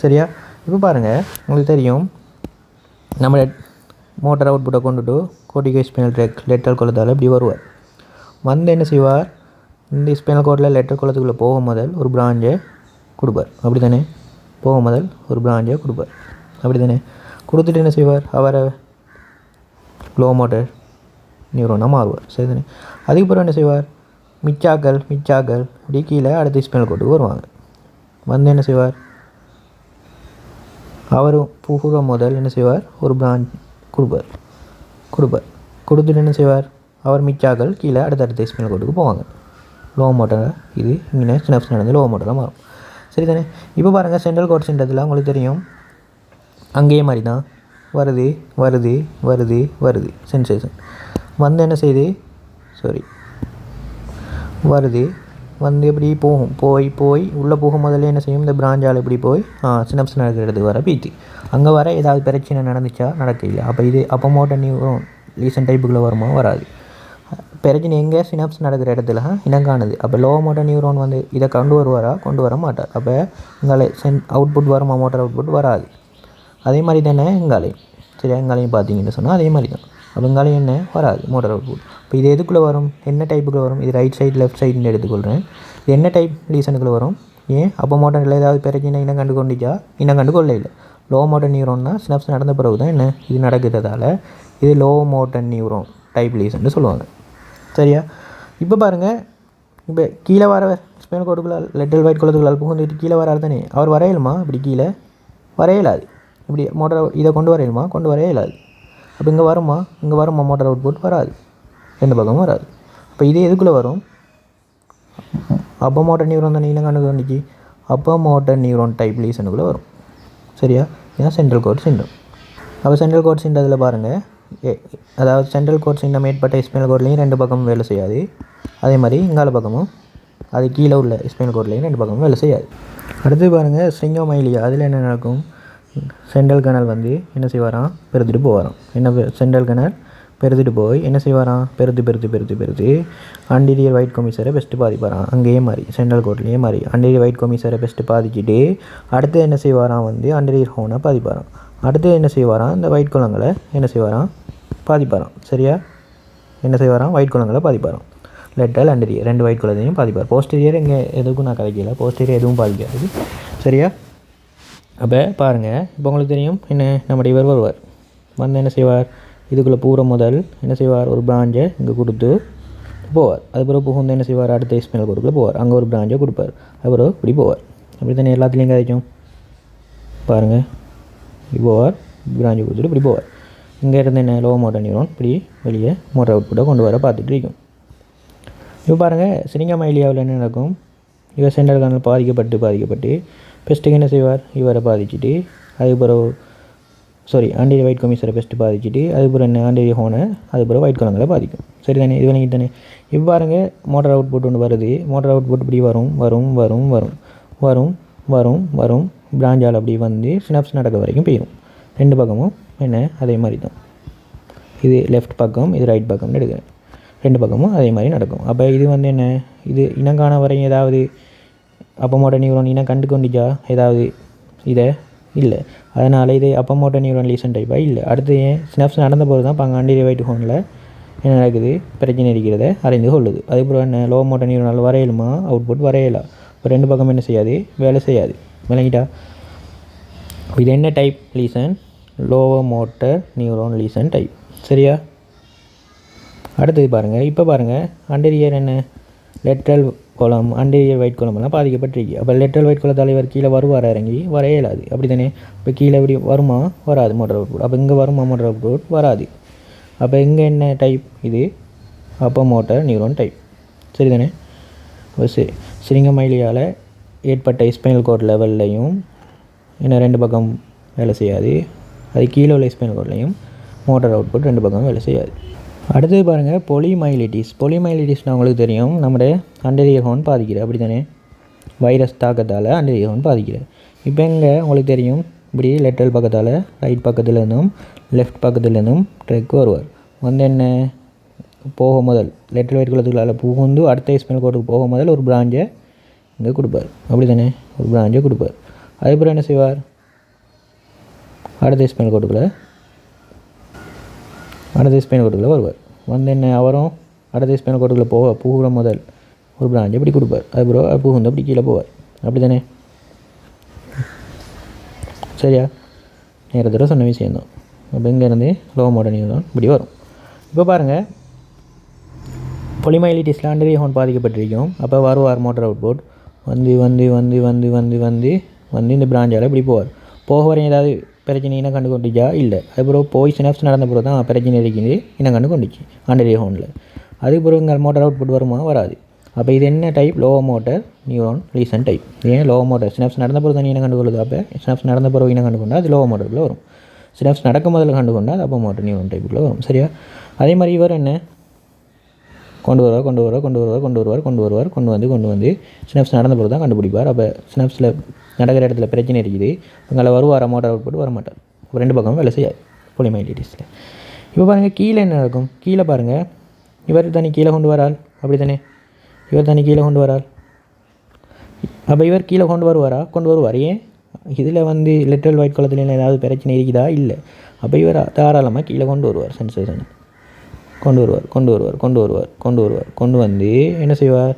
சரியா, இப்போ பாருங்கள், உங்களுக்கு தெரியும் நம்ம மோட்டர் அவுட்புட்டை கொண்டுட்டு கோட்டிகோ ஸ்பைனல் ட்ராக் லெட்டர் குளத்தால் இப்படி வருவார். வந்து என்ன செய்வார், இந்த ஸ்பைனல் கோட்டில் லெட்டர் குளத்துக்குள்ளே போக முதல் ஒரு பிராஞ்சை கொடுப்பார். அப்படி தானே, போக முதல் ஒரு பிராஞ்சை கொடுப்பார். அப்படி தானே, கொடுத்துட்டு என்ன செய்வார், அவரை லோ மோட்டர் நியூரோனாக மாறுவார். சரி தானே. அதுக்கப்புறம் என்ன செய்வார், மிச்சாக்கள் இப்படி கீழே அடுத்த ஸ்பைனல் கோட்டுக்கு வருவாங்க. வந்து என்ன செய்வார், அவரும் புகுற முதல் என்ன செய்வார், ஒரு பிரான்ச் கொடுப்பார். கொடுத்துட்டு என்ன செய்வார், அவர் மிச்சாக்கள் கீழே அடுத்த ஸ்பைனல் கோட்டுக்கு போவாங்க. லோ மோட்டரை இது இங்கே சினப்ஸ் நடந்து லோ மோட்டராக மாறும். சரி தானே. இப்போ பாருங்கள், சென்ட்ரல் கோட் சென்டரில் உங்களுக்கு தெரியும் அங்கேயே மாதிரி தான் வருது சென்சேஷன். வந்து என்ன செய்யுது, வருது, வந்து எப்படி போய் உள்ளே போகும் முதல்ல என்ன செய்யும், இந்த பிராஞ்சால் எப்படி போய் சினப்ஸ் நடக்கிறது வர பீத்தி அங்கே வர ஏதாவது பிரச்சனை நடந்துச்சா, நடக்கல. அப்போ இது அப்போ மோட்டர் நியூரோன் லீசன் டைப்புக்குள்ளே வருமா, வராது. பிரச்சனை எங்கே, சினப்ஸ் நடக்கிற இடத்துல இனங்காணுது. அப்போ லோ மோட்டர் நியூரோன் வந்து இதை கொண்டு வர மாட்டார். அப்போ இங்காலே அவுட்புட் வருமா, மோட்டர் அவுட்புட் வராது. அதே மாதிரி தானே இங்காலையும். சரியா, இங்காலையும் பார்த்தீங்கன்னு சொன்னால் அதே மாதிரி தான். அப்போ இங்காலையும் என்ன வராது, மோட்டர் அவுட்புட். இப்போ இது எதுக்குள்ளே வரும், என்ன டைப்புக்குள்ளே வரும், இது ரைட் சைடு லெஃப்ட் சைடுன்னு எடுத்துக்கொள்கிறேன். இது என்ன டைப் லீசனுக்குள்ளே வரும், ஏன் அப்போ மோட்டரில் ஏதாவது பிரச்சனை இனம் கண்டு கொள்ள இல்லை. லோ மோட்டர் நியூரோன்னா சினப்ஸ் நடந்த பிறகு தான் என்ன இது நடக்கிறதால இது லோ மோட்டர் நியூரோன் டைப் லீசன்னு சொல்லுவாங்க. சரியா, இப்போ பாருங்கள், இப்போ கீழே வர ஸ்பைனல் கோட்டுக்குள்ள லெட்டல் ஒயிட் குளத்துக்குள்ளால் புகுந்துட்டு கீழே வராது தானே, அவர் வரையலுமா, இப்படி கீழே வரையலாது. இப்படி மோட்டர் இதை கொண்டு வரையலாது. அப்போ இங்கே வருமா மோட்டர் அவுட்புட் வராது, எந்த பக்கமும் வராது. அப்போ இது எதுக்குள்ளே வரும், அப்போ மோட்டர் நியூரோன் தானே இனங்காணுக்கு வந்துச்சு, அப்போ மோட்டர் நியூரோன் டைப் லீசனுக்குள்ளே வரும். சரியா, இதுதான் சென்ட்ரல் கோட் சிண்டம். அப்போ சென்ட்ரல் கோட் சிண்டத்தில் பாருங்கள், அதாவது சென்ட்ரல் கோட் சிண்டம் ஏற்பட்ட ஸ்பைனல் கோட்லேயும் ரெண்டு பக்கமும் வேலை செய்யாது. அதே மாதிரி இங்கால பக்கமும் அது கீழே உள்ள ஸ்பைனல் கோட்லேயும் ரெண்டு பக்கமும் வேலை செய்யாது. அடுத்து பாருங்கள், ஸ்ட்ரிங்கோமைலியா, அதில் என்ன நடக்கும், சென்ட்ரல் கனல் வந்து என்ன செய்வாராம், பெருத்துட்டு போவாராம். சென்ட்ரல் கனல் பெருத்துட்டு போய் என்ன செய்வாராம், பெருத்து அண்டீரியர் ஒயிட் கொமிசரை பெஸ்ட்டு பாதிப்பாராம். அங்கேயே மாதிரி சென்ட்ரல் கோட்லேயே மாதிரி அண்டீரியர் ஒயிட் கொமிசரை பெஸ்ட்டு பாதிச்சுட்டு அடுத்து என்ன செய்வாராம், வந்து அண்டீரியர் ஹோனை பாதிப்பாராம். அடுத்து என்ன செய்வாராம், இந்த ஒயிட் குளங்களை என்ன செய்வாராம், பாதிப்பாராம். சரியா, என்ன செய்வாராம், ஒயிட் குளங்களை பாதிப்பாராம். லெட்டல் அண்டீரியர் ரெண்டு ஒயிட் குளத்தையும் பாதிப்பார். போஸ்டீரியர் இங்கே எதுக்கும் நான் கதைக்கல, போஸ்டீரியர் எதுவும் பாதிக்காது. சரியா, அப்போ பாருங்கள், இப்போ உங்களுக்கு தெரியும் என்ன, நம்முடைய இவர் வருவார். வந்து என்ன செய்வார், இதுக்குள்ளே பூரா முதல் என்ன செய்வார், ஒரு பிராஞ்சை இங்கே கொடுத்து போவார். அதுக்கப்புறம் புகுந்து என்ன செய்வார், அடுத்த ஸ்பைனல் கோட்டுக்குள்ளே போவார். அங்கே ஒரு பிராஞ்சை கொடுப்பார். அதுக்கப்புறம் இப்படி போவார். அப்படி தானே எல்லாத்துலேயும் கிடைக்கும். பாருங்கள், இப்படி போவார், பிராஞ்சை கொடுத்துட்டு இப்படி போவார். இங்கே இருந்து என்ன, லோ மோட்டர் நியூரோன் இப்படி வெளியே மோட்டர் அவுட்புட்டை கொண்டு வர பார்த்துட்டு இருக்கும். இப்போ பாருங்கள், சிரிங்கமைலியாவில் என்ன நடக்கும், இவர் சென்ட்ரல் கனல் பாதிக்கப்பட்டு பெஸ்ட்டுக்கு என்ன செய்வார், இவரை பாதிச்சுட்டு அதுக்கப்புறம் ஆண்டீரியர் ஒயிட் கொமிசரை பெஸ்ட்டு பாதிச்சுட்டு அதுக்கப்புறம் என்ன, ஆண்டீரியர் ஹோனை அதுக்கப்புறம் ஒயிட் குளங்களை பாதிக்கும். சரி தானே, இது வரைக்கும் தானே. இப்போ பாருங்கள், மோட்டர் அவுட்புட் ஒன்று வருது. மோட்டர் அவுட்புட் இப்படி வரும் பிராஞ்சால் அப்படி வந்து சினப்ஸ் நடக்க வரைக்கும் போயிடும். ரெண்டு பக்கமும் என்ன அதே மாதிரி தான். இது லெஃப்ட் பக்கம், இது ரைட் பக்கம்னு எடுக்கிறேன். ரெண்டு பக்கமும் அதே மாதிரி நடக்கும். அப்போ இது வந்து என்ன, இது இனங்காண வரையும் ஏதாவது அப்போ மோட்டர் நியூரோன் இனம் கண்டு கொண்டுச்சா ஏதாவது இதை இல்லை. அதனால் இது அப்போ மோட்டர் நியூரோன் லீசன் டைப்பாக இல்லை. அடுத்து ஏன் சினப்ஸ் நடந்த போது தான் இப்போ அங்கே ஆண்டீரியர் ஒயிட் ஹோனில் என்ன நடக்குது, பிரச்சனை இருக்கிறத அறிந்து கொள்ளுது. அதுக்கப்புறம் என்ன, லோ மோட்டர் நியூரோனால் வரையலுமா, அவுட்புட் வரையலாம். இப்போ ரெண்டு பக்கம் என்ன செய்யாது, வேலை செய்யாது. விளங்கிட்டா, இது என்ன type lesion, low motor neuron lesion type. சரியா, அடுத்தது பாருங்கள். இப்போ பாருங்கள், ஆண்டீரியர் என்ன, லெட்ரல் குளம் ஆண்டீரியர் ஒயிட் குளமெல்லாம் பாதிக்கப்பட்டிருக்கு. அப்போ லெட்டல் ஒயிட் குள தலைவர் கீழே வருவார், இறங்கி வரையலாது. அப்படி தானே. இப்போ கீழே இப்படி வருமா, வராது மோட்டர் அவுட்புட். அப்போ இங்கே வருமா மோட்டர் அவுட்புட், வராது. அப்போ இங்கே என்ன டைப், இது அப்போ மோட்டர் நியூரோன் டைப். சரிதானே? இப்போ சிரிங்கமைலியால் ஏற்பட்ட ஸ்பைனல் கோட் லெவல்லையும் இன்னும் 2 பக்கம் வேலை செய்யாது. அது கீழே உள்ள ஸ்பைனல் கோட்லையும் மோட்டார் அவுட்புட் 2 பக்கம் வேலை செய்யாது. அடுத்தது பாருங்கள், பொலிமைலிட்டிஸ். பொலிமைலிட்டிஸ்னால் உங்களுக்கு தெரியும், நம்முடைய அண்டரியர் ஹோர்ன் பாதிக்கிறது, அப்படி தானே? வைரஸ் தாக்கத்தால் அண்டரியர் ஹோர்ன் பாதிக்கிறது. இப்போ இங்கே உங்களுக்கு தெரியும், இப்படி லெட்டரல் பக்கத்தால் ரைட் பக்கத்துலேருந்தும் லெஃப்ட் பக்கத்துலேருந்தும் ட்ரெக் வருவார். வந்து என்ன போக முதல் லெட்டரல் வயிற்றுக்குள்ளத்துக்குள்ளால் புகுந்து அடுத்த ஸ்பைனல் கோட்டுக்கு போக முதல் ஒரு பிராஞ்சை இங்கே கொடுப்பார், அப்படி தானே? ஒரு பிராஞ்சை கொடுப்பார். அதுக்கப்புறம் என்ன செய்வார்? அடுத்த ஸ்பைனல் கோட்டுக்குள்ளே வருவார். வந்து என்ன அவரும் அடுத்த ஸ்பைனல் கோட்டுக்குள்ளே புகுற முதல் ஒரு பிராஞ்சை இப்படி கொடுப்பார். அதுக்கப்புறம் புகுந்து அப்படி கீழே போவார், அப்படி தானே? சரியா? நேரத்தில் சொன்ன விஷயந்தான். அப்போ இங்கேருந்து லோ மோட்டார் நியூரான் இப்படி வரும். இப்போ பாருங்கள், பொலிமைலிட்டிஸில் அண்டரியர் ஹோர்ன் பாதிக்கப்பட்டிருக்கும். அப்போ வருவார் மோட்டார் அவுட்புட் வந்து வந்து வந்து வந்து வந்து வந்து வந்து இந்த பிராஞ்சால் இப்படி போக வரையும் ஏதாவது பிரச்சனை இனம் கண்டு கொண்டுச்சா? இல்லை. அதுக்கப்புறம் போய் சினாப்ஸ் நடந்த பிறகு தான் பிரச்சனை இருக்குது இனம் கண்டு கொண்டுச்சு அண்டரியர் ஹோர்னில். அதுக்கப்புறம் இங்கே மோட்டார் அவுட்புட் வருமா? வராது. அப்போ இது என்ன type? Low motor neuron lesion type. ஏன் லோ மோட்டார்? சினாப்ஸ் நடந்த பிறகு தான் இனம் கண்டு கொள்ளுது. அப்போ சினாப்ஸ் நடந்த பிறகு இனம் கண்டு கொண்டால் அது லோ மோட்டருக்குள்ளே வரும். சினாப்ஸ் நடக்கும் முதல்ல கண்டு கொண்டால் அது அப்போ மோட்டார் நியூரான் டைப்புக்குள்ளே வரும். சரியா? அதே மாதிரி இவர் என்ன கொண்டு வந்து சினாப்ஸ் நடந்த பிறகு தான் கண்டுபிடிப்பார். அப்போ சினாப்ஸில் நடக்கிற இடத்துல பிரச்சனை இருக்குது, உங்களை வருவார் மோட்டார் அவுட்புட் வரமாட்டார். 2 பக்கமும் வேலை செய்யாது பொலிமைலிட்டிஸில். இப்போ பாருங்கள், கீழே என்ன நடக்கும்? கீழே பாருங்கள், இவர் தனி கீழே கொண்டு வரால், அப்படி தானே? இவர் தனி கீழே கொண்டு வரால். அப்போ இவர் கீழே கொண்டு வருவார். ஏன்? இதில் வந்து லெட்டரல் ஒயிட் குளத்தில் ஏதாவது பிரச்சனை இருக்குதா? இல்லை. அப்போ இவர் தாராளமாக கீழே கொண்டு வருவார். சென்சேஷனை கொண்டு வந்து என்ன செய்வார்?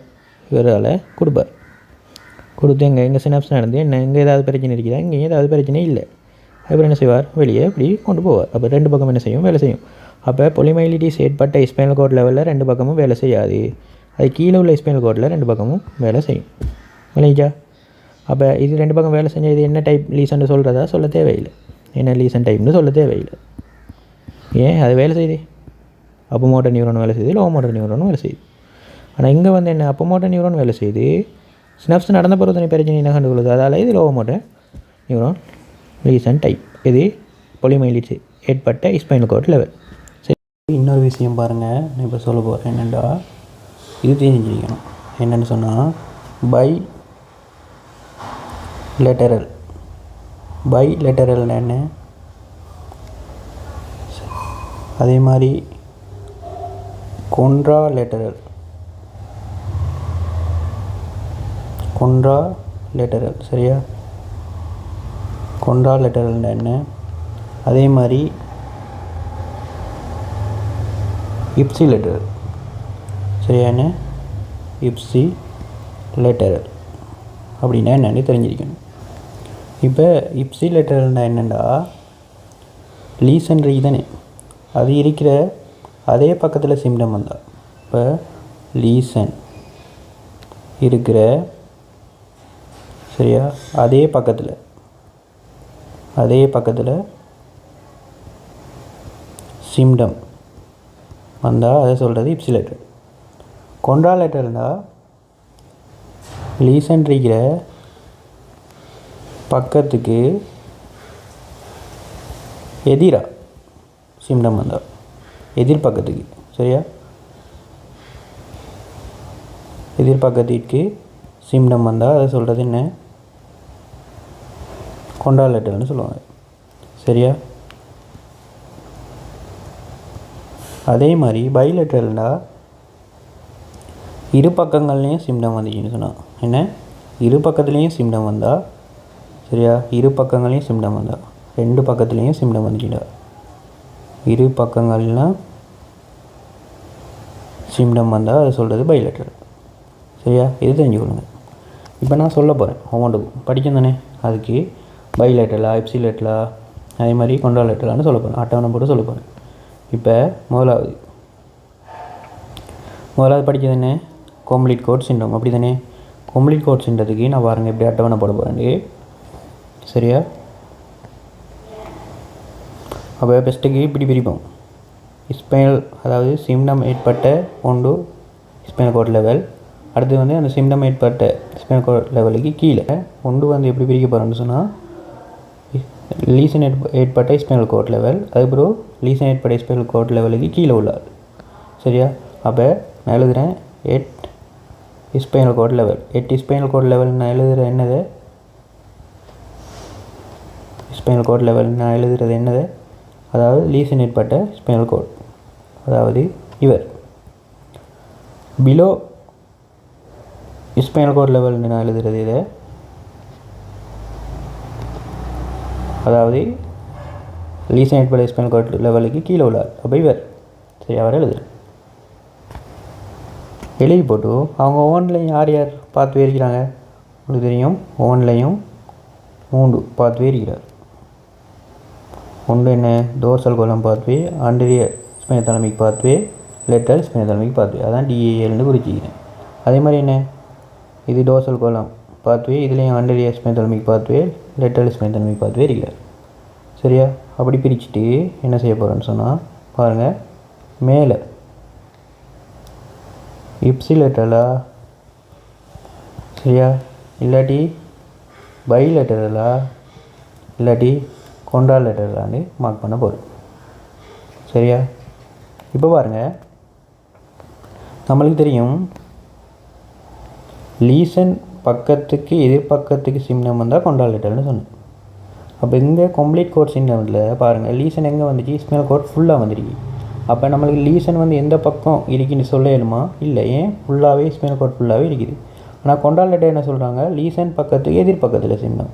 இவரால் கொடுத்து எங்கே சினாப்ஸ் நடந்து என்ன இங்கே ஏதாவது பிரச்சனை இருக்குதா? இங்கே ஏதாவது பிரச்சனை இல்லை. அப்புறம் என்ன செய்வார்? வெளியே இப்படி கொண்டு போவார். அப்போ 2 பக்கம் என்ன செய்யும்? வேலை செய்யும். அப்போ பொலிமைலிட்டிஸ் ஏற்பட்ட ஸ்பைனல் கோட் லெவலில் 2 பக்கமும் வேலை செய்யாது. அது கீழே உள்ள ஸ்பைனல் கோட்டில் 2 பக்கமும் வேலை செய்யும். விளைஞ்சா? அப்போ இது 2 பக்கம் வேலை செஞ்சால் இது என்ன டைப் லீசன்னு சொல்கிறதா? சொல்ல தேவையில்லை. என்ன லீசன் டைப்னு சொல்ல தேவையில்லை. ஏன்? அது வேலை செய்யுது. அப்போ மோட்டார் நியூரான் வேலை செய்யுது, லோ மோட்டார் நியூரானும் வேலை செய்யுது. ஆனால் இங்கே வந்து என்ன? அப்போ மோட்டார் நியூரான் வேலை செய்யுது, சினாப்ஸ் நடந்த பிறகு தனி பிரச்சனை என்ன கண்டுகொள்ளுது. அதால் இது low motor neuron lesion type. இது பொலிமைலிட்டிஸ் ஏற்பட்ட ஸ்பைனல் கோட் லெவல். சரி, இன்னொரு விஷயம் பாருங்கள், நான் இப்போ சொல்ல போகிறேன். என்னென்னா இது தெரிஞ்சிருக்கணும். என்னென்னு சொன்னால் பை லேட்டரல்னா என்ன? அதே மாதிரி கொன்ட்ரா லேட்டரல். சரியா? கொன்ட்ரா லேட்டரல்னா என்ன? அதே மாதிரி இப்சி லேட்டரல். சரியான? இப்சி லேட்டரல் அப்படின்னா என்னென்னு தெரிஞ்சிருக்கணும். இப்போ இப்சி லேட்டரல்னா என்னென்னா, லீசன் தானே, அது இருக்கிற அதே பக்கத்தில் சிம்டம் வந்தால், இப்போ லீசன் இருக்கிற சரியா அதே பக்கத்தில் சிம்டம் வந்தால் அதை சொல்கிறது இப்சி லேட்டரல். கொன்ட்ரா லேட்டரல்னால் லீசன் இருக்கிற பக்கத்துக்கு எதிராக சிம்டம் வந்தால், எதிர்பக்கத்துக்கு. சரியா? எதிர்பக்கத்திற்கு சிம்டம் வந்தால் அதை சொல்கிறது என்ன? கொன்ட்ரா லேட்டரல்னு சொல்லுவாங்க. சரியா? அதே மாதிரி பைலேட்டரல்னால் இரு பக்கங்கள்லேயும் சிம்டம் வந்துச்சுன்னு சொன்னால் என்ன? இரு பக்கத்துலேயும் சிம்டம் வந்தால், சரியா? இரு பக்கங்களையும் சிம்டம் வந்தால், 2 பக்கத்துலேயும் சிம்டம் வந்துச்சுடா, இரு பக்கங்கள்லாம் சிம்டம் வந்தால் அதை சொல்கிறது பைலேட்டரல். சரியா? இது தெரிஞ்சுக்கொள்ளுங்க. இப்போ நான் சொல்ல போகிறேன், ஒவ்வொன்றுக்கும் படிக்கும் தானே, அதுக்கு பைலேட்டரலா இப்சி லேட்டரலா அதே மாதிரி கொன்ட்ரா லேட்டரலான்னு சொல்ல போகிறேன், அட்டவணை போட்டு சொல்ல போகிறேன். இப்போ முதலாவது படித்தது என்ன? Complete cord syndrome. அப்படி தானே? கம்ப்ளீட் கோட் சிண்ட்ரத்துக்கு நான் பாருங்கள் எப்படி அட்டவணை போட போகிறேன். சரியா? அப்போ பெஸ்ட்டுக்கு இப்படி பிரிப்போம். ஸ்பைனல், அதாவது சிம்டம் ஏற்பட்ட ஒன்று ஸ்பைனல் கார்ட் லெவல். அடுத்து வந்து அந்த சிம்டம் ஏற்பட்ட ஸ்பைனல் கார்ட் லெவலுக்கு கீழே ஒன்று வந்து எப்படி பிரிக்க போகிறோன்னு சொன்னால் லீசன் ஏற்பட்ட ஸ்பைனல் கார்ட் லெவல், அதுக்கப்புறம் லீசன் ஏற்பட்ட ஸ்பைனல் கார்ட் லெவலுக்கு கீழே உள்ளார். சரியா? அப்போ நான் எழுதுகிறேன் 8 spinal card level. 8 spinal card level நான் எழுதுகிறேன் என்னது? ஸ்பைனல் கார்ட் லெவல் நான் எழுதுகிறது என்னது? அதாவது லீசன் ஏற்பட்ட ஸ்பைனல் கார்ட், அதாவது இவர். பிலோ ஸ்பைனல் கார்ட் லெவல் நான் எழுதுகிறது இதை, அதாவது லீசன் ஏற்பட்ட ஸ்பைனல் கார்ட் லெவலுக்கு கீழே உள்ளார். அப்போ இவர். சரி, அவர் எழுதுறேன். எழுதி போட்டு அவங்க ஓன்லையும் யார் யார் பார்த்து இருக்கிறாங்க உங்களுக்கு தெரியும். ஓன்லையும் 3 பார்த்து இருக்கிறார். ஒன்று என்ன? Dorsal column pathway, anterior spinal thalamic pathway, lateral spinal thalamic pathway. அதான் DALன்னு குறிச்சிக்கிறேன். அதே மாதிரி என்ன? இது டோர்சல் கோலம் பாத்வே, இதுலேயும் anterior spinal thalamic pathway, lateral spinal thalamic pathway இருக்கிறார். சரியா? அப்படி பிரிச்சுட்டு என்ன செய்ய போகிறேன்னு சொன்னால் பாருங்கள், மேலே இப்சிலேட்டரலா, சரியா, இல்லாட்டி பைலேட்டரலா, இல்லாட்டி கொண்டாலேட்டரலான்னு மார்க் பண்ண போகிறோம். சரியா? இப்போ பாருங்கள், நம்மளுக்கு தெரியும் லீசன் பக்கத்துக்கு எதிர்பக்கத்துக்கு சிம்னம் வந்தால் கொண்டாலேட்டர்னு சொன்னேன். அப்போ இங்கே கம்ப்ளீட் கோட் சிம்னமில் பாருங்கள், லீசன் எங்கே வந்துச்சு? ஸ்பைனல் கோட் ஃபுல்லாக வந்துருக்கு. அப்போ நம்மளுக்கு லீசன் வந்து எந்த பக்கம் இருக்குன்னு சொல்ல இயலுமா? இல்லை. ஏன்? ஃபுல்லாகவே ஸ்பைனல் கார்ட் ஃபுல்லாகவே இருக்குது. ஆனால் கொண்டாலேட்டர் என்ன சொல்கிறாங்க? லீசன் பக்கத்துக்கு எதிர்பக்கத்தில் சிம்னம்.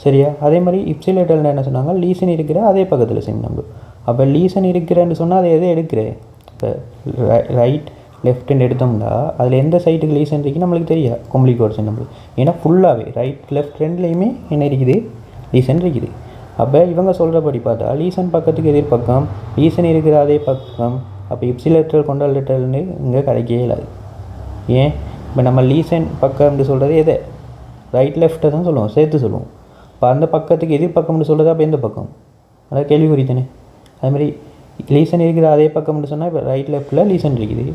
சரியா? அதே மாதிரி இப்சிலேட்டரில் என்ன சொன்னாங்க? லீசன் இருக்கிற அதே பக்கத்தில் சிம்னம். அப்போ லீசன் இருக்கிறேன்னு சொன்னால் அதை எதை எடுக்கிறேன்? இப்போ ரைட் லெஃப்ட்னு எடுத்தோம்னா அதில் எந்த சைட்டுக்கு லீசன் இருக்குன்னு நம்மளுக்கு தெரியாது கம்ப்ளீட் கோட் சிம்னம். ஏன்னா ஃபுல்லாகவே ரைட் லெஃப்ட் ரெண்டுலேயுமே என்ன இருக்குது? லீசன் இருக்குது. அப்போ இவங்க சொல்கிறபடி பார்த்தா லீசன் பக்கத்துக்கு எதிர்பக்கம், லீசன் இருக்கிற அதே பக்கம். அப்போ இப்சிலேட்டரல் கொண்டாலேட்டரல்னு இங்கே கிடைக்கவே இல்லாது. ஏன்? இப்போ நம்ம லீசன் பக்கம்னு சொல்கிறது எதை? ரைட் லெஃப்ட்டை தான் சொல்லுவோம், சேர்த்து சொல்லுவோம். இப்போ அந்த பக்கத்துக்கு எதிர்பக்கம்னு சொல்கிறது அப்போ எந்த பக்கம்? அதாவது கேள்விக்குறி தானே. அதுமாதிரி லீசன் இருக்கிற அதே பக்கம்னு சொன்னால் இப்போ ரைட் லெஃப்ட்டில் லீசன் இருக்குது,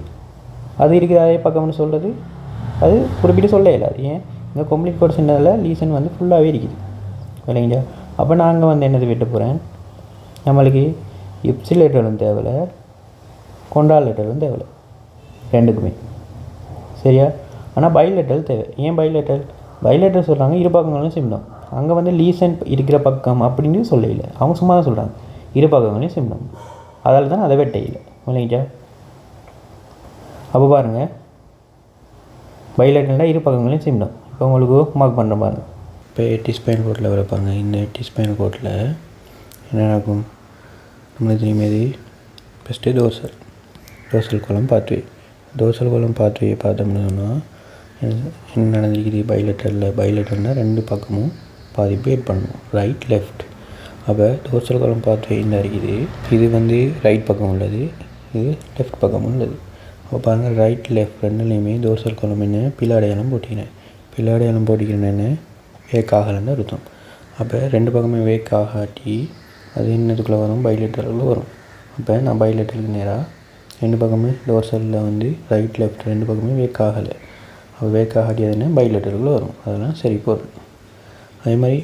அது இருக்கிற அதே பக்கம்னு சொல்கிறது அது குறிப்பிட்டு சொல்ல இல்லாது. ஏன்? இங்கே கம்ப்ளீட் கோட் சின்னதில் லீசன் வந்து ஃபுல்லாகவே இருக்குது. இல்லைங்களா? அப்போ நாங்கள் வந்து என்னது விட்டு போகிறேன், நம்மளுக்கு இப்சிலேட்டரும் தேவையில்லை, கொண்டாலேட்டரும் தேவையில்லை, ரெண்டுக்குமே. சரியா? ஆனால் பைலேட்டரல் தேவை. ஏன் பைலேட்டரல்? பைலேட்டரல் சொல்கிறாங்க இரு பக்கங்களும் சிம்னம். அங்கே வந்து லீசன் இருக்கிற பக்கம் அப்படின்னு சொல்லல, அவங்க சும்மா தான் சொல்கிறாங்க இரு பக்கங்களையும் சிம்னம். அதால் தான் அதை வெட்டையில்லை. இல்லைங்களா? அப்போ பாருங்கள், பைலேட்டரல்னால் இரு பக்கங்களையும் சிம்னம். இப்போ உங்களுக்கு மார்க் பண்ணுற பாருங்கள். இப்போ 8 ஸ்பைனல் கோட்டில் வரப்பாங்க. இந்த 8 ஸ்பைனல் கோட்டில் என்ன நடக்கும்? நம்மளுக்கு தெரியுமே, இது first dorsal column pathway. Dorsal கோலம் பாத்வேயை பார்த்தோம்னு சொன்னால் என்ன நடந்திருக்குது? பைலேட்டர்னால் 2 பக்கமும் பாதிப்பு ஏற்படணும், ரைட் லெஃப்ட். அப்போ டோர்சல் கோலம் பாத்வே இந்த இருக்குது, இது வந்து ரைட் பக்கம் உள்ளது, இது லெஃப்ட் பக்கம் உள்ளது. அப்போ பாருங்கள், ரைட் லெஃப்ட் ரெண்டுலேயுமே டோர்சல் கோலம் என்ன பிலாடையாளம் போட்டிக்கிறேன். பிலாடையாளம் போட்டிக்கிறேன்னு என்ன? வேக்காகலன்னு அர்த்தம். அப்போ 2 பக்கமே வேக்காகாட்டி அது என்னதுக்குள்ளே வரும்? பைலேட்டருக்குள்ளே வரும். அப்போ நான் பைலேட்டருக்கு நேராக 2 பக்கமே டோர்சலில் வந்து ரைட் லெஃப்ட் 2 பக்கமே வேக்காகலை. அப்போ வேக்காகாட்டி அது என்ன? பைலேட்டருக்குள்ளே வரும். அதெல்லாம் சரி பொருள். அதே மாதிரி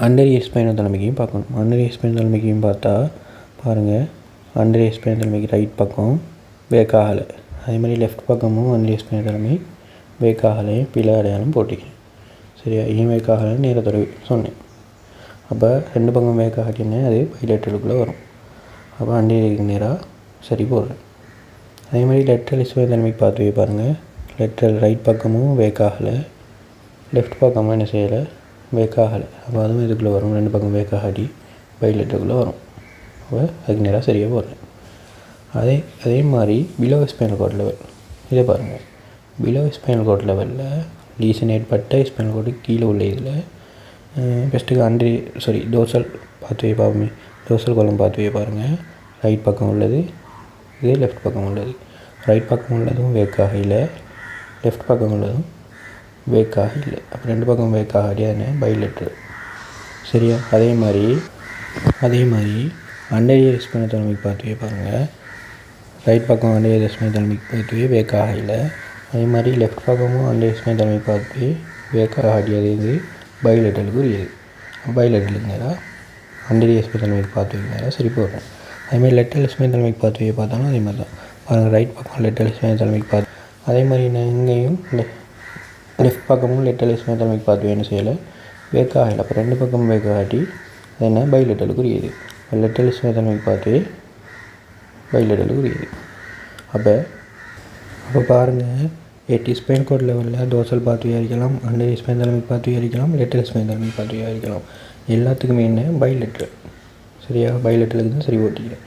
அண்டரியர் ஸ்பைனல் தாலமிக்கையும் பார்க்கணும். அண்டரியர் ஸ்பைனல் தாலமிக்கையும் பார்த்தா பாருங்கள், அண்டரியர் ஸ்பைனல் தாலமிக் ரைட் பக்கம் வேக்காகலை, அதே மாதிரி லெஃப்ட் பக்கமும் அண்டரியர் ஸ்பைனல் தாலமிக் வேக்காகலையும் பிழை அடையாளம் போட்டிக்கிறேன். சரியா? ஏன் வேக்காகலன்னு நேரத்தோட சொன்னேன். அப்போ 2 பக்கம் வேக்காகட்டினே அது பைலேட்டருக்குள்ளே வரும். அப்போ அண்டரியருக்கு நேராக சரி போடுறேன். அதே மாதிரி லெட்டரல் ஸ்பைனல் தாலமிக் பாத்வே பாருங்கள், லெட்டரல் ரைட் பக்கமும் வேக்காகலை, லெஃப்ட் பக்கமும் என்ன செய்யலை? வேக்காகலை. அப்போ அதுவும் இதுக்குள்ளே வரும், 2 பக்கம் வேக்காகாட்டி பைலேட்டருக்குள்ளே வரும். அப்போ அதுக்கு நேராக சரியாக போடுறேன். அதே மாதிரி பிலோ ஸ்பைனல் கார்ட் லெவல் இதை பாருங்கள். பிலோ ஸ்பைனல் கார்ட் லெவலில் லீசன் ஏற்பட்ட ஸ்பைனல் கார்டுக்கு கீழே உள்ள இதில் ஃபஸ்ட்டுக்கு டோர்சல் பாத்வே பார்ப்போமே. டோர்சல் கோலம் பாத்வே பாருங்கள், ரைட் பக்கம் உள்ளது, இது லெஃப்ட் பக்கம் உள்ளது. ரைட் பக்கம் உள்ளதும் வேக்காக இல்லை, லெஃப்ட் பக்கம் உள்ளதும் வேக்காக இல்லை. அப்போ 2 பக்கம் வேக்காக அடியாதுன்னு பைலேட்டர். சரியா? அதே மாதிரி அண்டரியர் ஸ்பைனல் தாலமிக் பாத்வே பாருங்கள், ரைட் பக்கம் அண்டர்எஸ்மெண்டல் பாத்வே வேக் ஆகல. அதே மாதிரி லெஃப்ட் பக்கமும் அண்டர்எஸ்மெண்டல் பாத்வே வேக் ஆகியது இது பைலேட்டலுக்கு உரியது. பைலேட்டலுக்கு நேராக அண்டர்எஸ்மெண்டல் பாத்வே நேராக சரி போடுறேன். அதேமாதிரி லெட்டல் பாத்வே பார்த்தாலும் அதே மாதிரி தான் பாருங்கள். ரைட் பக்கம் லெட்டல் பாத் அதே மாதிரி நான் இங்கேயும் லெஃப்ட் பக்கமும் லெட்டல் பாத்வே என்ன செய்யலை வேக் ஆகலை. அப்போ ரெண்டு பக்கமும் வேக் ஆகி அது என்ன பைலேட்டலுக்கு உரியது. லெட்டல் பாத்வே பைலேட்டலுக்கு உரியது. அப்போ பாருங்கள், எட்டி ஸ்பைன் கோட் லெவலில் டோர்சல் பாத்வே இருக்கலாம், அண்டர் ஸ்பைனல் பாத்வே இருக்கலாம், லெட்டல் ஸ்பைனல் பாத்வே இருக்கலாம். எல்லாத்துக்குமே என்ன பைலேட்டல். சரியா, பைலேட்டலுக்கு தான் சரி ஓட்டிக்கிறேன்.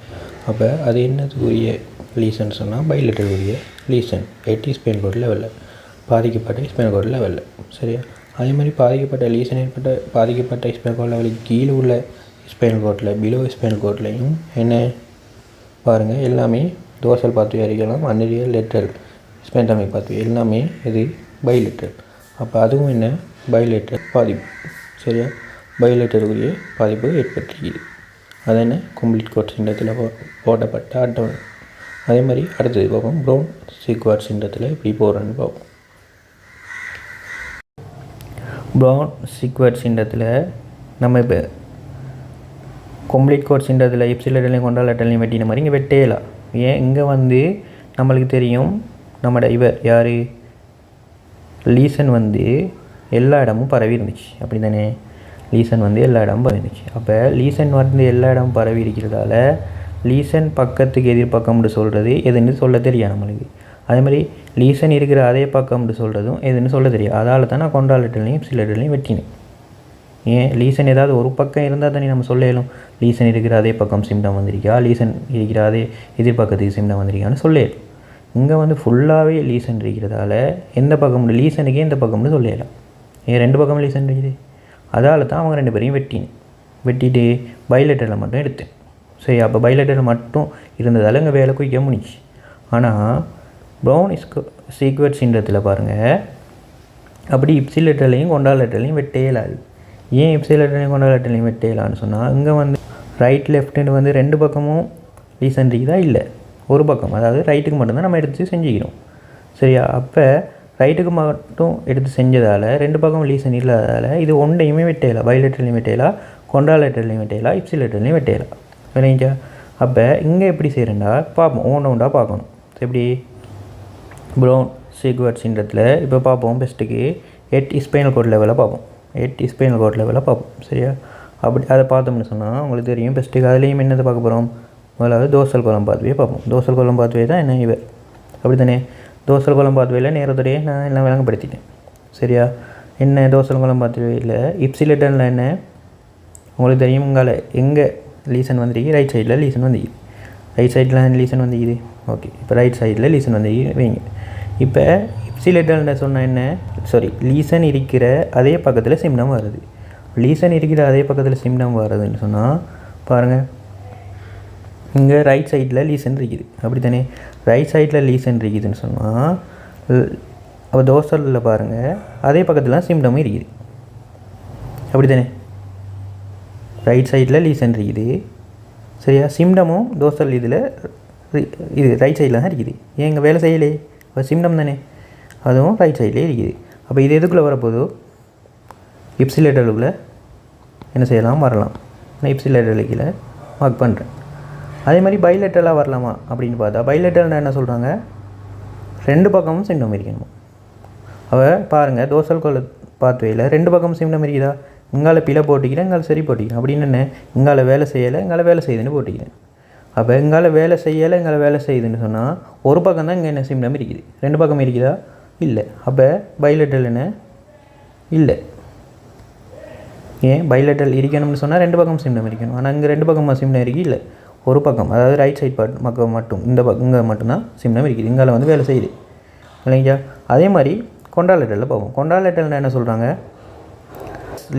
அப்போ அது என்னதுக்குரிய லீசன் சொன்னால் பைலேட்டல் உரிய லீசன் எட்டி ஸ்பைன் கோட் லெவலில், பாதிக்கப்பட்ட ஸ்பைன் கோட் லெவலில். சரியா, அதே மாதிரி பாதிக்கப்பட்ட லீசன் ஏற்பட்ட பாதிக்கப்பட்ட ஸ்பைன் கோட் லெவலுக்கு கீழே உள்ள ஸ்பைன் கோட்டில் பிலோ ஸ்பைன் கோட்லையும் என்ன பாருங்கள், எல்லாமே டோர்சல் பாத்வே அறிக்கலாம், அண்டர் லெட்டல் ஸ்பைனல் பாத்வே எல்லாமே இது பைலேட்டல். அப்போ அதுவும் என்ன பைலேட்டல் பாதிப்பு. சரியா, பைலேட்டலுக்குரிய பாதிப்பு ஏற்பட்டிருக்குது. அது என்ன கம்ப்ளீட் கோட் சிண்டத்தில் போடப்பட்ட அட்டவணை. அதே மாதிரி அடுத்தது பார்ப்போம், ப்ரௌன் சீக்வாட் சிண்டத்தில் இப்படி போடுறேன்னு பார்ப்போம். ப்ரௌன் சீக்வாட் சிண்டத்தில் நம்ம இப்போ கம்ப்ளீட் கோட் சிண்டத்தில் எப்சிலேட்டர்லையும் கொண்டாலட்டர்லையும் வெட்டின மாதிரி இங்கே வெட்டேலாம். ஏன் இங்கே வந்து நம்மளுக்கு தெரியும் நம்மளோட இவர் யார் லீசன் வந்து எல்லா இடமும் பரவி இருந்துச்சு. அப்படி தானே, லீசன் வந்து எல்லா இடமும் பரவி இருந்துச்சு. அப்போ லீசன் வந்து எல்லா இடமும் பரவி இருக்கிறதால லீசன் பக்கத்துக்கு எதிர்பக்கம்னு சொல்கிறது எதுன்னு சொல்ல தெரியாது நம்மளுக்கு. அதே மாதிரி லீசன் இருக்கிற அதே பக்கம்னு சொல்கிறதும் எதுன்னு சொல்ல தெரியாது. அதால் தான் நான் கொண்டாலட்டர்லையும் எப்சிலேட்டர்லையும் வெட்டினேன். ஏன் லீசன் ஏதாவது ஒரு பக்கம் இருந்தால் தானே நம்ம சொல்லலும் லீசன் இருக்கிற அதே பக்கம் சிம்டம் வந்திருக்கா, லீசன் இருக்கிற அதே எதிர்பக்கத்துக்கு சிம்டம் வந்திருக்கான்னு சொல்லலாம். இங்கே வந்து ஃபுல்லாகவே லீசன் இருக்கிறதால எந்த பக்கம் லீசனுக்கே எந்த பக்கம்னு சொல்லலாம். ஏன் ரெண்டு பக்கம் லீசன் இருக்குது. அதால் தான் அவங்க ரெண்டு பேரையும் வெட்டிட்டு பைலேட்டரில் மட்டும் எடுத்தேன். சரி, அப்போ பைலேட்டரில் மட்டும் இருந்ததால் இங்கே வேலை குயிக்க முடிச்சு. ஆனால் ப்ரௌன் சீக்வெட் சிண்டத்தில் பாருங்கள், அப்படி இப்சிலேட்டர்லையும் கொண்டாலட்டர்லையும் வெட்டேலாது. ஏன் எப்சிலேட்டர்லையும் கொண்டாலட்டர்லையும் வெட்டேலான்னு சொன்னால் இங்கே வந்து ரைட் லெஃப்ட்டுன்னு வந்து ரெண்டு பக்கமும் லீசன் இருக்குதா இல்லை, ஒரு பக்கம் அதாவது ரைட்டுக்கு மட்டும்தான் நம்ம எடுத்து செஞ்சுக்கிறோம். சரியா, அப்போ ரைட்டுக்கு மட்டும் எடுத்து செஞ்சதால் ரெண்டு பக்கம் லீசன் இல்லாததால் இது ஒன்றையுமே வெட்டேலாம். பைலேட்டர்லையும் வெட்டேலாம், கொண்டாலட்டர்லையும் வெட்டேலாம், இப்சிலேட்டர்லையும் வெட்டேலாம். சரிங்களா, அப்போ இங்கே எப்படி செய்கிறேன்டா பார்ப்போம், ஒன்றா பார்க்கணும். எப்படி ப்ரௌன் சீக்வெட் சிண்டத்தில் இப்போ பார்ப்போம். பெஸ்ட்டுக்கு 8 ஸ்பைனல் கோட் லெவலில் பார்ப்போம். 8 ஸ்பைனல் கோட் லெவலில் பார்ப்போம். சரியா, அப்படி அதை பார்த்தோம்னு சொன்னால் உங்களுக்கு தெரியும் பெஸ்ட்டுக்கு அதுலேயும் என்னது பார்க்க போகிறோம். முதலாவது டோர்சல் காலம் பாத்வே பார்ப்போம். டோர்சல் காலம் பாத்வே தான் என்ன இவர். அப்படி தானே, டோர்சல் காலம் பாத்வேயில் நேரத்தோடையே நான் எல்லாம் விளங்கப்படுத்திட்டேன். சரியா, என்ன டோர்சல் காலம் பாத்வேயில் இப்சிலேட்டரில் என்ன உங்களுக்கு தெரியும். உங்களை எங்கே லீசன் வந்துருக்கு, ரைட் சைடில் லீசன் வந்துக்குது. ரைட் சைடில் லீசன் வந்துக்குது. ஓகே, இப்போ ரைட் சைடில் லீசன் வந்துக்குது வைங்க. இப்போ இப்சிலேட்டர்னு சொன்னால் என்ன, லீசன் இருக்கிற அதே பக்கத்தில் சிம்டம் வருது. லீசன் இருக்கிற அதே பக்கத்தில் சிம்டம் வருதுன்னு சொன்னால் பாருங்கள், இங்கே ரைட் சைடில் லீசன் இருக்குது. அப்படி தானே, ரைட் சைடில் லீசன் இருக்குதுன்னு சொன்னால் அப்போ டோர்சலில் பாருங்கள் அதே பக்கத்தில் சிம்டமும் இருக்குது. அப்படி தானே, ரைட் சைடில் லீசன் இருக்குது. சரியா, சிம்டமும் டோர்சல் இதில் இது ரைட் சைடில் தான் இருக்குது. ஏன் இங்கே வேலை செய்யலே, இப்போ சிம்டம் தானே, அதுவும் ரைட் சைட்லேயே இருக்குது. அப்போ இது எதுக்குள்ளே வரப்போதோ இப்சிலேட்டருக்குள்ளே என்ன செய்யலாம் வரலாம். நான் இப்சிலேட்டருக்குள்ளே மார்க் பண்ணுறேன். அதே மாதிரி பைலேட்டரலாக வரலாமா அப்படின்னு பார்த்தா பைலேட்டர்னா என்ன சொல்கிறாங்க, ரெண்டு பக்கமும் சிம்டம் இருக்கணும். அவள் பாருங்கள் டோர்சல் கோல் பாத்வேயில் ரெண்டு பக்கமும் சிம்டம் இருக்குதா, இங்கால பிழை போட்டிக்கிறேன், இங்கால சரி போட்டிக்கிறேன். அப்படின்னு என்ன, இங்கால வேலை செய்யலை, இங்கால வேலை செய்யுதுன்னு போட்டிக்கிறேன். அப்போ இங்கால வேலை செய்யலை, இங்கால வேலை செய்யுதுன்னு சொன்னால் ஒரு பக்கம் தான் இங்கே என்ன சிம்டம் இருக்குது, ரெண்டு பக்கம் இருக்குதா இல்லை. அப்போ பைலேட்டரல் என்ன இல்லை. ஏன் பைலேட்டரல் இருக்கணும்னு சொன்னால் ரெண்டு பக்கம் சிம்டம் இருக்கணும். ஆனால் இங்கே ரெண்டு பக்கமாக சிம்டம் இருக்குது இல்லை, ஒரு பக்கம் அதாவது ரைட் சைட் பக்கம் மட்டும் இந்த இங்கே மட்டும்தான் சிம்டம் இருக்குது. இங்கால வந்து வேலை செய்யுது இல்லைங்களா. அதே மாதிரி கொண்டாலட்டரில் பார்ப்போம். கொண்டாலட்டரில் என்ன சொல்கிறாங்க,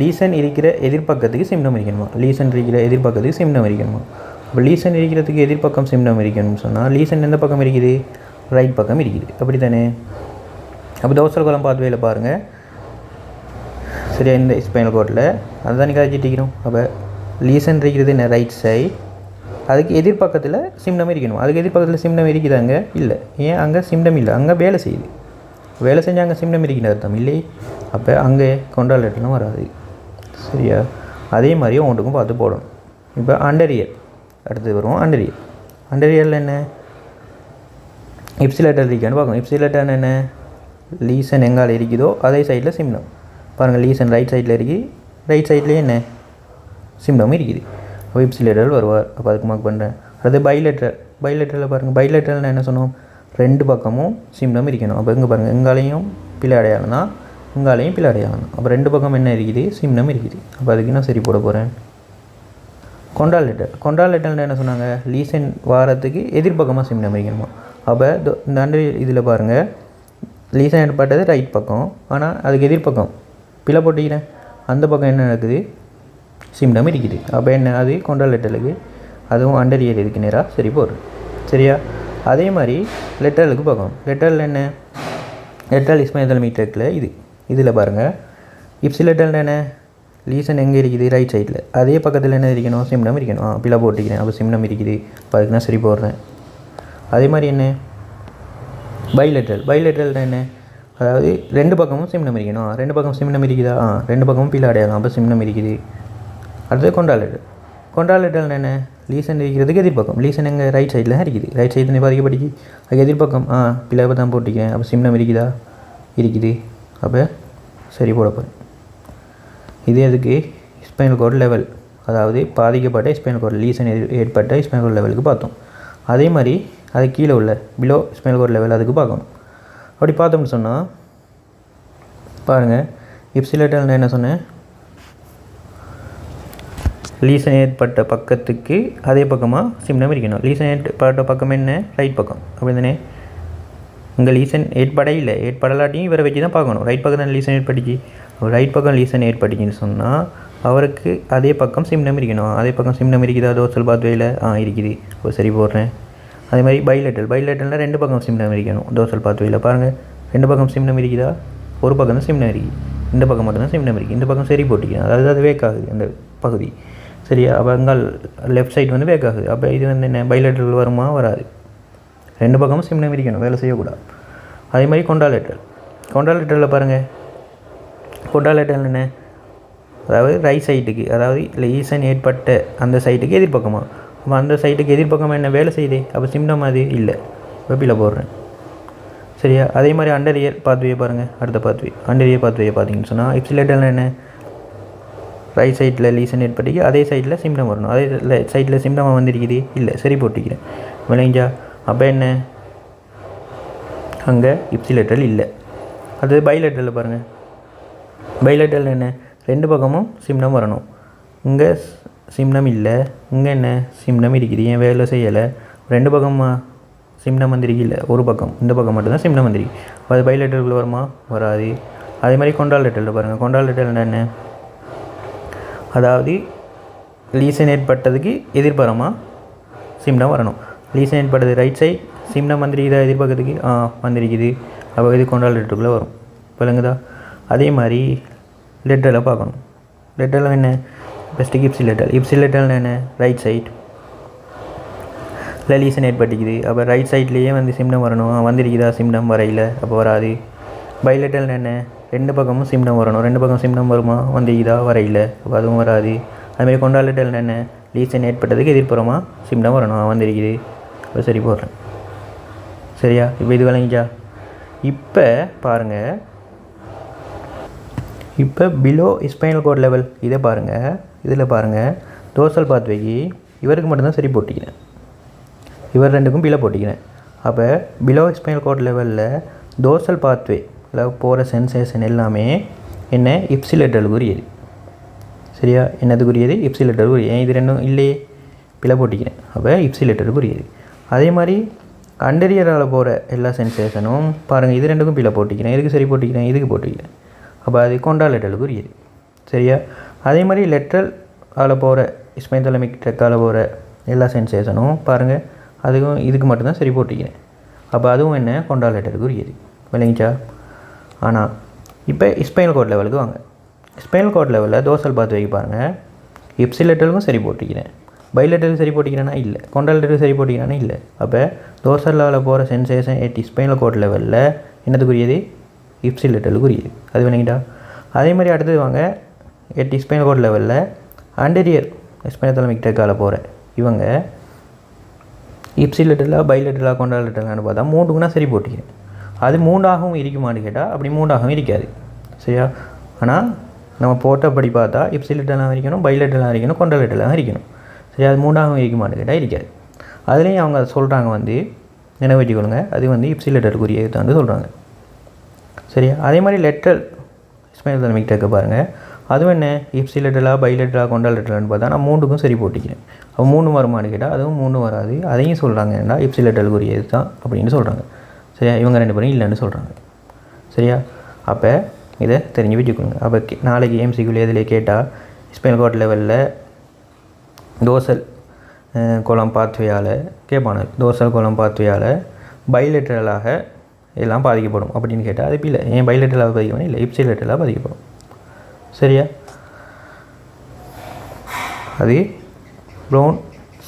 லீசன் இருக்கிற எதிர்பக்கத்துக்கு சிம்டம் இருக்கணுமா, லீசன் இருக்கிற எதிர்பக்கத்துக்கு சிம்டம் இருக்கணுமா. இப்போ லீசன் இருக்கிறதுக்கு எதிர்பக்கம் சிம்டம் இருக்கணும்னு சொன்னால் லீசன் எந்த பக்கம் இருக்குது, ரைட் பக்கம் இருக்குது. அப்படி தானே. அப்போ டோர்சல் காலம் பாத்வேயில் பாருங்கள், சரியா, இந்த ஸ்பைனல் கோட்டில் அதுதான் நீங்கள் கழிச்சிட்டிக்கிறோம். அப்போ லீசன் இருக்கிறது என்ன ரைட் சைட், அதுக்கு எதிர்பக்கத்தில் சிம்டம் இருக்கணும். அதுக்கு எதிர்பக்கத்தில் சிம்டம் இருக்குதாங்க இல்லை, ஏன் அங்கே சிம்டம் இல்லை, அங்கே வேலை செய்யுது. வேலை செஞ்சால் அங்கே சிம்டம் இருக்கிற அர்த்தம் இல்லை, அப்போ அங்கே கொண்டால் லெட்டர்னும் வராது. சரியா? அதே மாதிரி உங்களுக்கும் பார்த்து போடணும். இப்போ அண்டரியல் அடுத்து வருவோம். அண்டரியல் என்ன? இப்சி லெட்டர் இருக்கான்னு பார்க்கணும். இப்சி லெட்டர் என்ன? லீசன் எங்கால் இருக்குதோ அதே சைடில் சிம்டம். பாருங்கள், லீசன் ரைட் சைடில் இருக்குது, ரைட் சைட்லேயே என்ன சிம்டம் இருக்குது. அப்போ இப்சி லெட்டர் வருவார். அப்போ அதுக்கு மார்க் பண்ணுறேன். அது பைலெட்டரில் பாருங்கள், பைலெட்டரில் என்ன சொன்னோம்? ரெண்டு பக்கமும் சிம்டம் இருக்கணும். அப்போ இங்கே பாருங்கள், எங்காலையும் பிள்ளை அடையாளம் தான், இங்காலையும் பிள்ளை அடையாளம் தான். அப்போ ரெண்டு பக்கம் என்ன இருக்குது? சிம்டம் இருக்குது. அப்போ அதுக்கு நான் சரி போட போகிறேன். கொண்டால் லெட்டர் என்ன சொன்னாங்க? லீசன் வாரத்துக்கு எதிர்பக்கமாக சிம்டம் இருக்கணுமா. அப்போ இந்த அண்டரியல் இதில் பாருங்கள், லீசன் ஏற்பட்டது ரைட் பக்கம், ஆனால் அதுக்கு எதிர்பக்கம் பிள்ளை போட்டிக்கிறேன், அந்த பக்கம் என்ன நடக்குது? சிம்டம் இருக்குது. அப்போ என்ன? அது கொண்டால் லெட்டருக்கு, அதுவும் அண்டரியல் இதுக்கு நேராக சரி போடுறேன். சரியா? அதே மாதிரி லெட்டருக்கு பார்க்கணும். லெட்டரில் என்ன? லெட்டர் இஸ்மாயில் மீட்டரில் இதில் பாருங்கள், இப்சி லெட்டரில் என்ன? லீசன் எங்கே இருக்குது? ரைட் சைடில். அதே பக்கத்தில் என்ன இருக்கணும்? சிம்டம் இருக்கணும். பிள்ளை போட்டிக்கிறேன், அப்போ சிம்டம் இருக்குது. அப்போ அதுக்கு நான் சரி போடுறேன். அதே மாதிரி என்ன? பைலெட்டரல் என்ன? அதாவது ரெண்டு பக்கமும் சிம்னம் இருக்கணும். ரெண்டு பக்கம் சிம்னம் இருக்குதா? ரெண்டு பக்கமும் பிள்ளை அடையாளம், அப்போ சிம்னம் இருக்குது. அடுத்தது கொண்டால் லெட்டர் என்ன? லீசன் இருக்கிறதுக்கு எதிர்பக்கம். லீசன் எங்கே? ரைட் சைடில் இருக்குது. ரைட் சைடில் பாதிக்கப்படிக்கு அதுக்கு எதிர்பக்கம் பிள்ளை தான் போட்டிக்கிறேன், அப்போ சிம்னம் இருக்குதா? இருக்குது. அப்போ சரி போட போகிறேன். இது எதுக்கு? ஸ்பைனல் கார்டு லெவல், அதாவது பாதிக்கப்பட்ட ஸ்பைனல் கார்டு, லீசன் ஏற்பட்ட ஸ்பைனல் கார்டு லெவலுக்கு பார்த்தோம். அதே மாதிரி அது கீழே உள்ள பிலோ ஸ்பைனல் கார்டு லெவல் அதுக்கு பார்க்கணும். அப்படி பார்த்தோம்னு சொன்னால் பாருங்கள், இப்சி லெட்டரில் என்ன சொன்னேன்? லீசன் ஏற்பட்ட பக்கத்துக்கு அதே பக்கமாக சிம்டம் இருக்கணும். லீசன் ஏற்பட்ட பக்கம் என்ன? ரைட் பக்கம். அப்படி தானே? இங்கே லீசன் ஏற்படலாட்டியும் இவரை வச்சு தான் பார்க்கணும். ரைட் பக்கம் லீசன் ஏற்பட்டுச்சு, ரைட் பக்கம் லீசன் ஏற்பட்டுச்சுன்னு சொன்னால் அவருக்கு அதே பக்கம் சிம்டம் இருக்கணும். அதே பக்கம் சிம்டம் இருக்குதா? டோர்சல் பாத்வேயில் இருக்குது. இப்போ சரி போடுறேன். அதே மாதிரி பைலெட்டரில் ரெண்டு பக்கம் சிம்டம் இருக்கணும். டோர்சல் பாத்வேயில் பாருங்கள், ரெண்டு பக்கம் சிம்டம் இருக்குதா? ஒரு பக்கம் தான் சிம்டம் இருக்குது, இந்த பக்கம் மட்டும்தான் சிம்டம் இருக்குது. இந்த பக்கம் சரி போட்டிக்கணும், அதாவது அது வேக் ஆகுது அந்த பகுதி. சரியா? அப்போ அங்கே லெஃப்ட் சைடு வந்து வேக் ஆகுது. அப்போ இது வந்து என்ன? பைலெட்டரில் வருமா? வராது. ரெண்டு பக்கமும் சிம்டம் இருக்கணும், வேலை செய்யக்கூடாது. அதே மாதிரி கொண்டால் லெட்டரில் பாருங்கள், கொண்டால் லெட்டரில் என்ன? அதாவது ரைட் சைட்டுக்கு, அதாவது லீசன் ஏற்பட்ட அந்த சைட்டுக்கு எதிர்பக்கமாக. அப்போ அந்த சைட்டுக்கு எதிர்பக்கமாக என்ன வேலை செய்யுது? அப்போ சிம்டம் அது இல்லை, வெப்பில் போடுறேன். சரியா? அதே மாதிரி அண்டரியர் பாத்வே பாருங்கள், அடுத்த பாத்வே அண்டரியர் பாத்வே பார்த்தீங்கன்னு சொன்னால் இப்சி லெட்டரில் என்ன? ரைட் சைட்டில் லீசன் ஏற்பட்டுக்கு அதே சைட்டில் சிம்டம் வரணும். அதே சைட்டில் சிம்டமாக வந்துருக்குது இல்லை, சரி போட்டுக்கிறேன். விளைஞ்சா? அப்போ என்ன? அங்கே இப்சி லெட்டர் இல்லை. அது பைலெட்டரில் பாருங்கள், பைலெட்டரில் என்ன? ரெண்டு பக்கமும் சிம்டம் வரணும். இங்கே சிம்டம் இல்லை, இங்கே என்ன? சிம்டம் இருக்குது. ஏன் வேலை செய்யலை? ரெண்டு பக்கமாக சிம்டம் வந்திருக்கு இல்லை, ஒரு பக்கம், இந்த பக்கம் மட்டும்தான் சிம்டம் வந்திருக்கு. அது பைலெட்டருக்குள்ளே வருமா? வராது. அதே மாதிரி கொண்டால் லெட்டரில் பாருங்கள், கொண்டால் லெட்டரில் என்ன? அதாவது லீசன் ஏற்பட்டதுக்கு எதிர்புறமாக சிம்டம் வரணும். லீசன் ஏற்பட்டது ரைட் சைட், சிம்டம் வந்திருக்குதா? எதிர்பக்கத்துக்கு வந்திருக்குது. அப்போ இது கொண்டால் லெட்டருக்குள்ளே வரும். விளங்குதா? அதே மாதிரி லெட்டரில் பார்க்கணும். லெட்டரில் என்ன? பெஸ்ட்டுக்கு இப்சி லெட்டரில் என்ன? ரைட் சைட் இல்லை, லீசன் ஏற்பட்டுக்குது. அப்போ ரைட் சைட்லேயே வந்து சிம்டம் வரணும். வந்திருக்குதா? சிம்டம் வரையில், அப்போ வராது. பைலெட்டரில் என்ன? ரெண்டு பக்கமும் சிம்டம் வரணும். ரெண்டு பக்கம் சிம்டம் வருமா? வந்திருக்குதா? வரையில், அப்போ அதுவும் வராது. அதுமாதிரி கொண்டால் லெட்டரில் என்ன? லீசன் ஏற்பட்டதுக்கு எதிர்ப்புறமாக சிம்டம் வரணும். வந்திருக்குது, இப்போ சரி போடுறேன். சரியா? இப்போ இது விளங்கிச்சா? இப்போ பாருங்கள், இப்போ பிலோ ஸ்பைனல் கார்டு லெவல் இதை பாருங்கள். இதில் பாருங்கள், டோர்சல் பாத்வேக்கு இவருக்கு மட்டும்தான் சரி போட்டிக்கிறேன், இவர் ரெண்டுக்கும் பிள்ளை போட்டிக்கிறேன். அப்போ பிலோ ஸ்பைனல் கார்டு லெவலில் டோர்சல் பாத்வேல போகிற சென்சேஷன் எல்லாமே என்ன? இப்சி லெட்டருக்கு உரியது. சரியா? என்னதுக்குரியது? இப்சி லெட்டருக்கு உரியது. ஏன் இது ரெண்டும் இல்லையே, பிள்ளை போட்டிக்கிறேன். அப்போ இப்சி லெட்டருக்கு உரியது. அதே மாதிரி அண்டரியரால் போகிற எல்லா சென்சேஷனும் பாருங்கள், இது ரெண்டுக்கும் பிள்ளை போட்டிக்கிறேன், இதுக்கு சரி போட்டிக்கிறேன், இதுக்கு போட்டிக்கிறேன். அப்போ அது கொண்டால் லெட்டருக்கு உரியது. சரியா? அதே மாதிரி லெட்டரல் அதில் போகிற ஸ்பைனல் ட்ரெக்கால் போகிற எல்லா சென்சேஷனும் பாருங்கள், அதுவும் இதுக்கு மட்டும்தான் சரி போட்டிக்கிறேன். அப்போ அதுவும் என்ன? கொண்டால் லெட்டருக்கு உரியது. விளங்கிச்சா? ஆனால் இப்போ ஸ்பைனல் கார்டு லெவலுக்கு வாங்க. ஸ்பைனல் கார்டு லெவலில் டோர்சல் பாத்வேக்கு பாருங்கள், இப்சி லெட்டருக்கும் சரி போட்டிக்கிறேன், பைலேட்டருக்கு சரி போட்டிக்கிறானா இல்லை, கொண்டாலேட்டருக்கு சரி போட்டிக்கிறானா இல்லை. அப்போ டோர்சல் லெவலில் போகிற சென்சேஷன் எட் ஸ்பைனல் கோட் லெவலில் என்னதுக்குரியது? இப்சிலேட்டலுக்குரியது. அது வேணுங்கிட்டா. அதே மாதிரி அடுத்தது வாங்க, எட் ஸ்பைனல் கோட் லெவலில் ஆண்டீரியர் ஸ்பைனோதாலமிக் ட்ராக்கால போகிற இவங்க இப்சிலேட்டலாக பைலேட்டலாக கொண்டாலேட்டலான்னு பார்த்தா 3க்குனா சரி போட்டிக்கிறேன். அது 3ஆகவும் இருக்குமான்னு கேட்டால் அப்படி 3ஆகவும் இருக்காது. சரியா? ஆனால் நம்ம போட்டபடி பார்த்தா இப்சிலேட்டலாக இருக்கணும், பைலேட்டலாக இருக்கணும், கொண்டாலேட்டலாக இருக்கணும். சரி, அது 3ஆகவும் இருக்குமான்னு கேட்டால் இருக்காது. அதுலேயும் அவங்க சொல்கிறாங்க வந்து நினைவு வச்சுக்கொள்ளுங்க, அது வந்து இப்சிலேட்டருக்குரிய தான் சொல்கிறாங்க. சரியா? அதே மாதிரி லெட்டரல் ஸ்பைனோதாலமிக் ட்ராக்கை பாருங்கள், அதுவும் என்ன இப்சிலேட்டலாக பைலேட்டலாக கொண்டாலேட்டலான்னு பார்த்தா நான் 3க்கும் சரி போட்டிக்கிறேன். அப்போ 3 வருமானு கேட்டால் அதுவும் 3 வராது. அதையும் சொல்கிறாங்க ஏன்னா இப்சிலேட்டலுக்குரியது தான் அப்படின்னு சொல்கிறாங்க. சரியா? இவங்க 2 பேரும் இல்லைன்னு சொல்கிறாங்க. சரியா? அப்போ இதை தெரிஞ்சு வச்சுக்கோங்க. அப்போ நாளைக்கு எம்சிக்குள்ளே இதில் கேட்டால் ஸ்பைனல் கோட் லெவலில் டோர்சல் கோலம் பாத்வேயால் கேட்பானது, டோர்சல் கோலம் பாத்வேயால் பைலேட்டரலாக எல்லாம் பாதிக்கப்படும் அப்படின்னு கேட்டால் அது இல்லை. ஏன் பைலேட்டரலாக பாதிக்கப்படும்? இல்லை, இப்சிலேட்டரலாக பாதிக்கப்படும். சரியா? அது ப்ரௌன்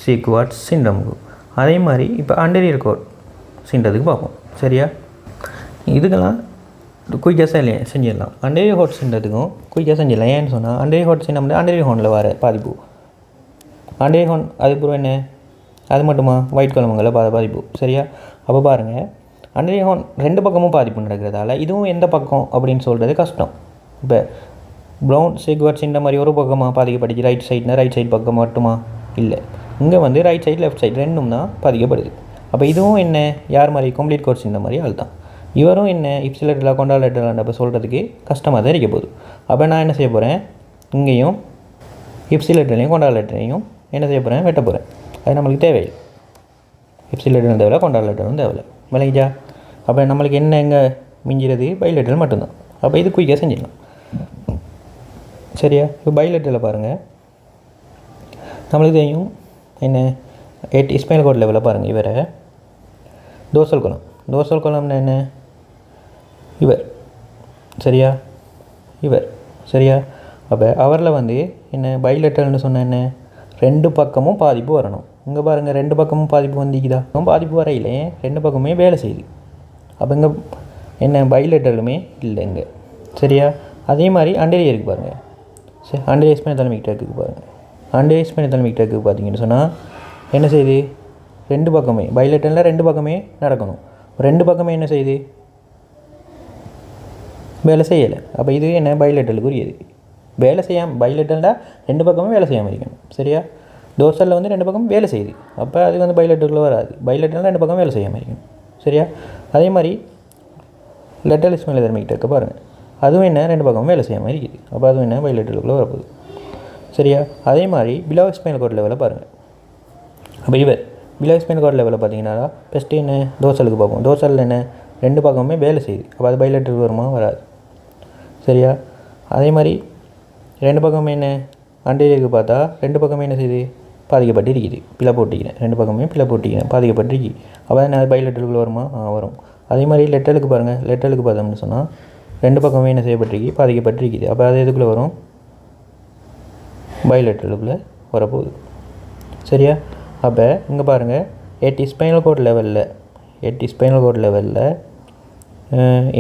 சீக்வார்ட்ஸ் சிண்ட்ரோமுக்கு. அதே மாதிரி இப்போ அண்டரியர் கோட் சிண்ட்ரத்துக்கு பார்ப்போம். சரியா? இதுக்கெல்லாம் குயிக்காக இல்லையே செஞ்சிடலாம். அண்டரியர் கோட் சிண்ட்ரத்துக்கும் குயிக்காக செஞ்சிடலாம். ஏன்னு சொன்னால் அண்டரியர் கோட் சிண்டம் வந்து அண்டரியர் ஹோனில் வர பாதிப்பு. அண்டரியர் ஹோன் அதுக்கப்புறம் என்ன, அது மட்டுமா ஒயிட் குழம்புங்களை பாதிப்பு. சரியா? அப்போ பாருங்கள், அண்டரியர் ஹோன் 2 பக்கமும் பாதிப்பு நடக்கிறதால இதுவும் எந்த பக்கம் அப்படின்னு சொல்கிறது கஷ்டம். இப்போ ப்ரௌன் சீக்வார்ட்ஸ் இந்த மாதிரி ஒரு பக்கமாக பாதிக்கப்படுது, ரைட் சைட்னா ரைட் சைட் பக்கம் மட்டுமா? இல்லை, இங்கே வந்து ரைட் சைடு லெஃப்ட் சைடு ரெண்டும் தான் பாதிக்கப்படுது. அப்போ இதுவும் என்ன யார் மாதிரி கம்ப்ளீட் கோர்ஸ் இந்த மாதிரி ஆள் தான். இவரும் என்ன இப்சிலேட்டலாக கொண்டாலேட்டலான்னு அப்போ சொல்கிறதுக்கு கஷ்டமாக தான் இருக்க போகுது. அப்போ நான் என்ன செய்ய போகிறேன், இங்கேயும் இப்சிலேட்டரையும் கொண்டாலேட்டரையும் என்ன செய்ய போகிறேன், வெட்ட போகிறேன். அது நம்மளுக்கு தேவையில்லை. இப்சிலேட்டரும் தேவையில்லை, கொண்டாலேட்டரும் தேவையில்லை. விளங்கிச்சா? அப்போ நம்மளுக்கு என்ன எங்கே மிஞ்சிறது, பைலேட்டர் மட்டும்தான். அப்போ இது குயிக்காக செஞ்சிடலாம். சரியா? இப்போ பைலேட்டரில் பாருங்கள், நம்மளுக்கு தெரியும் என்ன எட் ஸ்பைனல் கோட் லெவலில் பாருங்கள், இவரை டோர்சல் கோலம். டோர்சல் கோலம்னா என்ன, இவர். சரியா? இவர். சரியா? அப்போ அவரில் வந்து என்ன பைலேட்டர்னு சொன்னால் என்ன, 2 பக்கமும் பாதிப்பு வரணும். இங்கே பாருங்கள், 2 பக்கமும் பாதிப்பு வந்திக்குதா? பாதிப்பு வரையிலே 2 பக்கமே வேலை செய்யுது. அப்போ இங்கே என்ன பைலேட்டருமே இல்லை இங்கே. சரியா? அதே மாதிரி அண்டரியருக்கு பாருங்கள். சரி, அண்டரியர் ஸ்பைனோதாலமிக் ட்ராக்குக்கு பாருங்கள். அண்டரியர் ஸ்பைனோதாலமிக் ட்ராக்குக்கு பார்த்தீங்கன்னு சொன்னால் என்ன செய்யுது, 2 பக்கமே பைலேட்டரில் 2 பக்கமே நடக்கணும். 2 பக்கமே என்ன செய்யுது, வேலை செய்யலை. அப்போ இது என்ன பைலேட்டருக்கு உரியது. வேலை செய்யாமல் பைலேட்டரில் 2 பக்கமும் வேலை செய்யாமல் இருக்கணும். சரியா? டோர்சலில் வந்து 2 பக்கமும் வேலை செய்யுது. அப்போ அது வந்து பைலேட்டருக்குள்ளே வராது. பைலேட்டரில் 2 பக்கம் வேலை செய்யாமல் இருக்கணும். சரியா? அதே மாதிரி லெட்டரல் ஸ்பைனோதாலமிக் ட்ராக்கை பாருங்கள், அதுவும் என்ன 2 பக்கமும் வேலை செய்யாமல் இருக்குது. அப்போ அதுவும் என்ன பைலேட்டருக்குள்ளே வரப்போகுது. சரியா? அதே மாதிரி பிலோ ஸ்பைனல் கோட் லெவலில் பாருங்கள். அப்போ இவர் பிலோ ஸ்பைனல் கோட் லெவலில் பார்த்தீங்கன்னா ஃபஸ்ட்டு என்ன டோர்சலுக்கு பார்ப்போம். டோர்சலில் என்ன 2 பக்கமுமே வேலை செய்யுது. அப்போ அது பைலேட்டருக்கு வருமா? வராது. சரியா? அதே மாதிரி 2 பக்கமே என்ன அண்டரியருக்கு பார்த்தா 2 பக்கமே என்ன செய்யுது, பாதிக்கப்பட்டு இருக்குது. பிழை போட்டிக்கிறேன், 2 பக்கமே பிழை போட்டிக்கிறேன், பாதிக்கப்பட்டிருக்கு. அப்போ என்ன அது பைலேட்டருக்குள்ளே வருமா? வரும். அதே மாதிரி லெட்டருக்கு பாருங்கள். லெட்டருக்கு பார்த்தோம்னு சொன்னால் 2 பக்கமே என்ன செய்யப்பட்டிருக்கு, பாதிக்கப்பட்டிருக்குது. அப்போ அது எதுக்குள்ளே வரும், பைலேட்டருக்குள்ளே வரப்போகுது. சரியா? அப்போ இங்கே பாருங்கள், எட் ஸ்பைனல் கோட் லெவலில்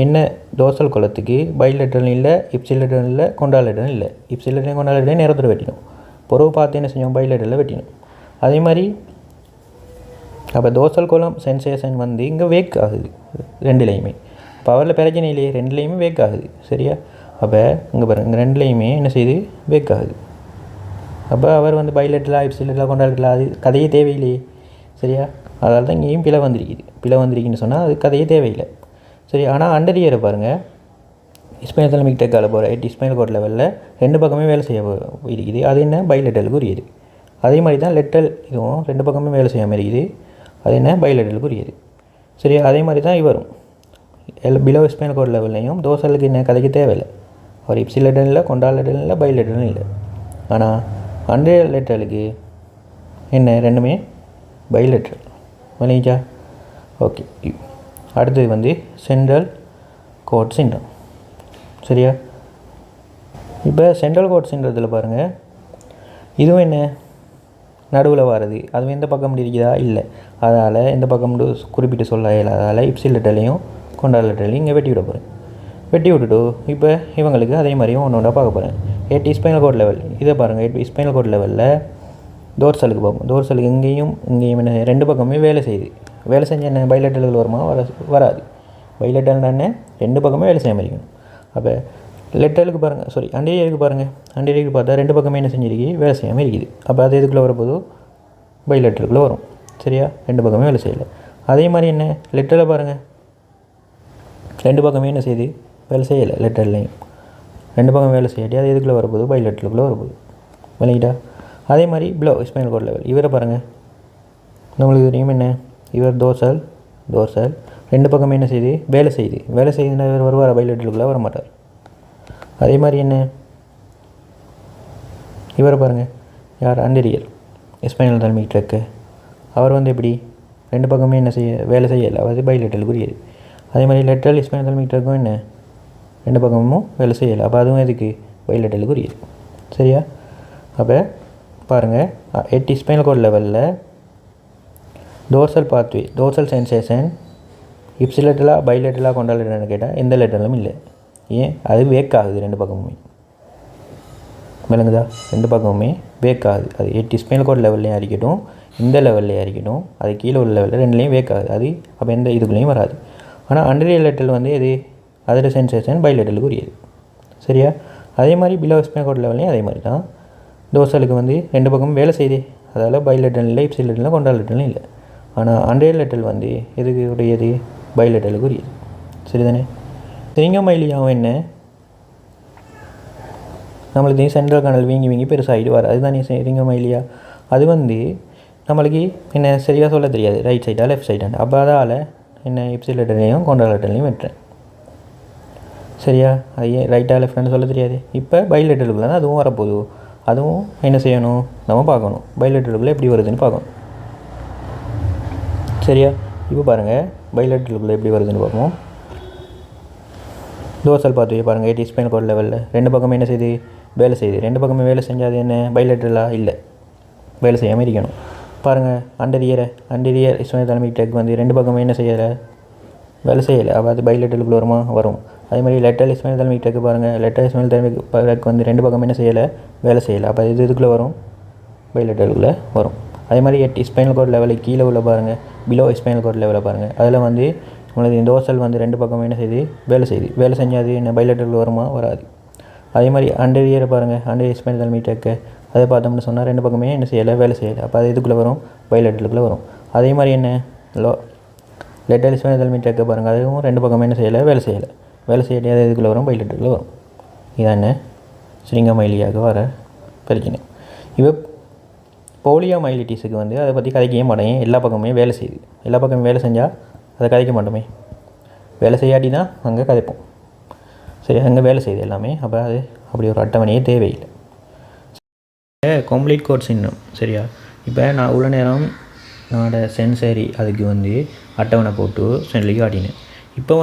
என்ன டோர்சல் கோலத்துக்கு பைலேட்டரும் இல்லை, இப்சிலேட்டரும் இல்லை, கொண்டாலேட்டரும் இல்லை. இப்சிலேட்டரையும் கொண்டாலேட்டரையும் நேரத்தில் வெட்டினோம். பொறவு பார்த்து என்ன செஞ்சோம், பைலேட்டரில் வெட்டினோம். அதே மாதிரி அப்போ டோர்சல் கோலம் சென்சேஷன் வந்து இங்கே வேக் ஆகுது 2லேயுமே. பவரில் பிரச்சனை இல்லையே, 2லேயுமே வேக் ஆகுது. சரியா? அப்போ இங்கே பாருங்கள், இங்கே 2லேயுமே என்ன செய்யுது, வேக் ஆகுது. அப்போ அவர் வந்து பைலேட்டலாக இப்சிலேட்டலாக கொண்டாலேட்டலாக அது கதையே தேவையில்லையே. சரியா? அதனால தான் இங்கேயும் பிழை வந்திருக்குன்னு சொன்னால் அது கதையே தேவையில்லை. சரி, ஆனால் அண்டரியரை பாருங்கள், ஸ்பைனோதாலமிக் ட்ராக்கால போகிற எட் ஸ்பைனல் கோட் லெவலில் 2 பக்கமே வேலை செய்ய இருக்குது. அது என்ன பைலேட்டருக்கு உரியது. அதே மாதிரி தான் லெட்டல் இதுவும் 2 பக்கமே வேலை செய்யாமல் இருக்குது. அது என்ன பைலேட்டருக்கு உரியது. சரி, அதே மாதிரி தான் இவரும் பிலோ ஸ்பைனல் கோட் லெவல்லையும் டோர்சலுக்கு என்ன கதைக்கு தேவையில்லை. அவர் இப்சிலேட்டரும் இல்லை, கொண்டாலேட்டரும் இல்லை, பைலேட்டரும் இல்லை. ஆனால் அண்டரியர் லெட்டலுக்கு என்ன 2மே பைலேட்டரல். விளங்கிச்சா? ஓகே. அடுத்தது வந்து சென்ட்ரல் கோட் சிண்ட்ரம். சரியா? இப்போ சென்ட்ரல் கோட் சிண்ட்ரத்தில் பாருங்கள், இதுவும் என்ன நடுவில் வர்றது அது எந்த பக்கம் இருக்குதா இல்லை, அதால் எந்த பக்கம் குறிப்பிட்டு சொல்ல இயலாதால் இப்சி லெட்டர்லையும் கொண்டால் லெட்டர்லையும் இங்கே வெட்டி விட போகிறேன். வெட்டி விட்டுட்டு இப்போ இவங்களுக்கு அதே மாதிரியும் ஒன்று ஒன்றா பார்க்க போகிறேன். 8 ஸ்பைனல் கோட் லெவல் இதை பாருங்கள். 8 ஸ்பைனல் கோட் லெவலில் டோர்சலுக்கு பார்ப்போம். டோர்சலுக்கு இங்கேயும் என்ன 2 பக்கமே வேலை செய்யுது. வேலை செஞ்ச என்ன பைலெட்டர்கள் வருமா? வராது. பைலெட்டர்னா என்ன? 2 பக்கமே வேலை செய்ய இருக்கணும். அப்போ லெட்டருக்கு பாருங்கள், அண்டீரியருக்கு பாருங்கள். அண்டீரியருக்கு பார்த்தா 2 பக்கமே என்ன செஞ்சிருக்கு? வேலை செய்யாமல் இருக்குது. அப்போ அது எதுக்குள்ளே வரப்போது? பைலெட்டருக்குள்ளே வரும். சரியா? 2 பக்கமே வேலை செய்யலை. அதே மாதிரி என்ன லெட்டரில் பாருங்கள், 2 பக்கமே என்ன செய்யுது? வேலை செய்யலை. லெட்டர்லையும் 2 பக்கம் வேலை செய்யாட்டி அது எதுக்குள்ளே வரப்போது? பைலெட்டருக்குள்ளே வரப்போகுது. விளங்கிட்டா? அதே மாதிரி பிலோ ஸ்பைனல் கோட் லெவல் இவரை பாருங்கள். நம்மளுக்கு தெரியும் என்ன, இவர் டோர்சல் 2 பக்கமே என்ன செய்யுது? வேலை செய்யுது. வேலை செய்யுதுன்னா இவர் வருவார்? பைலெட்டருக்குள்ளே வர மாட்டார். அதே மாதிரி என்ன இவரை பாருங்கள். யார்? அண்டீரியர் ஸ்பைனல் தால்மிக் ட்ரக்கு. அவர் எப்படி 2 பக்கமே என்ன வேலை செய்யலை. அது பைலெட்டருக்குரியது. அதே மாதிரி லெட்டரல் ஸ்பைனல் தால்மிக் ட்ரக்கும் என்ன 2 பக்கமும் வேலை செய்யலை. அப்போ அதுவும் எதுக்கு? பைலெட்டருக்குரியது. சரியா? அப்போ பாருங்கள், 8 ஸ்பைனல் கோட் லெவலில் டோர்சல் பாத்வே, டோர்சல் சென்சேஷன் இப்சிலேட்டலாக பைலேட்டலாக கொண்டால் லெட்டர்னு கேட்டால் எந்த லெட்டர்லும் இல்லை. ஏன்? அது வேக் ஆகுது 2 பக்கமுமே. விளங்குதா? 2 பக்கமுமே வேக் ஆகுது. அது 8 ஸ்பைனல் கோட் லெவல்லையும் அறிக்கட்டும், இந்த லெவல்லையும் அறிக்கட்டும், அது கீழே உள்ள லெவலில் 2லேயும் வேக் ஆகுது. அது அப்போ எந்த இதுக்குள்ளேயும் வராது. ஆனால் அண்டீரியர் லெட்டர் எது? அதோட சென்சேஷன் பைலேட்டலுக்கு உரியது. சரியா? அதே மாதிரி பிலோ ஸ்பைனல் கோட் லெவல்லையும் அதே மாதிரி தான். டோர்சலுக்கு 2 பக்கமும் வேலை செய்யுது. அதால் பைலேட்டல் இல்லை, இப்சிலேட்டல் கொண்டால் லெட்டர்லும் இல்லை. ஆனால் அண்டீரியர் லெட்டர் எதுக்கு உடையது? பைலேட்டலுக்கு உரியது. சரிதானே? சிரிங்கோமைலியாவும் என்ன, நம்மளுக்கு சென்ட்ரல் கனல் வீங்கி பெருசாகிட்டு வர அதுதானே சிரிங்கோமைலியா. அது நம்மளுக்கு என்ன சரியாக சொல்ல தெரியாது, ரைட் சைடா லெஃப்ட் சைடான்னு. அப்போ அதால் என்ன இப்சிலேட்டர்லையும் கொண்டால் லெட்டர்லையும் வெட்டுறேன். சரியா? அது ஏன் ரைட்டாக லெஃப்ட்னு சொல்ல தெரியாது. இப்போ பைலேட்டருக்குள்ளே தான் அதுவும் வரப்போகுது. அதுவும் என்ன செய்யணும்? நம்ம பார்க்கணும். பைலேட்டருக்குள்ளே எப்படி வருதுன்னு பார்க்கணும். சரியா? இப்போ பாருங்கள், பைலேட்டருக்குள்ளே எப்படி வருதுன்னு பார்ப்போம். டோர்சல் பாத்வே பாருங்கள். 8 ஸ்பைனல் கோட் லெவலில் 2 பக்கமே என்ன செய்யுது? வேலை செய்யுது. 2 பக்கமே வேலை செஞ்சாது என்ன? பைலேட்டரலாக இல்லை, வேலை செய்யாமல் இருக்கணும். பாருங்கள், அண்டீரியர் ஸ்பைனல் தால்மிக் ட்ரக் 2 பக்கமே என்ன செய்யலை? வேலை செய்யலை. அப்போ அது பைலேட்டருக்குள்ளே வருமா? வரும். அதே மாதிரி லெட்டரல் ஸ்பைனல் தால்மிக் ட்ரக் பாருங்கள். லெட்டரல் ஸ்பைனல் தால்மிக் ட்ரக் 2 பக்கம் என்ன செய்யலை? வேலை செய்யலை. அப்போ இது இதுக்குள்ளே வரும்? பைலேட்டருக்குள்ளே வரும். அதே மாதிரி 8 ஸ்பைனல் கோட் லெவலுக்கு கீழே உள்ள பாருங்கள், பிலோ ஸ்பைனல் கோட் லெவலில் பாருங்கள். அதில் உங்களுக்கு டோர்சல் 2 பக்கம் என்ன செய்யுது? வேலை செய்யுது. வேலை செஞ்சாது என்ன? பைலேட்டருக்குள்ளே வருமா? வராது. அதே மாதிரி அண்டீரியரை பாருங்கள். அண்டீரியர் ஸ்பைனல் தால்மிக் ட்ரக் அதை பார்த்தோம்னு சொன்னால் 2 பக்கமே என்ன செய்யலை? வேலை செய்யலை. அப்போ அது இதுக்குள்ளே வரும்? பைலேட்டருக்குள்ளே வரும். அதே மாதிரி என்ன லெட்டரல் ஸ்பைனல் தால்மிக் ட்ரக் பாருங்கள். அதுவும் 2 பக்கமே என்ன செய்யலை? வேலை செய்யலை. வேலை செய்யாட்டி அது இதுக்குள்ளே வரும்? பைலேட்டருக்குள்ளே வரும். இதான் என்ன சிரிங்கோமைலியாவுக்கு வர பிரச்சனை. இப்போ போலியோமைலிட்டிஸுக்கு அதை பற்றி கதைக்கவே மாட்டேன். எல்லா பக்கமே வேலை செய்யுது. எல்லா பக்கமும் வேலை செஞ்சால் அதை கதைக்க மாட்டோமே. வேலை செய்யாட்டி தான் அங்கே கதைப்போம். சரி, அங்கே வேலை செய்யுது எல்லாமே. அப்போ அது அப்படி ஒரு அட்டவணையே தேவையில்லை. கம்ப்ளீட் கோர்ஸ் இன்னும் சரியா? இப்போ நான் உள்ள நேரம் என்னோட சென்சரி அதுக்கு அட்டவணை போட்டு சென்ட்லிக்கு காட்டினேன். இப்போ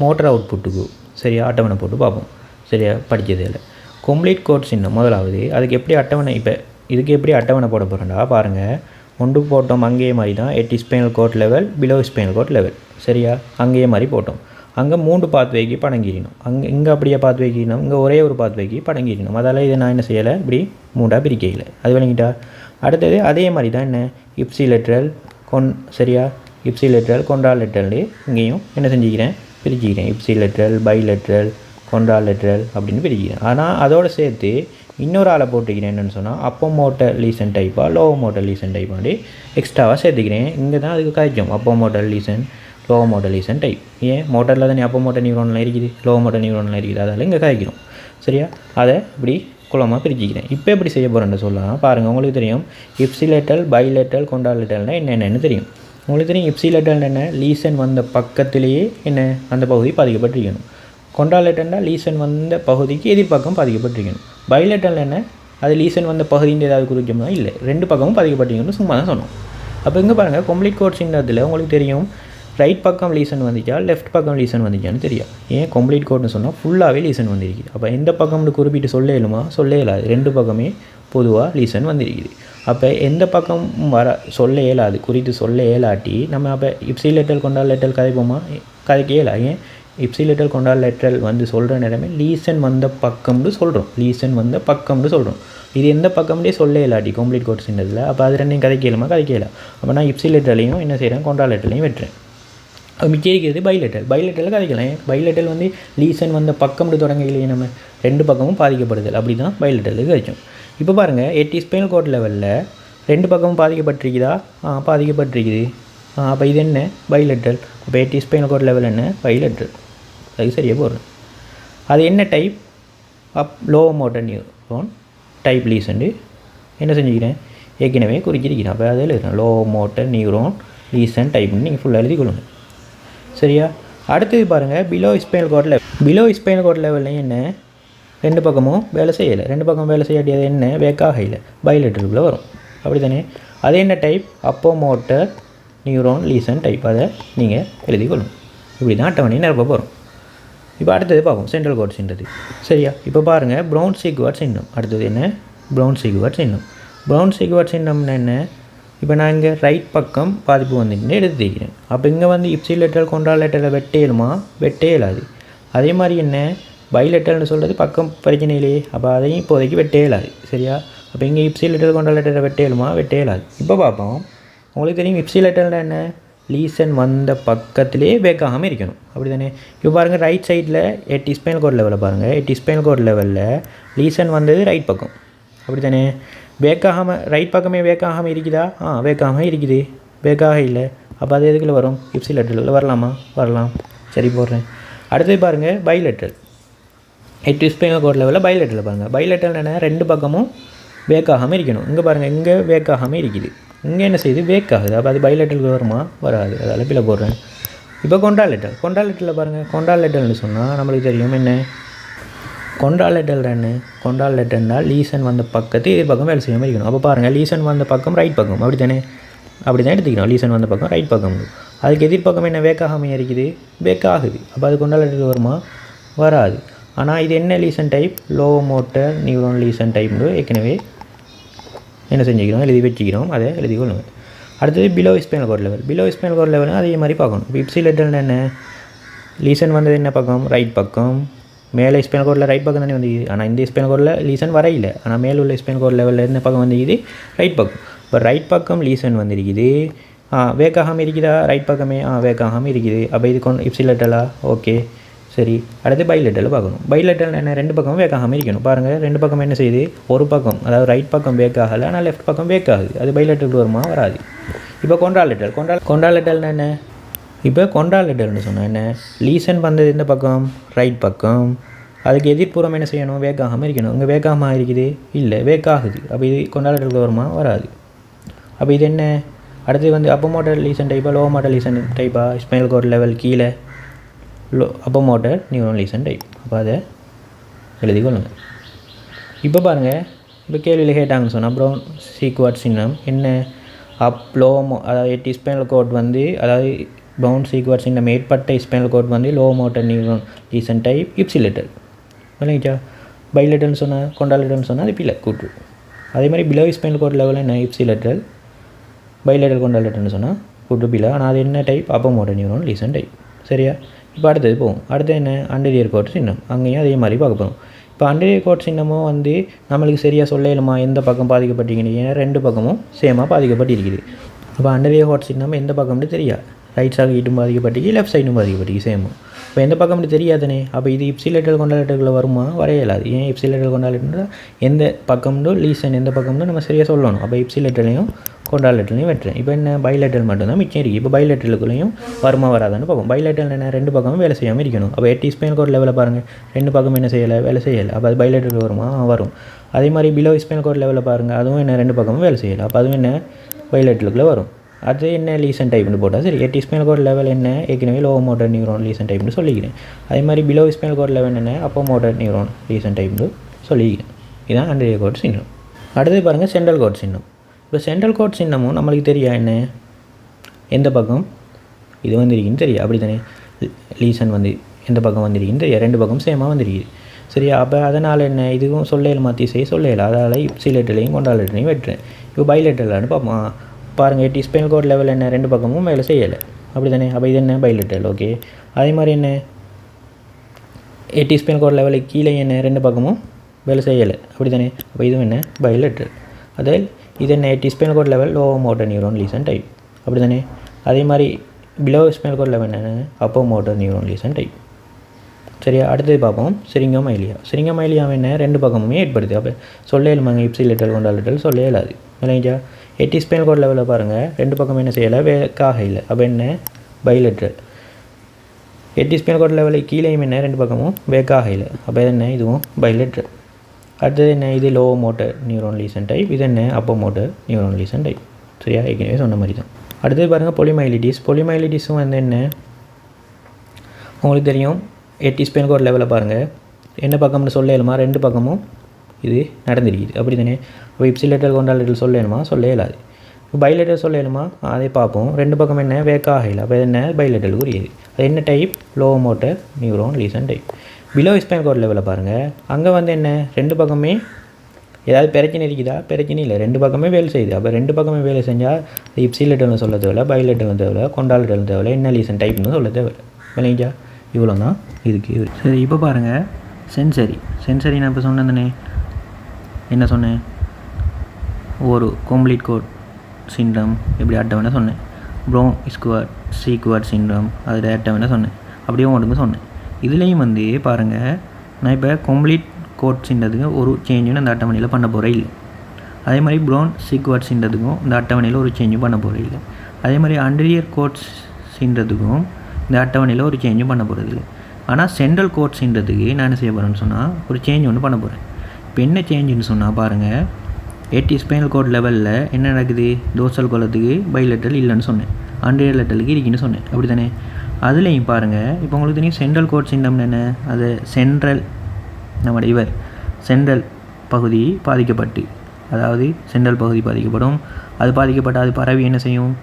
மோட்டர் அவுட்புட்டுக்கு சரியா அட்டவணை போட்டு பார்ப்போம். சரியா? படித்ததில் கம்ப்ளீட் கோர்ஸ் இன்னும் முதலாவது அதுக்கு எப்படி அட்டவணை, இப்போ இதுக்கு எப்படி அட்டவணை போட போகிறேன்டா பாருங்கள். ஒன்று போட்டோம் அங்கேயே மாதிரி தான் 8 spinal cord level, below spinal cord level. சரியா? அங்கேயே மாதிரி போட்டோம். அங்கே 3 பாத்வேக்கு படங்கிடணும். இங்கே அப்படியே பாத்வேக்கிடணும். இங்கே ஒரே ஒரு பாத்வேக்கு படங்கிடணும். அதால் இதை நான் என்ன செய்யலை? இப்படி 3ஆக பிரிக்கையில். அது விளங்கிட்டா? அடுத்தது அதே மாதிரி தான் என்ன இப்சிலேட்ரல் சரியா? இப்சிலேட்ரல் கொண்டால் லெட்டர்னு இங்கேயும் என்ன செஞ்சுக்கிறேன்? பிரிச்சுக்கிறேன். இப்சிலேட்ரல், பைலேட்ரல், கொண்டால் லெட்டரல் அப்படின்னு பிரிக்கிறேன். ஆனால் அதோடு சேர்த்து இன்னொரு ஆளை போட்டுக்கிறேன். என்னென்னு சொன்னால் அப்போ மோட்டர் லீசன் டைப்பாக லோ மோட்டர் லீசன் டைப்பாக எக்ஸ்ட்ராவாக சேர்த்துக்கிறேன். இங்கே தான் அதுக்கு காய்க்கும் upper motor lesion, low motor lesion type. ஏன்? மோட்டரில் தானே அப்போ மோட்டர் நியூரோன்லாம் இருக்குது, லோ மோட்டர் நியூரோன்லாம் இருக்குது. அதால் இங்கே காய்க்கிறோம். சரியா? அதை இப்படி குளமாக பிரிச்சுக்கிறேன். இப்போ எப்படி செய்ய போகிறேன்னு சொல்லலாம் பாருங்கள். உங்களுக்கு தெரியும் இப்சிலேட்டல், பைலேட்டல், கொண்டால் லெட்டர்னால் என்னென்னு தெரியும். உங்களுக்கு தெரியும் இப்சிலேட்டல் என்ன? லீசன் வந்த பக்கத்திலேயே என்ன அந்த பகுதி பாதிக்கப்பட்டிருக்கணும். கொண்டால் லெட்டர்னால் லீசன் வந்த பகுதிக்கு எதிர்பக்கம் பாதிக்கப்பட்டிருக்கணும். பைலேட்டல் என்ன? அது லீசன் வந்த பகுதின்னு ஏதாவது குறிக்கணும்னா இல்லை, 2 பக்கமும் பாதிக்கப்பட்டிருக்கணும். சும்மா தான் சொன்னோம். அப்போ இங்கே பாருங்கள், கம்ப்ளீட் கோர்ஸின்றதில் உங்களுக்கு தெரியும் ரைட் பக்கம் லீசன் வந்துச்சா லெஃப்ட் பக்கம் லீசன் வந்துச்சான்னு தெரியும். ஏன்? கம்ப்ளீட் கோட்னு சொன்னால் ஃபுல்லாகவே லீசன் வந்துருக்கு. அப்போ எந்த பக்கம்னு குறிப்பிட்டு சொல்ல இயலுமா? சொல்ல இயலாது. 2 பக்கமே பொதுவாக லீசன் வந்திருக்குது. அப்போ எந்த பக்கம் வர சொல்ல இயலாது, குறித்து சொல்ல இயலாட்டி நம்ம அப்போ இப்சிலேட்டல் கொண்டால் லெட்டல் கதைப்போமா? கதைக்க இயலா. ஏன்? இப்சிலேட்டல் கொண்டால் லெட்டல் வந்து சொல்கிற நேரமே லீசன் வந்த பக்கம்னு சொல்கிறோம். லீசன் வந்த பக்கம்னு சொல்கிறோம். இது எந்த பக்கம்னே சொல்ல இயலாட்டி கம்ப்ளீட் கோட் சின்னதில் அப்போ அது ரெண்டையும் கதைக்கலாமா? கதைக்கலாம். அப்போ நான் இப்சிலேட்டர்லையும் என்ன செய்கிறேன், கொண்டால் லெட்டர்லையும் வெட்டுறேன். மிச்சம் இருக்கிறது பைலெட்டல். பைலெட்டலில் கதைக்கலாம். பைலெட்டல் வந்து லீசன் வந்த பக்கம்னு தொடங்கலையே, நம்ம ரெண்டு பக்கமும் பாதிக்கப்படுதல், அப்படி தான் பைலெட்டலுக்கு கிடைக்கும். இப்போ பாருங்கள், 8 ஸ்பைனல் கோட் லெவலில் ரெண்டு பக்கமும் பாதிக்கப்பட்டிருக்குதா? பாதிக்கப்பட்டிருக்குது. அப்போ இது என்ன? பைலெட்டல். அப்போ 8 ஸ்பைனல் கோட் லெவல் என்ன? பைலெட்டல். அது சரியாக போடுறேன். அது என்ன type? Lower motor neuron type லீசன்ட்டு என்ன செஞ்சுக்கிறேன், ஏற்கனவே குறிச்சிருக்கிறேன். அப்போ அதில் எழுதுறேன் லோவர் மோட்டர் நியூரோன் லீசன் டைப்னு நீங்கள் ஃபுல்லாக எழுதி கொள்ளுங்க. சரியா? அடுத்தது பாருங்கள், below spinal cord level. Below spinal cord லெவலில் என்ன? ரெண்டு பக்கமும் வேலை செய்யலை. ரெண்டு பக்கமும் வேலை செய்யாட்டி அது என்ன? வேக்காக இல்லை, பைலெட்டருக்குள்ளே வரும். அப்படி தானே? அது என்ன டைப்? அப்போ மோட்டர் நியூரோன் லீசன் டைப். அதை நீங்கள் எழுதி கொள்ளும். இப்படி தான் அட்டவணை நிரப்ப போகிறோம். இப்போ அடுத்தது பார்ப்போம், சென்ட்ரல் கோட் சின்றது. சரியா? இப்போ பாருங்கள், ப்ரௌன் சீக்வர்ட் சின்னம். அடுத்தது என்ன? ப்ரௌன் சீக்வர்ட் சின்னம். ப்ரௌன் சீக்வர்ட் சின்னம்னா என்ன? இப்போ நான் இங்கே ரைட் பக்கம் பாதிப்பு வந்துட்டு எடுத்து தேய்க்கிறேன். அப்போ இங்கே வந்து இப்சிலேட்டல் கொண்டால் லெட்டரில் வெட்டேலுமா? வெட்டே இயலாது. அதே மாதிரி என்ன? பைலெட்டல்னு சொல்கிறது பக்கம் பிரச்சனை இல்லையே, அப்போ அதையும் இப்போதைக்கு வெட்டே இயலாது. சரியா? அப்போ இங்கே இப்சிலேட்டல் கொண்டால் லெட்டரை வெட்டேலுமா? வெட்டே இயலாது. இப்போ பார்ப்போம். உங்களுக்கு தெரியும் இப்சிலேட்டல்னா என்ன? லீசன் வந்த பக்கத்திலே வேக்காகாமல் இருக்கணும். அப்படி தானே? இப்போ பாருங்கள், ரைட் சைடில் 8 ஸ்பைனல் கோட் லெவலில் பாருங்கள். 8 ஸ்பைனல் கோட் லெவலில் லீசன் வந்தது ரைட் பக்கம். அப்படி தானே? வேக்காகாமல் ரைட் பக்கமே வேக்காகாமல் இருக்குதா? வேக்காகாமல் இருக்குது. வேக்காக இல்லை. அப்போ அது எதுக்குள்ள வரும்? இப்சிலேட்டரில் வரலாமா? வரலாம். சரி, போடுறேன். அடுத்தது பாருங்கள், பைலெட்டல். 8 ஸ்பைனல் கோட் லெவலில் பைலெட்டரில் பாருங்கள். பைலெட்டல் என்ன? ரெண்டு பக்கமும் வேக்காகாமல் இருக்கணும். இங்கே பாருங்கள், இங்கே வேக்காகாமல் இருக்குது, இங்கே என்ன செய்யுது? வேக்காகுது. அப்போ அது பைலெட்டலுக்கு வருமா? வராது. அதால் பிள்ளை போடுறேன். இப்போ கொண்டால் லெட்டல். கொண்டால் லெட்டரில் பாருங்கள், கொண்டால் லெட்டல்னு சொன்னால் நம்மளுக்கு தெரியும் என்ன? கொண்டால் லெட்டல் என்ன? கொண்டால் லெட்டர்னால் லீசன் வந்த பக்கத்து எதிர்பக்கம் வேலை செய்யாமல் இருக்கணும். அப்போ பாருங்கள், லீசன் வந்த பக்கம் ரைட் பக்கம். அப்படி தானே? அப்படி தான் எடுத்துக்கணும். லீசன் வந்த பக்கம் ரைட் பக்கம். அதுக்கு எதிர்பக்கம் என்ன? வேக்காகாமல் இருக்குது, வேக்காகுது. அப்போ அது கொண்டால் லெட்டருக்கு வருமா? வராது. ஆனால் இது என்ன lesion type? Lower motor neuron lesion டைப்னு ஏற்கனவே என்ன செஞ்சுக்கிறோம்? எழுதி வச்சுக்கிறோம். அதை எழுதி கொள்ளுங்க. அடுத்தது below spinal cord level. Below spinal cord லெவல்னால் அதே மாதிரி பார்க்கணும். இப்போ இப்சிலேட்டல்னா என்ன? லீசன் வந்தது என்ன பக்கம்? ரைட் பக்கம். மேலே ஸ்பைனல் கோடில் ரைட் பக்கம் தானே வந்துக்குது. ஆனால் இந்த ஸ்பைனல் கோடில் லீசன் வரையில்லை. ஆனால் மேலே உள்ள ஸ்பைனல் கோட் லெவலில் என்ன பக்கம் வந்துக்குது? ரைட் பக்கம். இப்போ ரைட் பக்கம் லீசன் வந்துருக்குது. வேக்காகாமல் இருக்குதா? ரைட் பக்கமே வேக்காகாமல் இருக்குது. அப்போ இது இப்சிலேட்டலா? ஓகே, சரி. அடுத்து பைலெட்டல் பார்க்கணும். பைலெட்டல் என்ன? ரெண்டு பக்கமும் வேக்காகாமல் இருக்கணும். பாருங்கள், ரெண்டு பக்கம் என்ன செய்யுது? ஒரு பக்கம், அதாவது ரைட் பக்கம் வேக்காகலை, ஆனால் லெஃப்ட் பக்கம் வேக்காகுது. அது பைலெட்டலுக்கு வருமா? வராது. இப்போ கொண்டால் லெட்டல். கொண்டால் லெட்டல்னா என்ன? இப்போ கொண்டால் லெட்டல்னு சொன்னால் என்ன? லீசன் வந்தது இந்த பக்கம் ரைட் பக்கம். அதுக்கு எதிர்ப்புறம் என்ன செய்யணும்? வேக்காகாமல் இருக்கணும். இங்கே வேக்காகாமல் இருக்குது இல்லை, வேக்காகுது. அப்போ இது கொண்டால் லெட்டலுக்கு வருமா? வராது. அப்போ இது என்ன? அடுத்து வந்து அப்போ மோட்டர் லீசன் டைப்பா, லோ மோட்டர் லீசன் டைப்பா? ஸ்பைனல் கோட் லெவல் கீழே upper motor neuron lesion type. அப்போ அதை எழுதி கொள்ளுங்கள். இப்போ பாருங்கள், இப்போ கேள்வியில் கேட்டாங்கன்னு சொன்னால் ப்ரௌன் சீக்வர்ட் சின்னம் என்ன? அதாவது 8 ஸ்பைனல் கோட் வந்து, அதாவது ப்ரௌன் சீக்வர்ட் சின்னம் ஏற்பட்ட ஸ்பைனல் கோட் வந்து low motor neuron lesion type ipsilateral. இல்லைங்கச்சா? பைலெட்டல்னு சொன்னால், கொண்டால் லெட்டல்னு சொன்னால் அது பிள்ளை கூட்டு. அதே மாதிரி பிலோ ஸ்பைனல் கோட் லெவலில் என்ன? இப்சிலேட்டல். பைலெட்டல் கொண்டால் லெட்டல்னு சொன்னால் கூட்டு பிள்ளை. ஆனால் அது என்ன டைப்? அப்போ மோட்டர் நியூரோன் லீசன் டைப். சரியா? இப்போ அடுத்தது போகும். அடுத்து என்ன? அண்டரியர் கோட் சின்னம். அங்கேயும் அதே மாதிரி பார்க்க போகிறோம். இப்போ அண்டரியர் கோட் சின்னமும் வந்து நம்மளுக்கு சரியாக சொல்லலுமா எந்த பக்கம் பாதிக்கப்பட்டிருக்கீங்க? ஏன்னா ரெண்டு பக்கமும் சேமாக பாதிக்கப்பட்டிருக்குது. அப்போ அண்டரியர் கோட் சின்னம் எந்த பக்கம்னு தெரியாது. ரைட் சைடும் பாதிக்கப்பட்டிருக்கு, லெஃப்ட் சைடும் பாதிக்கப்பட்டிருக்கு சேமும். இப்போ எந்த பக்கம்னு தெரியாதுனே. அப்போ இது இப்சிலேட்டல் கொண்டால் லெட்டருக்குள்ளே வருமா? வரையலாது. ஏன்? இப்சிலேட்டல் கொண்டால் லெட்டர்னால் எந்த பக்கம்னு லீசன் எந்த பக்கம்னு நம்ம சரியாக சொல்லணும். அப்போ இப்சிலேட்டலையும் கொண்டால் லெட்டர்லையும் வெட்டுறேன். இப்போ என்ன? பைலெட்டல் மட்டும்தான் மிச்சம் இருக்குது. இப்போ பைலெட்டலுக்குள்ளேயும் வருமா வராதான்னு பார்ப்போம். பைலெட்டல் என்ன? ரெண்டு பக்கமும் வேலை செய்யாமல் இருக்கணும். அப்போ 8 ஸ்பைனல் கோட் லெவலில் பாருங்கள், ரெண்டு பக்கம் என்ன செய்யலை? வேலை செய்யலை. அப்போ அது பைலெட்டல் வருமா? வரும். அதே மாதிரி பிலோ ஸ்பைனல் கோட் லெவலில் பாருங்கள், அதுவும் என்ன? ரெண்டு பக்கமும் வேலை செய்யலை. அப்போ அதுவும் என்ன? பைலெட்டலுக்குள்ளே வரும். அது என்ன? லீசன் டைப்னு போட்டால் சரி. 8 ஸ்பைனல் கோட் லெவல் என்ன? ஏற்கனவே லோ மோட்டர் நியூரோன் லீசன் டைப்னு சொல்லிக்கிறேன். அதே மாதிரி பிலோ ஸ்பைனல் கோட் லெவல் என்ன? அப்போ மோட்டர் நியூரோன் லீசன் டைப்னு சொல்லிக்கிறேன். இதுதான் அண்டரியர் கோட் சின்னம். அடுத்தது பாருங்கள், சென்ட்ரல் கோட் சின்னம். இப்போ சென்ட்ரல் கோட் சின்னமும் நம்மளுக்கு தெரியா என்ன? எந்த பக்கம் இது வந்துருக்குன்னு தெரியும். அப்படி தானே? லீசன் வந்து எந்த பக்கம் வந்துருக்குன்னு தெரியும். ரெண்டு பக்கம் சேமாக வந்துருக்குது. சரியா? அப்போ அதனால் என்ன, இதுவும் சொல்லையில் மாற்றி செய்ய சொல்லையில், அதால் இப்சிலேட்டர்லையும் கொண்டாலேட்டரையும் வெட்டுறேன். இப்போ பைலேட்டர்லான்னு பார்ப்போம். பாருங்கள், எட்டி ஸ்பைனல் கோட் லெவல் என்ன, ரெண்டு பக்கமும் வேலை செய்யலை, அப்படி தானே? அப்போ இது என்ன, பைலேட்டரல். ஓகே, அதே மாதிரி என்ன, எட்டி ஸ்பைனல் கோட் லெவலுக்கு கீழே என்ன, ரெண்டு பக்கமும் வேலை செய்யலை, அப்படி தானே? அப்போ இதுவும் என்ன, பைலேட்டரல். அதில் இது என்ன, எட்டி spinal cord level low motor neuron lesion type, அப்படி தானே? அதே மாதிரி பிலோ ஸ்பைனல் கோட் லெவல் என்ன, அப்போ மோட்டர் நியூரான் லீசன் டைப். சரியா? அடுத்தது பார்ப்போம் சிரிங்கோமைலியா. சிரிங்கோமைலியாவை என்ன, ரெண்டு பக்கமுமே ஏற்படுது. அப்போ சொல்ல இயலுமாங்க, இப்சிலேட்டரல் கொண்டாலேட்டரல் சொல்ல இயலாது. இல்லைங்களா? எட்டி ஸ்பைனல் கோட் லெவலில் பாருங்கள், ரெண்டு பக்கம் என்ன செய்யலை, வேக்காக இல்லை, அப்போ என்ன, பைலேட்டரல். எட்டி ஸ்பைனல் கோட் லெவலுக்கு கீழேயும் என்ன, ரெண்டு பக்கமும் வேக்காக இல்லை, அப்போ என்ன, இதுவும் பைலேட்டரல். அடுத்தது என்ன, இது low motor neuron lesion type, இது என்ன, அப்போ மோட்டர் நியூரான் லீசன் டைப். சரியா? ஏற்கனவே சொன்ன மாதிரி தான். அடுத்தது பாருங்கள் பொலிமைலிட்டிஸ். பொலிமைலிட்டிஸும் வந்து என்ன, உங்களுக்கு தெரியும், எட்டி ஸ்பைனல் கோட் லெவலில் பாருங்கள், என்ன பக்கம்னு சொல்ல இயலுமா, ரெண்டு பக்கமும் இது நடந்திருக்குது, அப்படி தானே? இப்போ இப்சிலேட்டரல் கொண்டாலேட்டரல் சொல்ல இயலுமா, சொல்ல இயலாது. இப்போ பைலேட்டரல் சொல்ல இயலுமா, அதை பார்ப்போம். ரெண்டு பக்கம் என்ன, வேக்காக இல்லை, அப்போ என்ன, பைலேட்டரல் உரியது. அது என்ன type, low motor neuron lesion type. Below spinal cord லெவலில் பாருங்கள், அங்கே வந்து என்ன, ரெண்டு பக்கமே ஏதாவது பிரச்சனை இருக்குதா, பிரச்சனை இல்லை, ரெண்டு பக்கமே வேலை செய்யுது. அப்போ ரெண்டு பக்கமே வேலை செஞ்சால் இப்சிலேட்டர்னு சொல்ல தேவையில்ல, பைலேட்டர்னு தேவையில்ல, கொண்டாலேட்டர்னு தேவையில்ல, என்ன லீசன் டைப்னு சொல்ல தேவையில்லை. இல்லைங்களா? இவ்வளோ தான் இதுக்கு. சரி, இப்போ பாருங்கள் சென்சரி நான் இப்போ சொன்னேன்னே, என்ன சொன்னேன், ஒரு கம்ப்ளீட் கோட் சிண்ட்ரம் எப்படி அட்டவணை சொன்னேன், ப்ரோன் ஸ்குவாட் சீக்வாட் சிண்ட்ரம் அதில் அட்டவணை சொன்னேன், அப்படியே உங்களுக்கு சொன்னேன். இதுலேயும் வந்து பாருங்கள், நான் இப்போ கம்ப்ளீட் கோட்ஸுன்றதுக்கு ஒரு சேஞ்சுன்னு அந்த அட்டவணையில் பண்ண போகிறேன் இல்லை. அதே மாதிரி ப்ரோன் சீக்வாட்ஸுன்றதுக்கும் இந்த அட்டவணையில் ஒரு சேஞ்சும் பண்ண போகிறேன் இல்லை. அதே மாதிரி அண்டரியர் கோட்ஸுன்றதுக்கும் இந்த அட்டவணையில் ஒரு சேஞ்சும் பண்ண போகிறது இல்லை. ஆனால் சென்ட்ரல் கோட்ஸுன்றதுக்கு நான் என்ன செய்ய போகிறேன்னு சொன்னால் ஒரு சேஞ்ச் ஒன்று பண்ண போகிறேன். இப்போ என்ன சேஞ்சுன்னு சொன்னால் பாருங்கள், எட்டி ஸ்பைனல் கோட் லெவலில் என்ன நடக்குது, டோர்சல் கோலத்துக்கு பைலேட்டரல் இல்லைன்னு சொன்னேன், அண்டரியர் லெட்டலுக்கு இருக்குன்னு சொன்னேன், அப்படி தானே? அதுலேயும் பாருங்கள், இப்போ உங்களுக்கு தெரியும் சென்ட்ரல் கோட் சிண்டம் என்ன, அது சென்ட்ரல் நம்முடைய சென்ட்ரல் பகுதி பாதிக்கப்பட்டு, அதாவது சென்ட்ரல் பகுதி பாதிக்கப்படும். அது பாதிக்கப்பட்ட அது பரவி என்ன செய்யும்,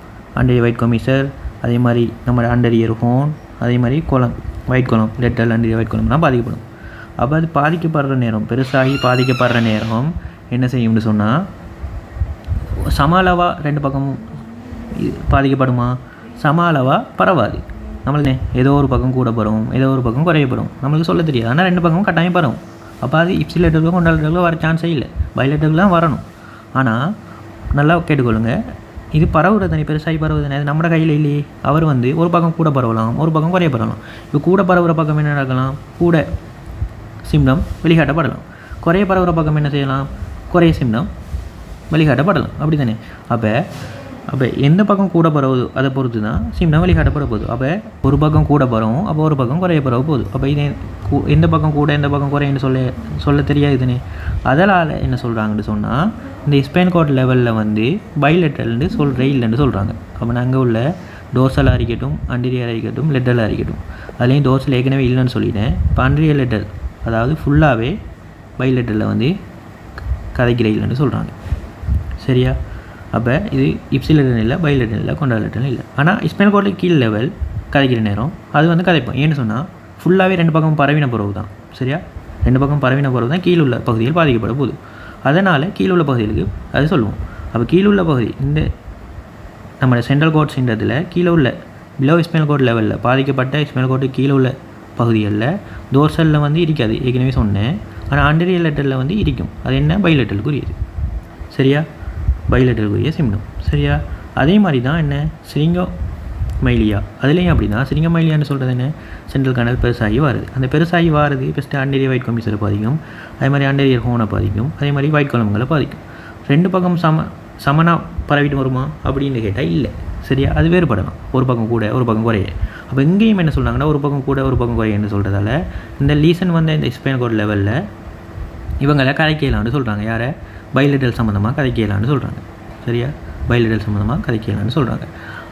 அண்டரியர் ஒயிட் கொமிசர், அதே மாதிரி நம்ம அண்டரியர் ஹோன், அதே மாதிரி குளம் ஒயிட் குளம் லெட்டல் அண்டரியர் ஒயிட் குளம்லாம் பாதிக்கப்படும். அப்போ அது பாதிக்கப்படுற நேரம், பெருசாகி பாதிக்கப்படுற நேரம் என்ன செய்யும்னு சொன்னால், சம அளவாக ரெண்டு பக்கமும் பாதிக்கப்படுமா, சம அளவாக பரவாது. நம்மளுக்கு ஏதோ ஒரு பக்கம் கூட பரவும், ஏதோ ஒரு பக்கம் குறையப்படும், நம்மளுக்கு சொல்ல தெரியாது. ஆனால் ரெண்டு பக்கமும் கட்டாயம் பரவும். அப்போ அது இப்சிலேட்டருக்கும் கொண்டாலேட்டருக்கும் வர சான்ஸே இல்லை, பைலேட்டருக்குலாம் வரணும். ஆனால் நல்லா கேட்டுக்கொள்ளுங்க, இது பரவுறது தானே, பெருசாகி பரவுது தானே, அது நம்ம கையில் இல்லையே. அவர் வந்து ஒரு பக்கம் கூட பரவலாம், ஒரு பக்கம் குறைய பரவலாம். இப்போ கூட பரவுற பக்கம் என்ன நடக்கலாம், கூட சிம்டம் வெளிக்காட்டப்படலாம். குறைய பரவுற பக்கம் என்ன செய்யலாம், குறைய சிம்டம் வெளிக்காட்டப்படலாம், அப்படி தானே? அப்போ எந்த பக்கம் கூட பரவுது அதை பொறுத்து தான் சிம்டம் வெளிக்காட்டப்பட போகுது. அப்போ ஒரு பக்கம் கூட பரவும், அப்போ ஒரு பக்கம் குறைய பரவ போகுது. அப்போ இது எந்த பக்கம் கூட எந்த பக்கம் குறையன்னு சொல்ல தெரியாது தானே. அதனால் என்ன சொல்கிறாங்கன்னு சொன்னால், இந்த ஸ்பைனல் கோட் லெவலில் வந்து பைலேட்டரல்னு இல்லைன்னு சொல்கிறாங்க. அப்போ நாங்கள் உள்ள டோர்சலாக இருக்கட்டும், அண்டரியராக இருக்கட்டும், லெட்டலாக இருக்கட்டும், அதுலேயும் டோர்சல் ஏற்கனவே இல்லைன்னு சொல்லிட்டேன். இப்போ அண்டரியர் லெட்டல் அதாவது ஃபுல்லாகவே பைலேட்டரில் வந்து கதைக்கிற இல்லைன்னு சொல்கிறாங்க. சரியா? அப்போ இது இப்சிலேட்டர் இல்லை, பைலேட்டர் இல்லை, கொண்டாலேட்டர் இல்லை. ஆனால் ஸ்பைனல் கோட்டில் கீழ் லெவல் கதைக்கிற நேரம் அது வந்து கதைப்போம். ஏன்னு சொன்னால் ஃபுல்லாகவே ரெண்டு பக்கம் பரவின பிறகு தான். சரியா? ரெண்டு பக்கம் பரவின பிறகு தான் கீழே உள்ள பகுதியில் பாதிக்கப்பட போகுது. அதனால் கீழே உள்ள பகுதிகளுக்கு அது சொல்லுவோம். அப்போ கீழே உள்ள பகுதி இந்த நம்ம சென்ட்ரல் கோட்ஸ்ன்றதில் கீழே உள்ள பிலோ ஸ்பைனல் கோட் லெவலில் பாதிக்கப்பட்ட ஸ்பைனல் கோட்டு கீழே உள்ள பகுதிகளில் டோர்சலில் வந்து இருக்காது, ஏற்கனவே சொன்னேன். ஆனால் அண்டரியர் லெட்டரில் வந்து இருக்கும். அது என்ன, பைலேட்டருக்குரியது. சரியா? பைலேட்டருக்குரிய சிம்டம். சரியா? அதே மாதிரி தான் என்ன, சிரிங்கோமைலியா. அதுலேயும் அப்படி தான். சிரிங்கோமைலியான்னு சொல்கிறது என்ன, சென்ட்ரல் கனல் பெருசாகி வருது. அந்த பெருசாகி வாரது ஃபஸ்ட்டு அண்டரியர் ஒயிட் கொமிசரை பாதிக்கும், அதே மாதிரி அண்டரியர் ஹோனை பாதிக்கும், அதே மாதிரி ஒயிட் குளம்புகளை பாதிக்கும். ரெண்டு பக்கம் சமனாக பரவிட்டு வருமா அப்படின்னு கேட்டால் இல்லை. சரியா? அது வேறுபடலாம், ஒரு பக்கம் கூட ஒரு பக்கம் குறைய. அப்போ இங்கேயும் என்ன சொல்கிறாங்கன்னா, ஒரு பக்கம் கூட ஒரு பக்கம் குறையன்னு சொல்கிறதால இந்த லீசன் வந்து இந்த ஸ்பைனல் கோட் லெவலில் இவங்களை கதைக்கலான்னு சொல்கிறாங்க. யாரை, பைலேட்டரல் சம்மந்தமாக கதைக்கலான்னு சொல்கிறாங்க. சரியா? பைலேட்டரல் சம்மந்தமாக கதைக்கலான்னு சொல்கிறாங்க.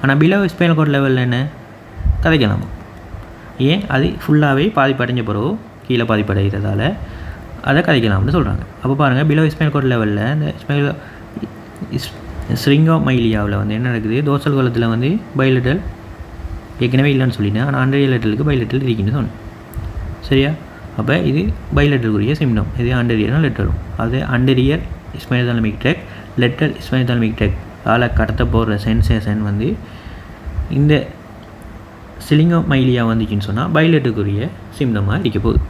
ஆனால் பிலோ ஸ்பைனல் கோட் லெவலில் என்ன கதைக்கலாமா, ஏன், அது ஃபுல்லாகவே பாதிப்படைஞ்ச பிறகு கீழே பாதிப்படைகிறதால அதை கதைக்கலாம்னு சொல்கிறாங்க. அப்போ பாருங்கள், பிலோ ஸ்பைனல் கோட் லெவலில் இந்த சிரிங்கோமைலியாவில் வந்து என்ன நடக்குது, டோர்சல் கோலத்தில் வந்து பைலேட்டரல் ஏற்கனவே இல்லைன்னு சொல்லிட்டேன். ஆனால் அண்டரியர் லெட்டலுக்கு பைலேட்டரல் இருக்குன்னு சொன்னேன். சரியா? அப்போ இது பைலேட்டருக்குரிய சிம்டம். இது அண்டரியர்னால் லெட்டரும். அது அண்டரியர் ஸ்பைனோதாலமிக் ட்ராக்ட், லெட்டர் ஸ்பைனோதாலமிக் ட்ராக்ட் ஆல கடத்த போகிற சென்சேஷன் வந்து இந்த சிலிங்கோமைலியா வந்துச்சுன்னு சொன்னால் பைலேட்டருக்குரிய சிம்டமாக இருக்க போகுது.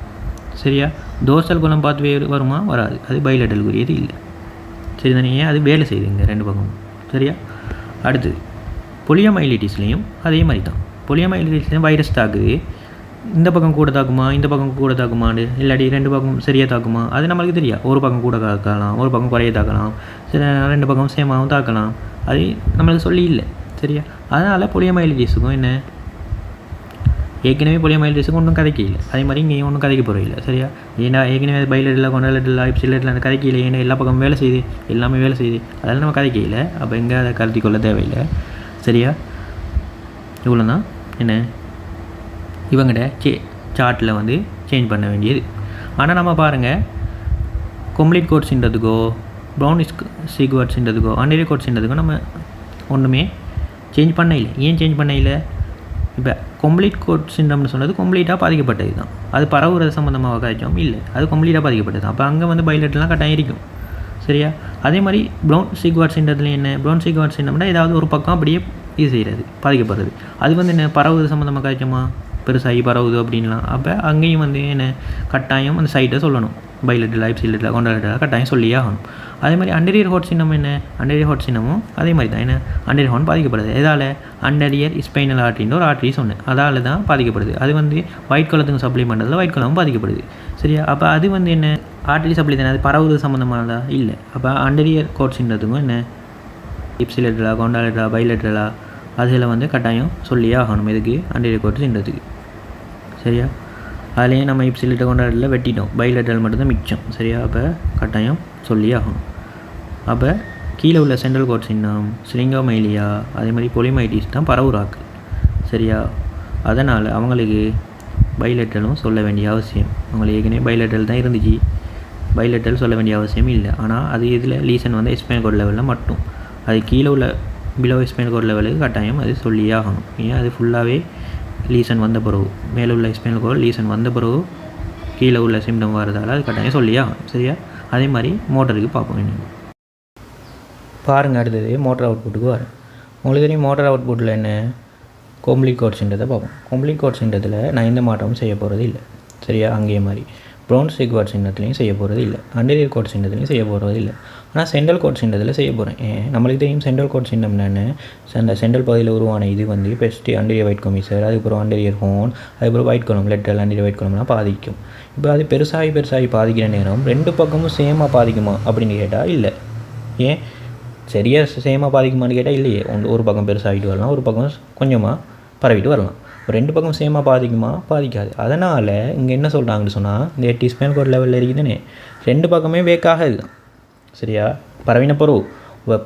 சரியா? டோர்சல் குளம் பார்த்து வருமா? வராது. அது பைலேட்டருக்குரியது இல்லை. சரி தானே? அது வேலை செய்யுது இங்கே ரெண்டு பக்கமும். சரியா? அடுத்தது பொலியோமைலிட்டிஸ்லேயும் அதே மாதிரி தான். பொலியோமைலிட்டிஸ்லேயும் வைரஸ் தாக்குது. இந்த பக்கம் கூட தாக்குமா, இந்த பக்கம் கூட தாக்குமான்னு, இல்லாட்டி ரெண்டு பக்கம் சரியாக தாக்குமா, அது நம்மளுக்கு தெரியாது. ஒரு பக்கம் கூட தாக்கலாம், ஒரு பக்கம் குறைய தாக்கலாம், சரி ரெண்டு பக்கம் சேமாகவும் தாக்கலாம். அது நம்மளுக்கு சொல்லி இல்லை. சரியா? அதனால் பொலியோமைலிட்டிஸுக்கும் என்ன ஏற்கனவே பொலியோமைலிட்டிஸுக்கும் ஒன்றும் கதைக்க இல்லை. அதே மாதிரி இங்கேயும் ஒன்றும் கதைக்க போகிற இல்லை. சரியா? ஏன்னா ஏற்கனவே பைலேட்டரில் கொண்டாலேட்டரில் ஐப்சிலேட்டில் அந்த கதைக்க இல்லை. ஏன்னா எல்லா பக்கமும் வேலை செய்யுது, எல்லாமே வேலை செய்யுது. அதெல்லாம் நம்ம கதைக்க இல்லை. அப்போ எங்கே அதை கருத்தி கொள்ள தேவையில்லை. சரியா? இவ்வளோ தான் என்ன இவங்ககிட்ட சார்ட்டில் வந்து சேஞ்ச் பண்ண வேண்டியது. ஆனால் நம்ம பாருங்கள், கம்ப்ளீட் கோட்ஸ்ன்றதுக்கோ ப்ரௌன் சீக்வர்ட்ஸ்ன்றதுக்கோ அண்டரி கோட்ஸ்ன்றதுக்கோ நம்ம ஒன்றுமே சேஞ்ச் பண்ண இல்லை. ஏன் சேஞ்ச் பண்ண இல்லை? இப்போ கம்ப்ளீட் கோட் சிண்ட்ரம்னு சொன்னது கம்ப்ளீட்டாக பாதிக்கப்பட்டது தான். அது பரவுறது சம்மந்தமாக காய்ச்சோம் இல்லை, அது கம்ப்ளீட்டாக பாதிக்கப்பட்டது தான். அப்போ அங்கே வந்து பைலேட்டர்லாம் கட்டாயம் இருக்கும். சரியா? அதே மாதிரி ப்ரௌன் சீக்வர்ட்ஸ்ன்றதுல என்ன, ப்ரௌன் சீக்வர்ட்ஸ் சிண்ட்ரம்னா ஏதாவது ஒரு பக்கம் அப்படியே இது செய்கிறது, பாதிக்கப்படுறது. அது வந்து என்ன பரவுறது சம்மந்தமாக காய்ச்சோமா, பெருசாகி பரவுது அப்படின்லாம். அப்போ அங்கேயும் வந்து என்ன கட்டாயம் அந்த சைட்டை சொல்லணும். பைலேட்டரில் ஐப்சிலேட்டில் கொண்டாலேட்டரில் கட்டாயம் சொல்லியே ஆகணும். அதே மாதிரி அண்டரியர் ஹார்ட் சின்னம் என்ன, அண்டரியர் ஹார்ட் சின்னமும் அதே மாதிரி தான். என்ன அண்டரியர் ஹார்ட் பாதிக்கப்படுது. எதால்? அண்டரியர் ஸ்பைனல் ஆர்ட்ரின்னு ஒரு ஆர்ட்ரி சொன்னேன், அதால் தான் பாதிக்கப்படுது. அது வந்து ஒயிட் கலத்துக்கு சப்ளை பண்ணுறதுல ஒயிட் கலமும் பாதிக்கப்படுது. சரியா? அப்போ அது வந்து என்ன ஆர்ட்ரி சப்ளை தானே, அது பரவுறது சம்மந்தமானதா இல்லை. அப்போ அண்டரியர் ஹார்ட் சின்னத்துக்கும் என்ன ஐப்சிலேட்டரா கொண்டாலேட்டரா பைலேட்டரா அதில் வந்து கட்டாயம் சொல்லியே ஆகணும். எதுக்கு? அண்டரியர் ஹார்ட் சின்னத்துக்கு. சரியா? அதுலேயே நம்ம ஐப்சிலேட்டர் கொண்டாடல வெட்டிட்டோம், பைலேட்டரல் மட்டும்தான் மிச்சம். சரியா? அப்போ கட்டாயம் சொல்லியே ஆகணும். அப்போ கீழே உள்ள சென்ட்ரல் கோட் சின்னம் சிலிங்கோமைலியா அதே மாதிரி பொலிமைட்டிஸ் தான் பரவுறாக்கு. சரியா? அதனால் அவங்களுக்கு பைலேட்டரலும் சொல்ல வேண்டிய அவசியம். அவங்களுக்கு ஏற்கனவே பைலேட்டரல் தான் இருந்துச்சு, பைலேட்டரல் சொல்ல வேண்டிய அவசியம் இல்லை. ஆனால் அது இதில் லீசன் வந்து ஸ்பைனல் கோட் லெவலில் மட்டும். அது கீழே உள்ள பிலோ ஸ்பைனல் கோட் லெவலுக்கு கட்டாயம் அது சொல்லியே ஆகணும். ஏன்? அது ஃபுல்லாகவே லீசன் வந்த பிறகு, மேலே உள்ள ஸ்பைனல் கோட் லீசன் வந்த பிறகு கீழே உள்ள சிம்டம் வரதால் அது கட்டாயம் சொல்லியே ஆகணும். சரியா? அதே மாதிரி மோட்டருக்கு பார்ப்போம். என்ன பாருங்கள், அடுத்தது மோட்டர் அவுட்புட்டுக்கு வரும். உங்களுக்கு தெரியும் மோட்டர் அவுட்புட்டில் என்ன கம்ப்ளீட் கோட்ஸ்ன்றதை பார்ப்போம். கம்ப்ளீட் கோட்ஸ்ன்றதில் நான் எந்த மாற்றமும் செய்ய போகிறது இல்லை. சரியா? அங்கேயே மாதிரி ப்ரௌன் சீக்வர்ட் சின்னத்துலேயும் செய்ய போகிறது இல்லை, அண்டரியர் கோட் சின்னத்துலேயும் செய்ய போகிறது இல்லை. ஆனால் சென்ட்ரல் கோட் சின்னத்தில் செய்ய போகிறேன். நம்மளுக்கு தெரியும் சென்ட்ரல் கோட் சின்னம்னா என்ன, அந்த சென்ட்ரல் பகுதியில் உருவான இது வந்து ஃபஸ்ட்டு அண்டரியர் ஒயிட் கொமிசர், அதுக்கப்புறம் அண்டரியர் ஹோன், அதுக்கப்புறம் ஒயிட் கொலம் லெட்டர் அண்டரியர் ஒயிட் கொலம்லாம் பாதிக்கும். இப்போ அது பெருசாகி பாதிக்கிற நேரம் ரெண்டு பக்கமும் சேமாக பாதிக்குமா அப்படின்னு கேட்டால் இல்லை. ஏன் சரியாக சேமாக பாதிக்குமான்னு கேட்டால் இல்லையே. ஒரு பக்கம் பெருசாகிட்டு வரலாம், ஒரு பக்கம் கொஞ்சமாக பரவிட்டு வரலாம். ரெண்டு பக்கம் சேமாக பாதிக்குமா? பாதிக்காது. அதனால் இங்கே என்ன சொல்கிறாங்கன்னு சொன்னால், இந்த 8 ஸ்பைனல் கோட் லெவலில் இருக்குதுன்னு ரெண்டு பக்கமே வேக்காக இதுதான். சரியா? பரவின பருவம்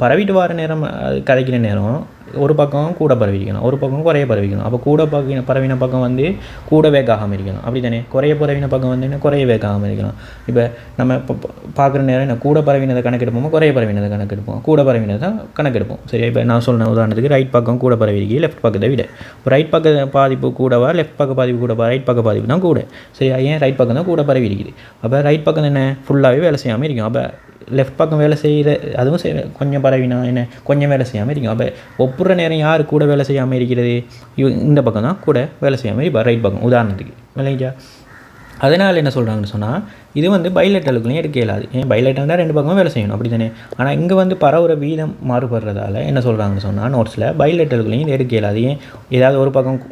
பரவிட்டு வர நேரம், அது கதைக்கிற நேரம் ஒரு பக்கம் கூட பரவிக்கணும், ஒரு பக்கம் குறைய பரவிக்கணும். அப்போ கூட பரவின பக்கம் வந்து கூட வேக்காகாமல் இருக்கணும், அப்படி தானே? குறைய பரவின பக்கம் வந்து என்ன குறைய வேக்காகாமல் இருக்கலாம். இப்போ நம்ம இப்போ பார்க்குற நேரம் என்ன கூட பரவினதை கணக்கெடுப்போமோ குறைய பரவினதை கணக்கெடுப்போம்? கூட பரவினதை தான் கணக்கெடுப்போம். சரியா? இப்போ நான் சொன்ன உதாரணத்துக்கு ரைட் பக்கம் கூட பரவிருக்கு லெஃப்ட் பக்கத்தை விட. இப்போ ரைட் பக்க பாதிப்பு கூடவா, லெஃப்ட் பக்க பாதிப்பு கூடவா? ரைட் பக்க பாதிப்பு தான் கூட. சரியா? ஏன் ரைட் பக்கம் தான் கூட பரவி இருக்குது. அப்போ ரைட் பக்கம் என்ன ஃபுல்லாகவே வேலை செய்யாமல் இருக்கும். அப்போ லெஃப்ட் பக்கம் வேலை செய்கிற அதுவும் கொஞ்சம் பரவினா என்ன கொஞ்சம் வேலை செய்யாமல் இருக்கும். அப்போ ஒப்புற நேரம் யார் கூட வேலை செய்யாமல் இருக்கிறது? இந்த பக்கம் தான் கூட வேலை செய்யாமல் இருப்பா, ரைட் பக்கம் உதாரணத்துக்கு. இல்லைங்களா? அதனால் என்ன சொல்கிறாங்கன்னு சொன்னால், இது வந்து பைலேட்டலுக்குள்ளேயும் எடுக்க இயலாது. ஏன் பைலேட்டல்னால் ரெண்டு பக்கமும் வேலை செய்யணும், அப்படி தானே? ஆனால் இங்கே வந்து பரவுற வீதம் மாறுபடுறதால என்ன சொல்கிறாங்கன்னு சொன்னால், நோட்ஸில் பைலேட்டலுக்குள்ளேயும் இது எடுக்க இயலாது. ஏன் ஏதாவது ஒரு பக்கம்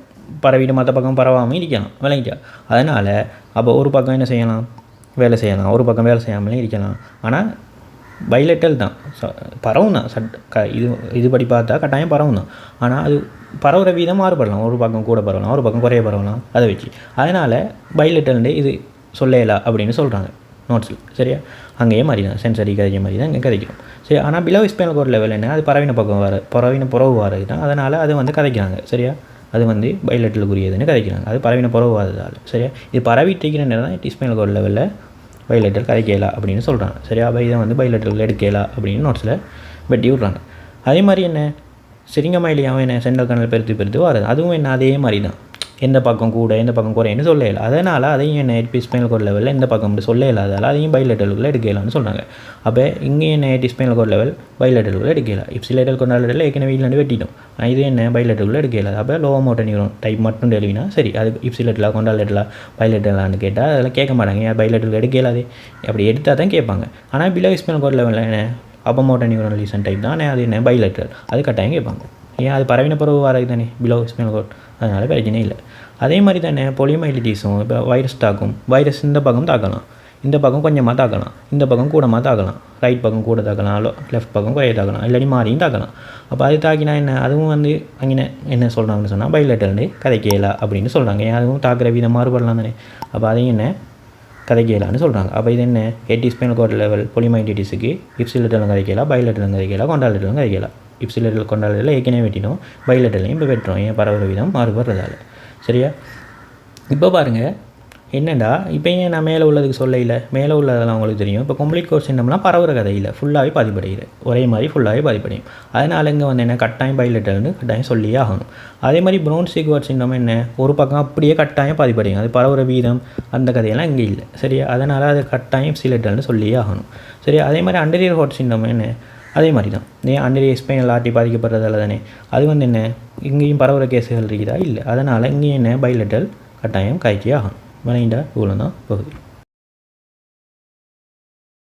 பரவிட்டு மற்ற பக்கம் பரவாமல் இருக்கலாம். விளங்கிட்டா? அதனால் அப்போ ஒரு பக்கம் என்ன செய்யலாம், வேலை செய்யலாம், ஒரு பக்கம் வேலை செய்யாமலே இருக்கலாம். ஆனால் பைலேட்டல் தான் பரவும் தான். இதுபடி பார்த்தா கட்டாயம் பரவும் தான். ஆனால் அது பரவுற வீதம் மாறுபடலாம், ஒரு பக்கம் கூட பரவலாம், ஒரு பக்கம் குறைய பரவலாம், அதை வச்சு. அதனால் பைலேட்டல்னு இது சொல்லலாம் அப்படின்னு சொல்கிறாங்க நோட்ஸில். சரியா? அங்கேயே மாதிரி தான் சென்சரி கதைக்க மாதிரி தான் இங்கே கதைக்கிறோம். சரி, ஆனால் பிலோ ஸ்பைனல் கோட் லெவல் என்ன, அது பரவின பக்கம் பரவின புறவு வாரது தான். அதனால் அது வந்து கதைக்கிறாங்க. சரியா? அது வந்து பைலேட்டலுக்குரியதுன்னு கதைக்கிறாங்க. அது பரவின புறவு வாரதால். சரியா? இது பரவிட்டு இருக்கிற நேரம் தான் ஸ்பைனல் கோட் லெவலில் பைலேட்டல் கதைக்கலா அப்படின்னு சொல்கிறாங்க. சரியா? அப்போ இதை வந்து பைலேட்டல் எடுக்கலா அப்படின்னு நோட்ஸில் வெட்டி விட்றாங்க. அதே மாதிரி என்ன சிலிங்கோமைலியாவும் என்ன சென்ட்ரல் கனல் பெருத்து வருது, அதுவும் என்ன அதே மாதிரி தான். எந்த பக்கம் கூட எந்த பக்கம் குறைன்னு சொல்ல இல்லை. அதனால் அதையும் என்ன ஸ்பைனல் கோட் லெவலில் எந்த பக்கம் சொல்ல இல்லாதால் அதையும் பைலேட்டலுக்குள்ளே எடுக்கலாம்னு சொல்கிறாங்க. அப்போ இங்கே என்ன ஸ்பைனல் கோட் லெவல் பைலேட்டலுக்குள்ளே எடுக்கலாம். இப்சிலேட்டல் கொண்டாடல ஏற்கனவே வீட்டில் வெட்டிட்டோம். இது என்ன பைலேட்டலுக்குள்ளே எடுக்கலாம். அப்போ லோவர் மோட்டர் நியூரான் டைப் மட்டும் டெலிவினா சரி, அது இப்சிலேட்டலா கொண்டாடலாம் பைலேட்டலான்னு கேட்டால் அதெல்லாம் கேட்க மாட்டாங்க. ஏன் பைலேட்டலுக்கு எடுக்கலாது அப்படி எடுத்தால் தான் கேட்பாங்க. ஆனால் பிலோ ஸ்பைனல் கோட் லெவலில் என்ன upper motor neuron lesion type தான். அது என்ன பைலேட்டல், அது கட்டாயம் கேட்பாங்க. ஏன் அது பரவின பிறகு வரது தானே பிலோ ஸ்பைனல் கோட், அதனால் பிரச்சனை இல்லை. அதே மாதிரி தானே பொலியோமைலிட்டிஸும் இப்போ வைரஸ் தாக்கும். வைரஸ் இந்த பக்கம் தாக்கலாம், இந்த பக்கம் கொஞ்சமாக தாக்கலாம், இந்த பக்கம் கூடமாக தாக்கலாம், ரைட் பக்கம் கூட தாக்கலாம், லெஃப்ட் பக்கம் குறைய தாக்கலாம், இல்லாட்டி மாறியும் தாக்கலாம். அப்போ அது தாக்கினா என்ன அதுவும் அங்கே என்ன சொல்கிறாங்கன்னு சொன்னால் பைலேட்டல்னு கதைக்கல அப்படின்னு சொல்கிறாங்க. ஏன் அதுவும் தாக்குற விதம் மாறுபடலாம் தானே. அப்போ அதையும் என்ன கதைக்கலான்னு சொல்கிறாங்க. அப்போ இது என்ன ஸ்பைனல் கோட் லெவல் பொலியோமைலிட்டிஸுக்கு இப்சிலேட்டலும் கதைக்கலாம், பைலேட்டலும் கதைக்கலாம், கொண்டாலேட்டலும் கதைக்கலாம். இப்சிலேட்டல் கொண்டாலேட்டல் ஏற்கனவே வெட்டினோம், பைலேட்டலையும் இப்போ வெட்டுறோம். ஏன் பரவுற விதம் மாறுபடுறதால. சரியா? இப்போ பாருங்கள் என்னடா இப்போ ஏன் நான் மேலே உள்ளதுக்கு சொல்ல இல்லை, மேலே உள்ளதெல்லாம் உங்களுக்கு தெரியும். இப்போ கம்ப்ளீட் கோர்ஸ் சிண்டம்லாம் பரவுற கதை இல்லை, ஃபுல்லாகவே பாதிப்படைகிறது, ஒரே மாதிரி ஃபுல்லாகவே பாதிப்படையும். அதனால் இங்கே என்ன கட்டாயம் பைலேட்டல்னு கட்டாயம் சொல்லியே ஆகணும். அதே மாதிரி ப்ரௌன் சீக்வர்ட் சிண்டம் என்ன ஒரு பக்கம் அப்படியே கட்டாயம் பாதிப்படையும், அது பரவுற வீதம் அந்த கதையெல்லாம் இங்கே இல்லை. சரியா? அதனால் அது கட்டாயம் இப்சிலேட்டல்னு சொல்லியே ஆகணும். சரியா? அதே மாதிரி அண்டரியர் ஹார்ட் சிண்டம் என்ன அதே மாதிரி தான். ஏன் அண்டரியர் ஸ்பைனல் ஆர்டி பாதிக்கப்படுறதால தானே. அது என்ன இங்கேயும் பரவுற கேஸுகள் இருக்குதா இல்லை. அதனால் இங்கேயும் என்ன பைலேட்டல் கட்டாயம் காய்ச்சி ஆகணும். விளையாண்டா இவ்வளோ தான் பகுதி.